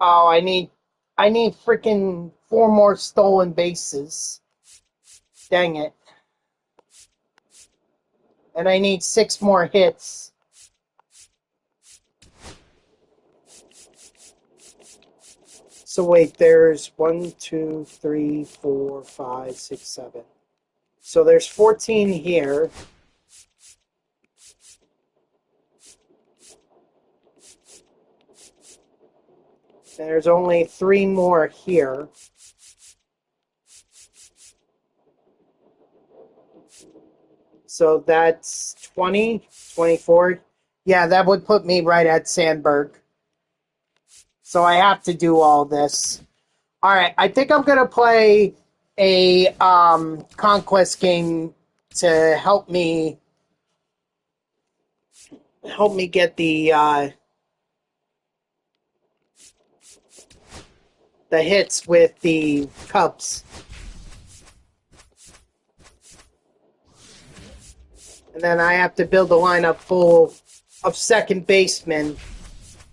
[SPEAKER 1] oh, I need freaking 4 more stolen bases. Dang it. And I need 6 more hits. So wait, there's 1, 2, 3, 4, 5, 6, 7. So there's 14 here. And there's only 3 more here. So that's 20, 24. Yeah, that would put me right at Sandberg. So I have to do all this. All right, I think I'm going to play a conquest game to help me get the hits with the Cubs. And then I have to build a lineup full of second basemen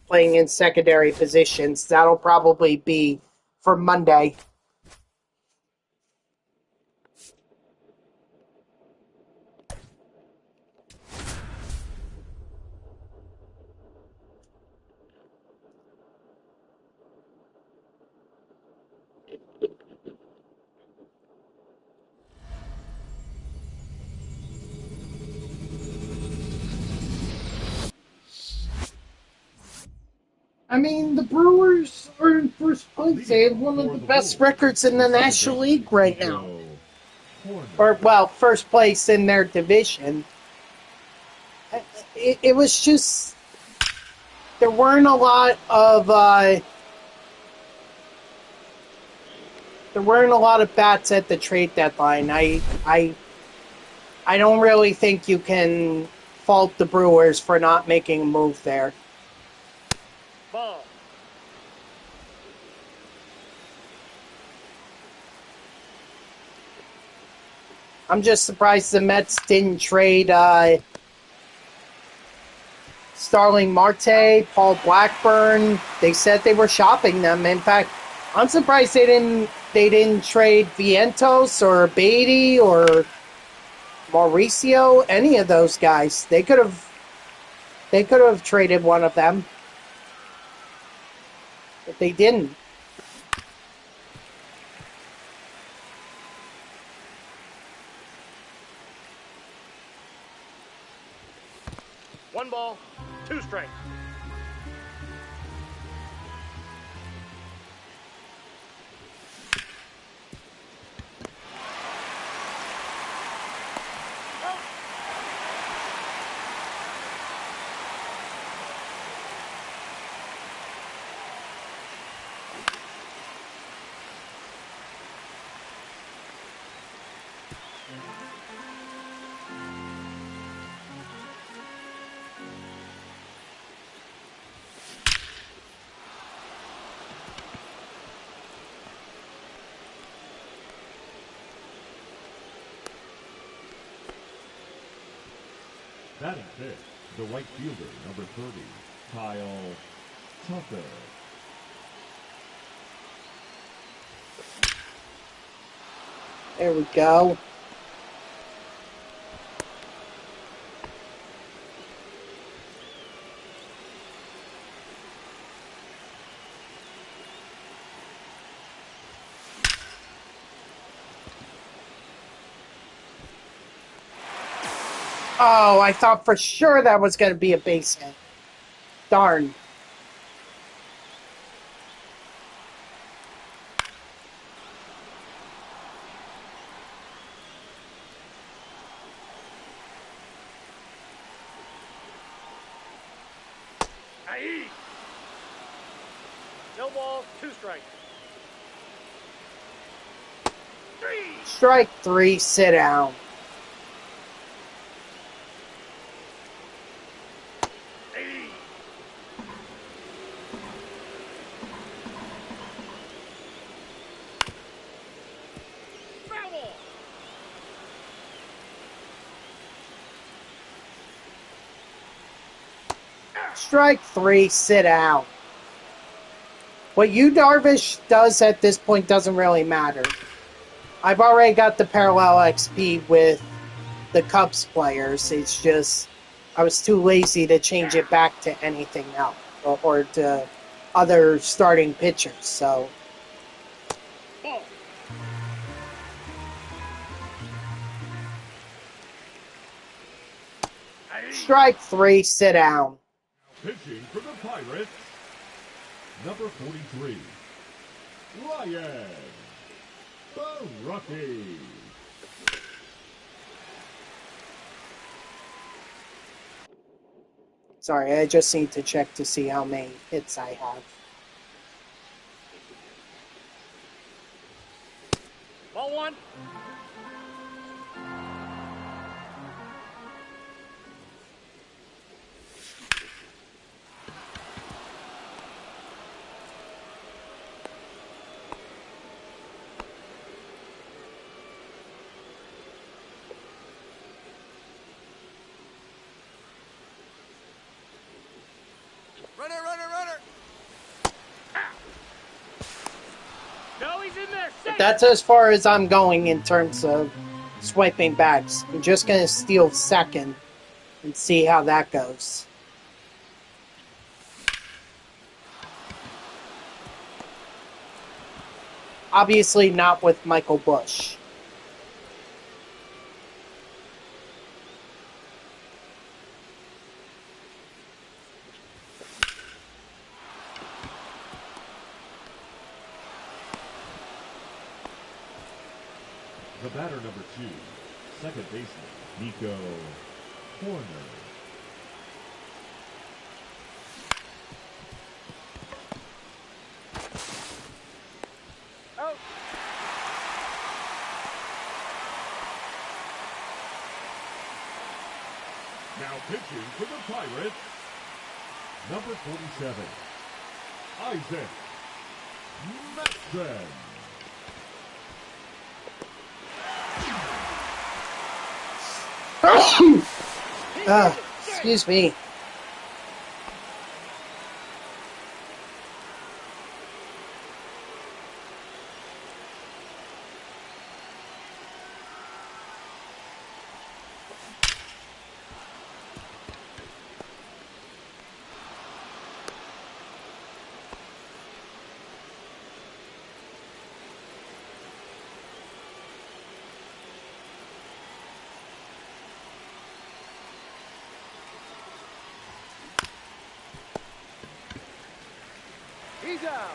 [SPEAKER 1] playing in secondary positions. That'll probably be for Monday. I mean, the Brewers are in first place. They have one of the best records in the National League right now. Or, well, first place in their division. It was just... There weren't a lot of... there weren't a lot of bats at the trade deadline. I don't really think you can fault the Brewers for not making a move there.
[SPEAKER 2] Ball.
[SPEAKER 1] I'm just surprised the Mets didn't trade Starling Marte, Paul Blackburn. They said they were shopping them. In fact, I'm surprised they didn't trade Vientos or Beatty or Mauricio, any of those guys. They could have traded one of them. But they didn't.
[SPEAKER 2] One ball, 2 strikes.
[SPEAKER 4] Batting fifth, the right fielder, number 30, Kyle Tucker.
[SPEAKER 1] There we go. Oh, I thought for sure that was going to be a base hit. Darn.
[SPEAKER 2] Aye. No balls, 2 strikes. 3.
[SPEAKER 1] Strike 3, sit down.
[SPEAKER 2] Aye. Foul ball.
[SPEAKER 1] Strike 3, sit down. What Yu Darvish does at this point doesn't really matter. I've already got the parallel XP with the Cubs players. It's just I was too lazy to change it back to anything else or to other starting pitchers. So
[SPEAKER 2] Ball. Aye.
[SPEAKER 1] strike 3, sit down.
[SPEAKER 4] Pitching for the Pirates, number 43, Ryan Sandberg.
[SPEAKER 1] Sorry, I just need to check to see how many hits I have.
[SPEAKER 2] Ball 1.
[SPEAKER 3] Runner, runner, runner.
[SPEAKER 2] No, he's in there. Safe.
[SPEAKER 1] That's as far as I'm going in terms of swiping backs. I'm just going to steal second and see how that goes. Obviously not with Michael Bush.
[SPEAKER 4] The batter, number 2, second baseman, Nico Horner.
[SPEAKER 2] Out.
[SPEAKER 4] Now pitching for the Pirates, number 47, Isaac Messon.
[SPEAKER 1] Excuse me.
[SPEAKER 2] He's out.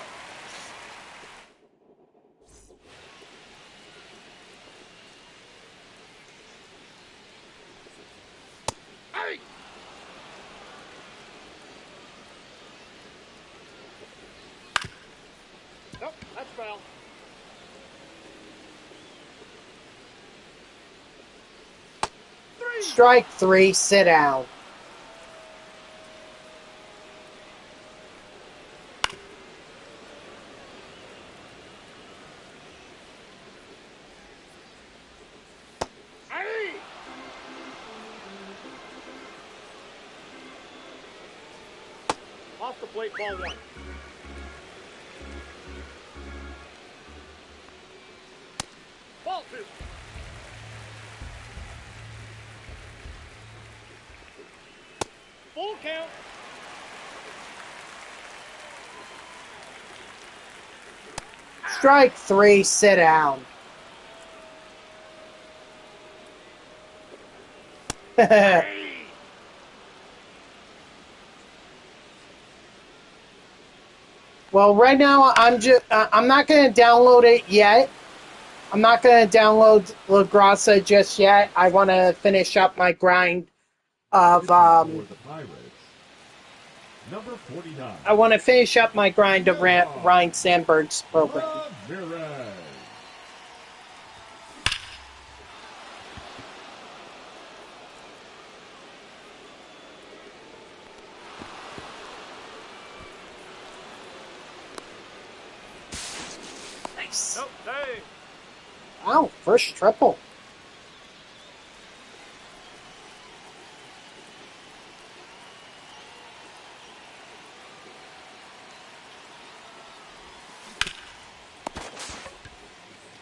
[SPEAKER 2] Aye. Nope, that's foul.
[SPEAKER 1] Strike 3, sit down.
[SPEAKER 2] Off the plate, ball 1. Ball 2. Full count.
[SPEAKER 1] Strike 3, sit down. Well, right now I'm not going to download it yet. I'm not going to download La Grassa just yet. I want to finish up my grind of
[SPEAKER 4] For the Pirates, number 49.
[SPEAKER 1] I want to finish up my grind of Ryne Sandberg's program.
[SPEAKER 4] Ramirez.
[SPEAKER 1] Nice.
[SPEAKER 2] Nope, hey.
[SPEAKER 1] Wow, first triple.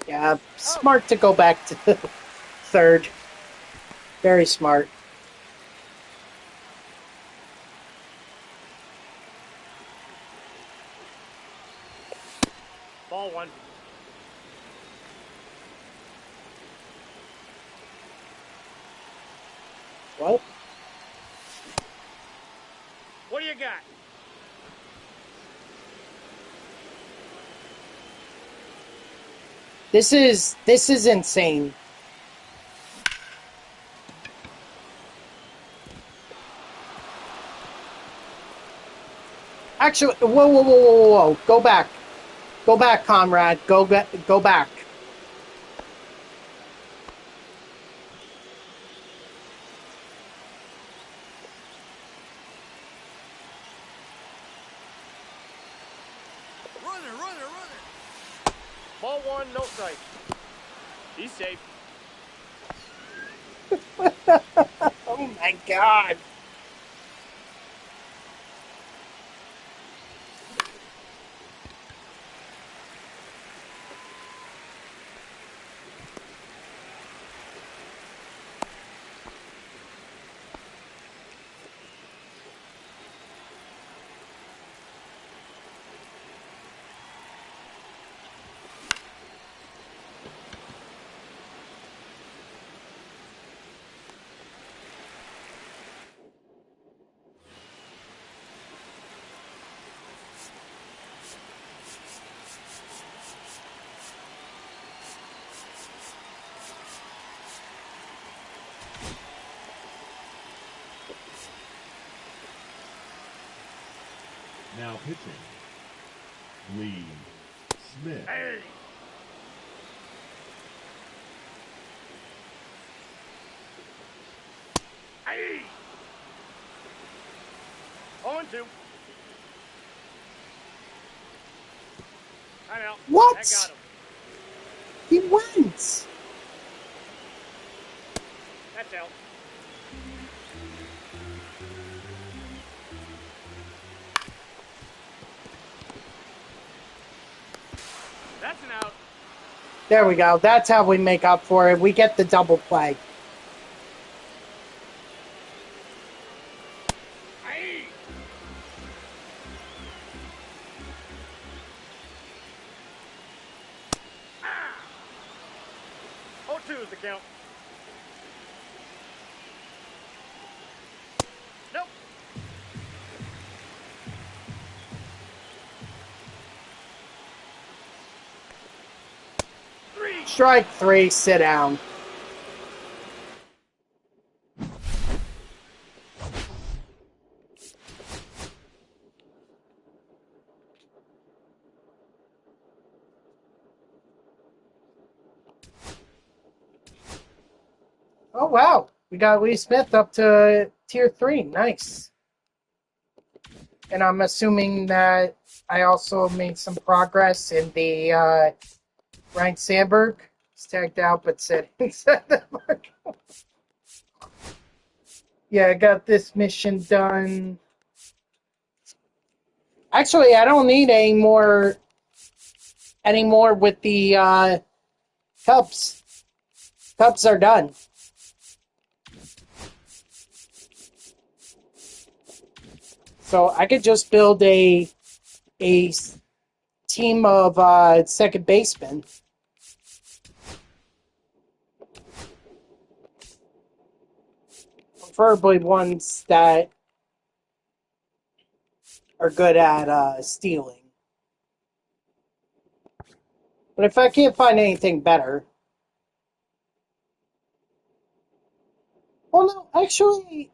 [SPEAKER 1] Yeah, smart to go back to the third. Very smart.
[SPEAKER 2] Ball 1.
[SPEAKER 1] What?
[SPEAKER 2] What do you got?
[SPEAKER 1] This is insane. Actually, whoa. Go back. Go back, comrade. Go back.
[SPEAKER 3] Runner.
[SPEAKER 2] Ball 1, no strike. He's safe.
[SPEAKER 1] Oh my god.
[SPEAKER 4] Now pitching, Lee Smith.
[SPEAKER 2] Hey. Hey. 0-2. Time out.
[SPEAKER 1] What?
[SPEAKER 2] That got him.
[SPEAKER 1] He wins.
[SPEAKER 2] That's out. That's an out.
[SPEAKER 1] There we go. That's how we make up for it. We get the double play.
[SPEAKER 2] Hey. Ah. 0-2 is the count. Nope.
[SPEAKER 1] Strike 3, sit down. Oh, wow. We got Lee Smith up to tier 3. Nice. And I'm assuming that I also made some progress in the Ryne Sandberg. He's tagged out, but said yeah, I got this mission done. Actually, I don't need any more with the Cubs. Cubs are done. So I could just build a team of second basemen. Preferably ones that are good at stealing. But if I can't find anything better... Well, no, actually,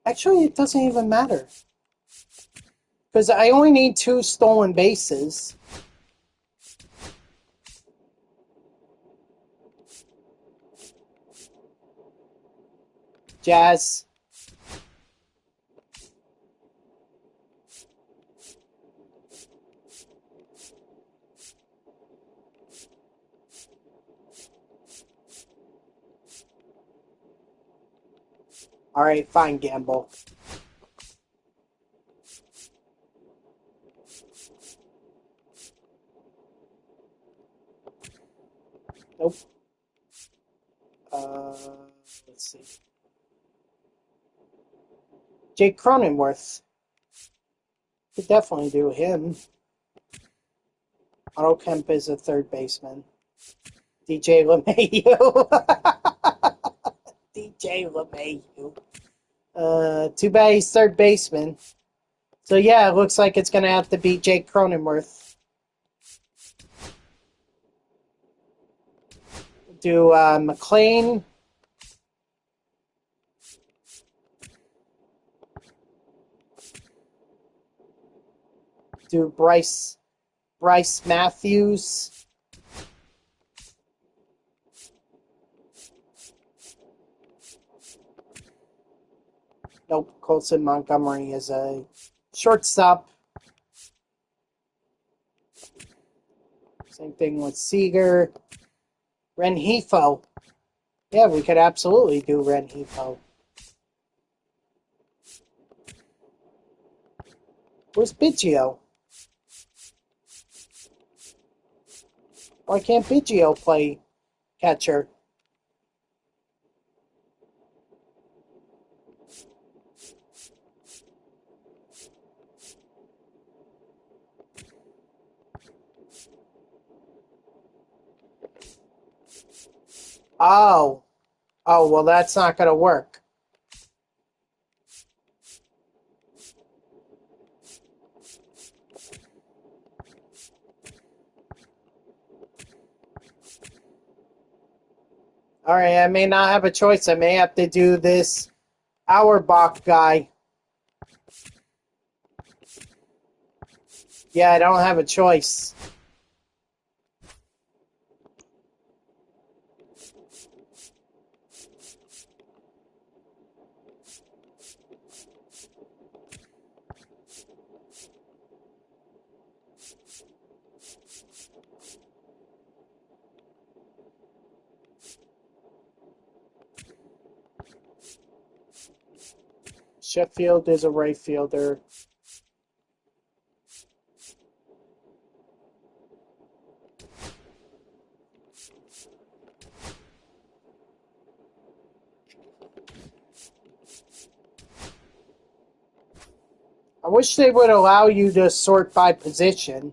[SPEAKER 1] it doesn't even matter. Because I only need 2 stolen bases. Jazz. Alright, fine, Gamble. Nope. Let's see. Jake Cronenworth. Could definitely do him. Otto Kemp is a third baseman. DJ LeMahieu. DJ LeMahieu. Too bad he's third baseman. So yeah, it looks like it's going to have to be Jake Cronenworth. Do McLean. Do Bryce Matthews. Nope, Colson Montgomery is a shortstop. Same thing with Seager. Renhefo. Yeah, we could absolutely do Renhefo. Where's Biggio? Why can't Biggio play catcher? Oh. Oh, well, that's not going to work. All right, I may not have a choice. I may have to do this Auerbach guy. Yeah, I don't have a choice. Sheffield is a right fielder. I wish they would allow you to sort by position.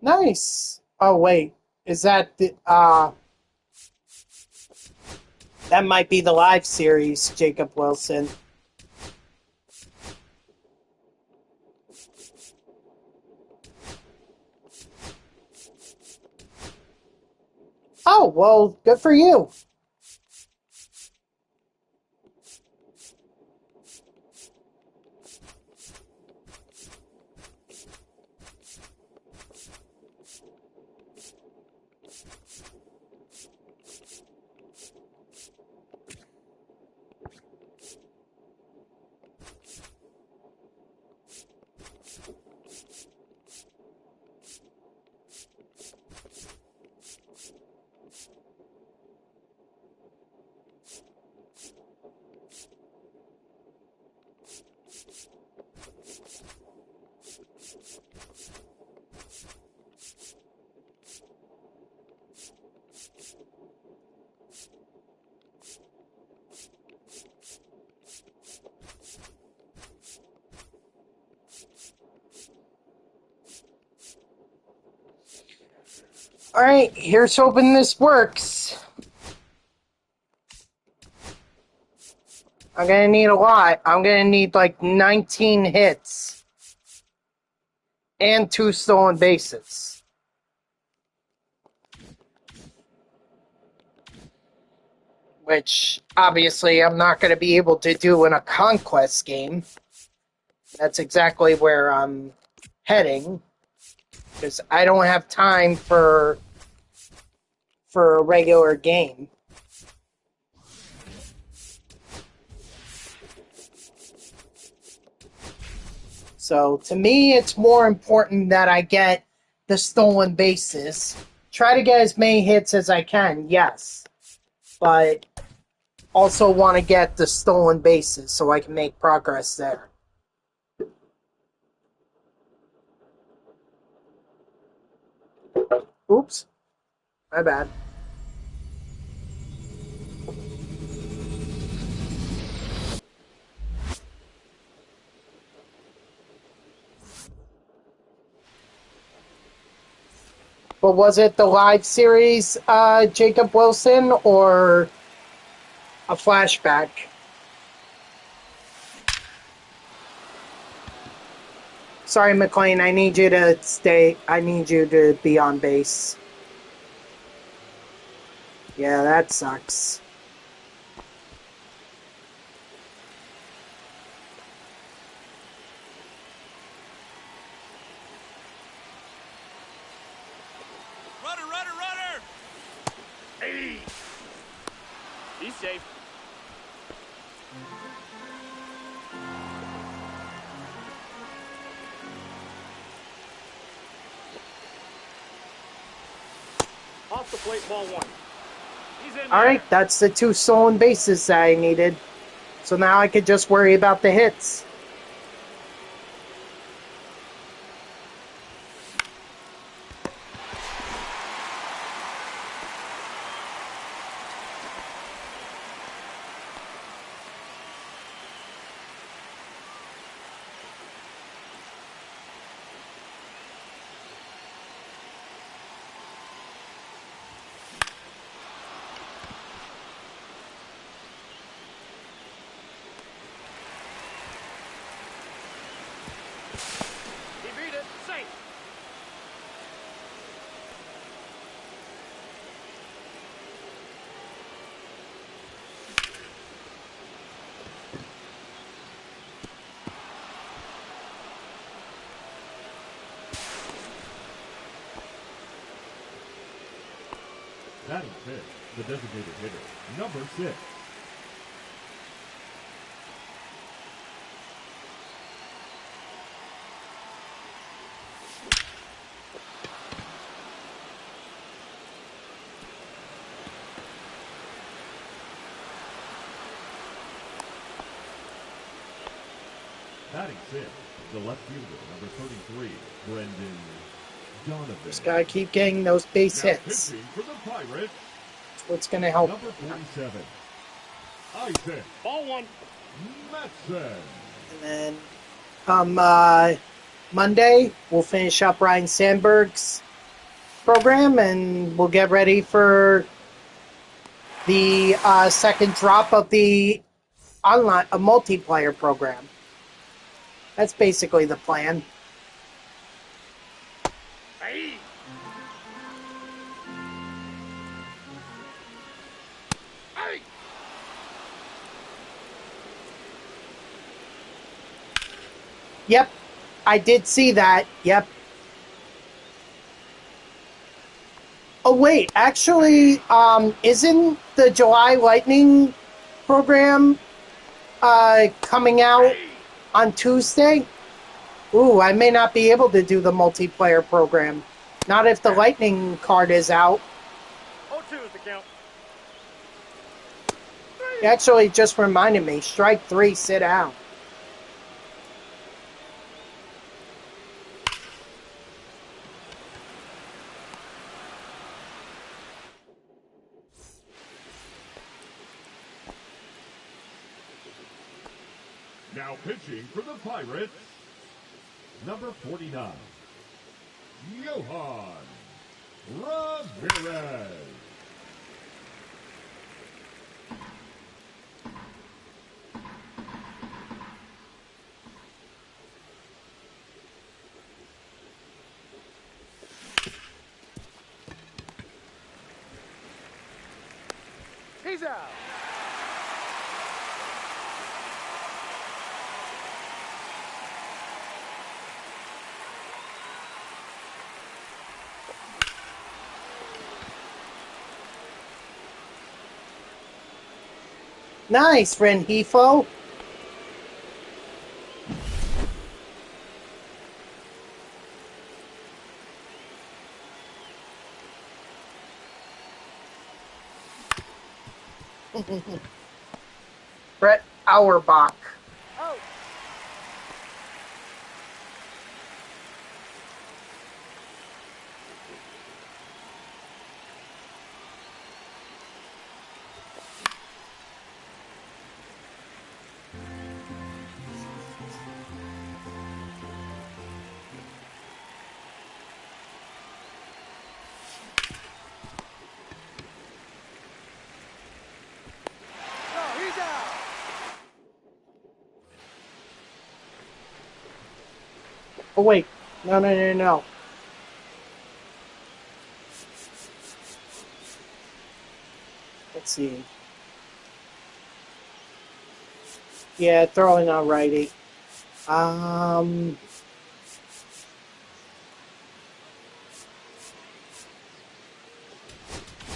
[SPEAKER 1] Nice. Oh, wait. Is that the, that might be the live series, Jacob Wilson. Oh, well, good for you. All right, here's hoping this works. I'm going to need a lot. I'm going to need like 19 hits and 2 stolen bases. Which, obviously, I'm not going to be able to do in a conquest game. That's exactly where I'm heading. Because I don't have time for a regular game. So, to me, it's more important that I get the stolen bases. Try to get as many hits as I can, yes. But also want to get the stolen bases so I can make progress there. Oops. My bad. But was it the live series, Jacob Wilson, or a flashback? Sorry, McLean, I need you to stay. I need you to be on base. Yeah, that sucks.
[SPEAKER 3] Runner!
[SPEAKER 2] Hey! He's safe. Off the plate, ball 1. He's in there.
[SPEAKER 1] Alright, that's the 2 stolen bases that I needed. So now I could just worry about the hits.
[SPEAKER 2] He beat it. Safe.
[SPEAKER 4] Batting fifth, the designated hitter, number 6. Batting sixth, the left fielder, number 33, Brendan Donovan.
[SPEAKER 1] Just gotta keep getting those base
[SPEAKER 4] Now
[SPEAKER 1] hits.
[SPEAKER 4] pitching for the Pirates,
[SPEAKER 1] That's what's gonna help.
[SPEAKER 4] number 47, Isaac
[SPEAKER 2] Ball 1.
[SPEAKER 4] Metzen.
[SPEAKER 1] And then come Monday, we'll finish up Ryne Sandberg's program, and we'll get ready for the second drop of the online multiplayer program. That's basically the plan.
[SPEAKER 2] Hey. Hey.
[SPEAKER 1] Yep, I did see that. Yep. Oh wait, actually, isn't the July Lightning program coming out on Tuesday? Ooh, I may not be able to do the multiplayer program. Not if the Lightning card is out.
[SPEAKER 2] 0-2 is the count.
[SPEAKER 1] It actually just reminded me. Strike 3, sit down.
[SPEAKER 4] Now pitching for the Pirates, number 49, Johan Ramirez.
[SPEAKER 2] He's out.
[SPEAKER 1] Nice, Renhefo. Brett Auerbach.
[SPEAKER 2] Out. No, he's out.
[SPEAKER 1] Oh wait, no. Let's see. Yeah, throwing on righty.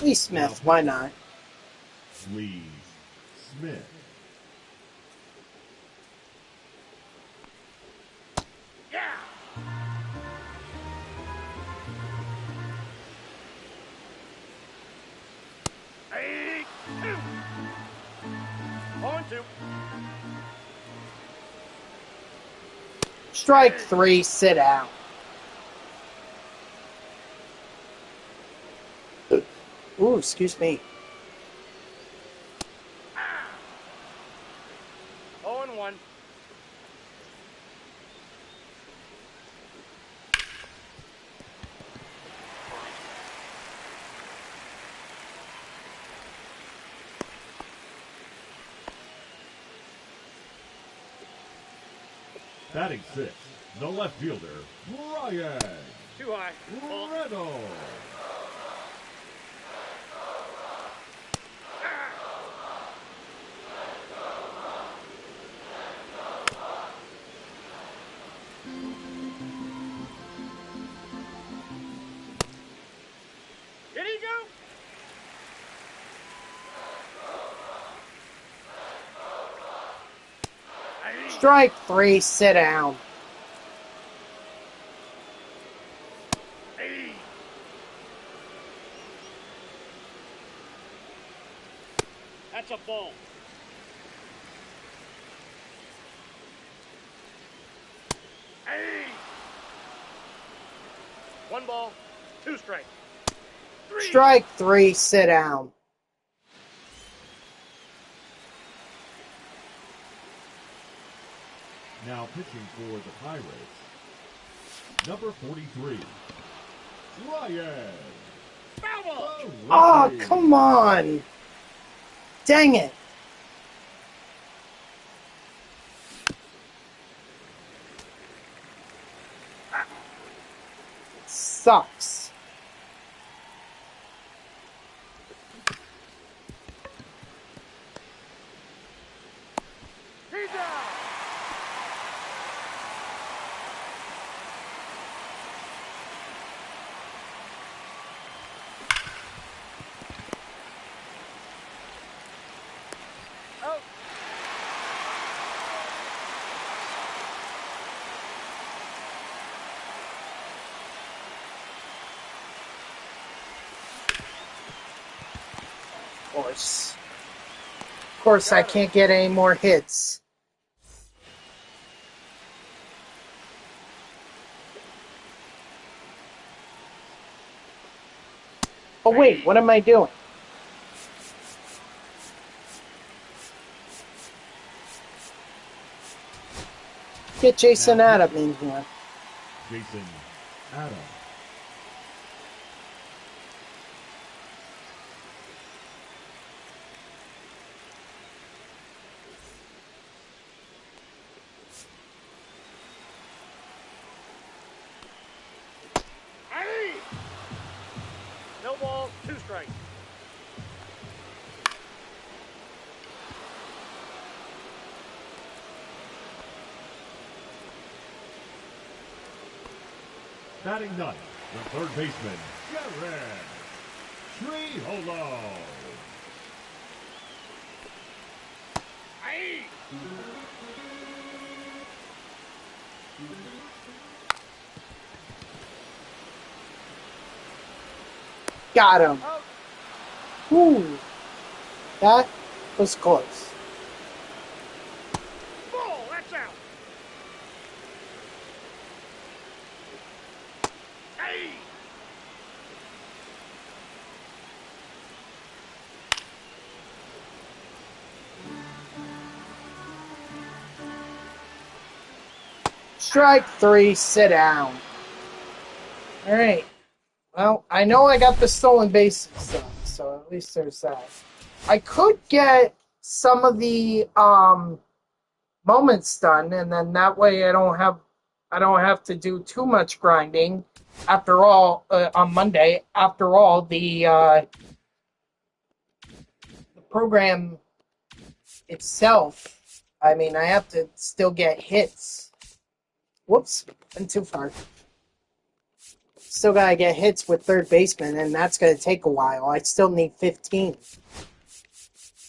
[SPEAKER 1] Lee Smith, why not?
[SPEAKER 4] Lee Smith.
[SPEAKER 2] Yeah. Hey. 0-2.
[SPEAKER 1] Strike 3, sit down. Ooh, excuse me.
[SPEAKER 2] 0-1.
[SPEAKER 4] Batting sixth, the left fielder, Ryan
[SPEAKER 2] Too high. Ball.
[SPEAKER 4] Reynolds.
[SPEAKER 2] Did he go? Hey.
[SPEAKER 1] Strike 3, sit down.
[SPEAKER 2] Hey. That's a ball. Hey. 1 ball, 2 strikes. 3.
[SPEAKER 1] Strike 3, sit down.
[SPEAKER 4] Now pitching for the Pirates, number 43, Ryan.
[SPEAKER 2] Foul ball.
[SPEAKER 1] Oh, come on. Dang it. Sucks.
[SPEAKER 2] He's out. Out.
[SPEAKER 1] Of course, I can't get any more hits. Oh, wait, what am I doing? Get Jason Adam in here.
[SPEAKER 4] Jason Adam.
[SPEAKER 2] Hey. No balls, 2 strikes.
[SPEAKER 4] Batting ninth, the third baseman, Jared Triholo.
[SPEAKER 2] Hey.
[SPEAKER 1] Got him.
[SPEAKER 2] Out.
[SPEAKER 1] Ooh, that was close.
[SPEAKER 2] Ball. That's out. Hey.
[SPEAKER 1] Strike 3, sit down. All right. Well, I know I got the stolen bases done, so at least there's that. I could get some of the moments done, and then that way I don't have to do too much grinding. After all, on Monday, after all, the program itself, I mean, I have to still get hits. Whoops, went too far. Still gotta get hits with third baseman, and that's gonna take a while. I still need 15.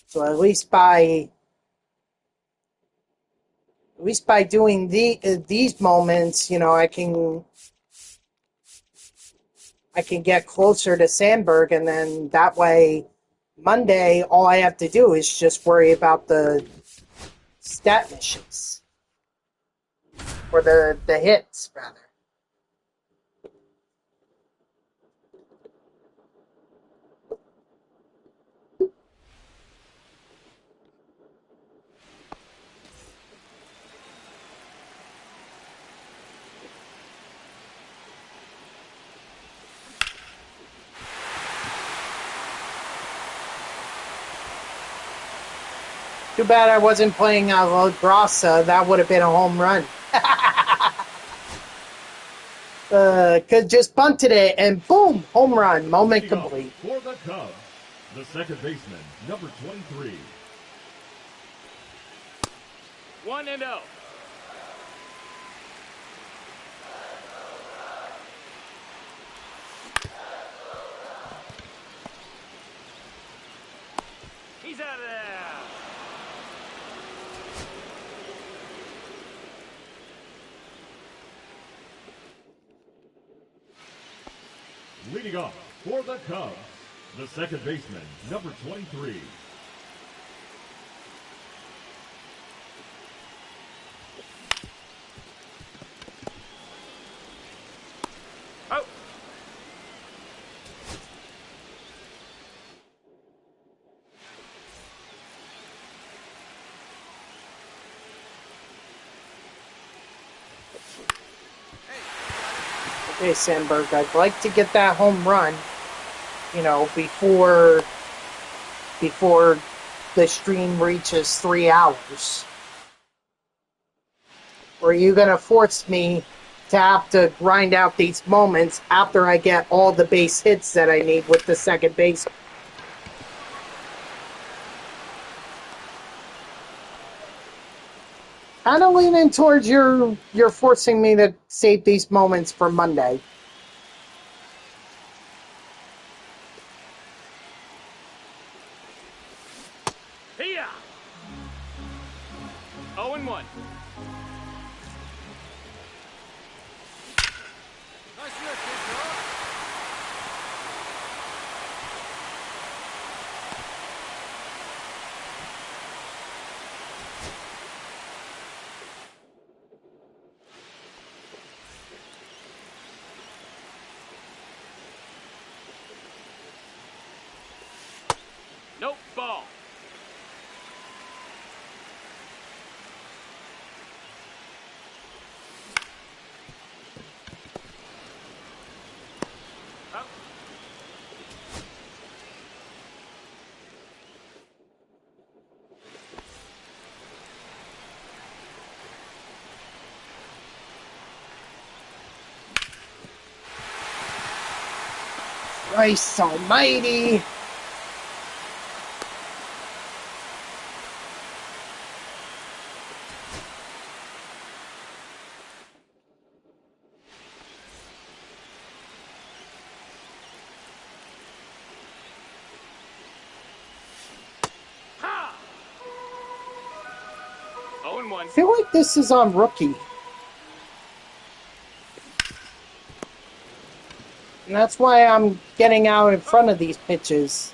[SPEAKER 1] So at least by doing these moments, you know, I can get closer to Sandberg, and then that way, Monday, all I have to do is just worry about the stat missions or the hits rather. Too bad I wasn't playing La Grassa. That would have been a home run. Could just bunted it and boom, home run. Moment
[SPEAKER 4] Leading off
[SPEAKER 1] complete.
[SPEAKER 4] for the Cubs, the second baseman, number 23.
[SPEAKER 2] 1-0. He's out of there.
[SPEAKER 4] Leading off for the Cubs, the second baseman, number 23.
[SPEAKER 2] Out.
[SPEAKER 1] Hey, Sandberg, I'd like to get that home run, you know, before the stream reaches 3 hours. Or are you going to force me to have to grind out these moments after I get all the base hits that I need with the second base? Kind of leaning towards you're forcing me to save these moments for Monday.
[SPEAKER 2] Here. 0-1.
[SPEAKER 3] Nice lift, big dog.
[SPEAKER 2] Nope, ball. Up.
[SPEAKER 1] Christ almighty.
[SPEAKER 2] Ha! 0-1.
[SPEAKER 1] I feel like this is on rookie. And that's why I'm getting out in front of these pitches.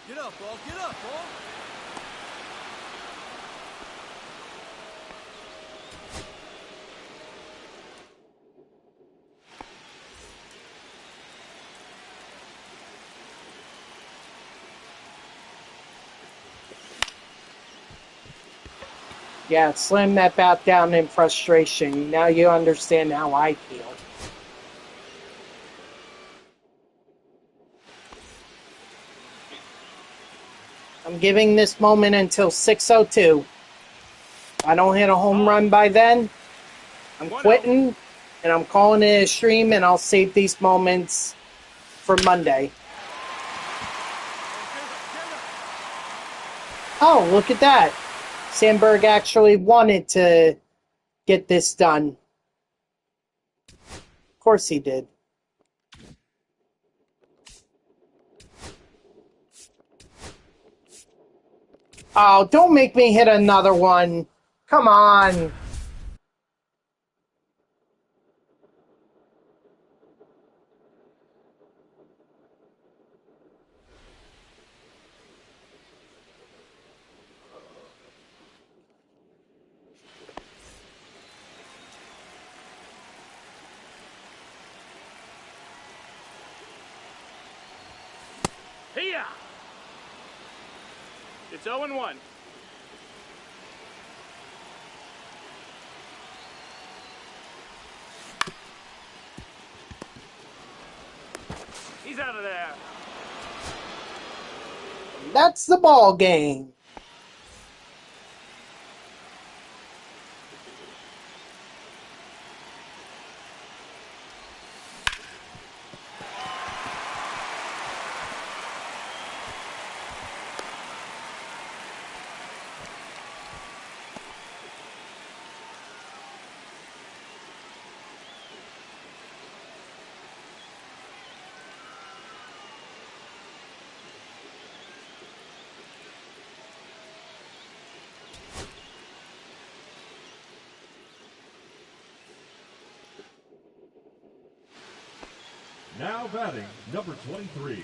[SPEAKER 3] Get up, ball. Get up, ball.
[SPEAKER 1] Yeah, slam that bat down in frustration. Now you understand how I feel. I'm giving this moment until 6:02. If I don't hit a home run by then, I'm quitting, and I'm calling it a stream, and I'll save these moments for Monday. Oh, look at that. Sandberg actually wanted to get this done. Of course he did. Oh, don't make me hit another one. Come on.
[SPEAKER 2] Here. It's 0-1. He's out of there.
[SPEAKER 1] That's the ball game.
[SPEAKER 4] Now batting, number 23.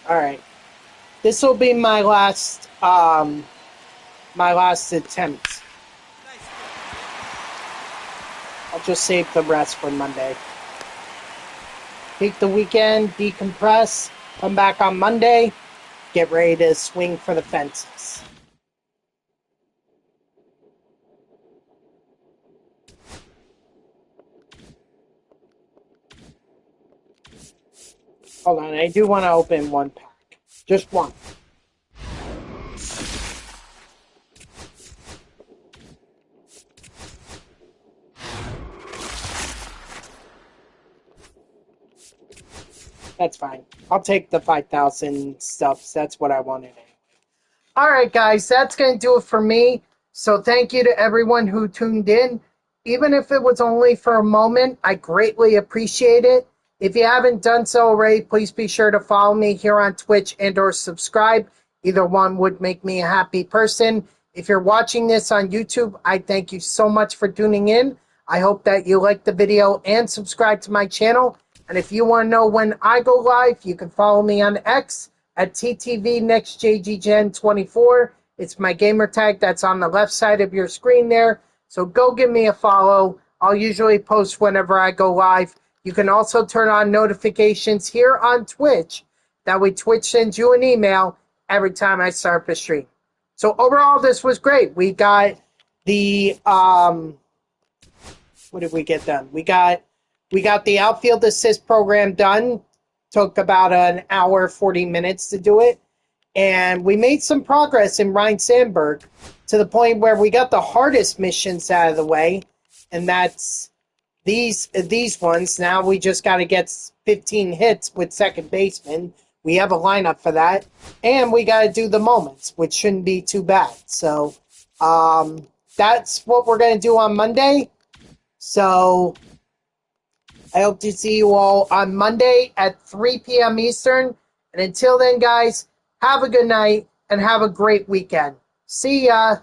[SPEAKER 1] All right. This will be my last attempt.
[SPEAKER 3] Nice
[SPEAKER 1] I'll just save the rest for Monday. Take the weekend, decompress, come back on Monday, get ready to swing for the fences. Hold on, I do want to open one pack. Just one. That's fine. I'll take the 5,000 stuff. That's what I wanted. All right, guys, that's going to do it for me. So thank you to everyone who tuned in. Even if it was only for a moment, I greatly appreciate it. If you haven't done so already, please be sure to follow me here on Twitch and or subscribe. Either one would make me a happy person. If you're watching this on YouTube, I thank you so much for tuning in. I hope that you like the video and subscribe to my channel. And if you want to know when I go live, you can follow me on X at TTVNextJGGen24. It's my gamer tag that's on the left side of your screen there. So go give me a follow. I'll usually post whenever I go live. You can also turn on notifications here on Twitch. That way Twitch sends you an email every time I start the stream. So overall, this was great. We got the, what did we get done? We got the Outfield Assist Program done. Took about an hour, 40 minutes to do it. And we made some progress in Ryne Sandberg to the point where we got the hardest missions out of the way. And that's these ones. Now we just got to get 15 hits with second baseman. We have a lineup for that. And we got to do the moments, which shouldn't be too bad. So that's what we're going to do on Monday. So I hope to see you all on Monday at 3 p.m. Eastern. And until then, guys, have a good night and have a great weekend. See ya.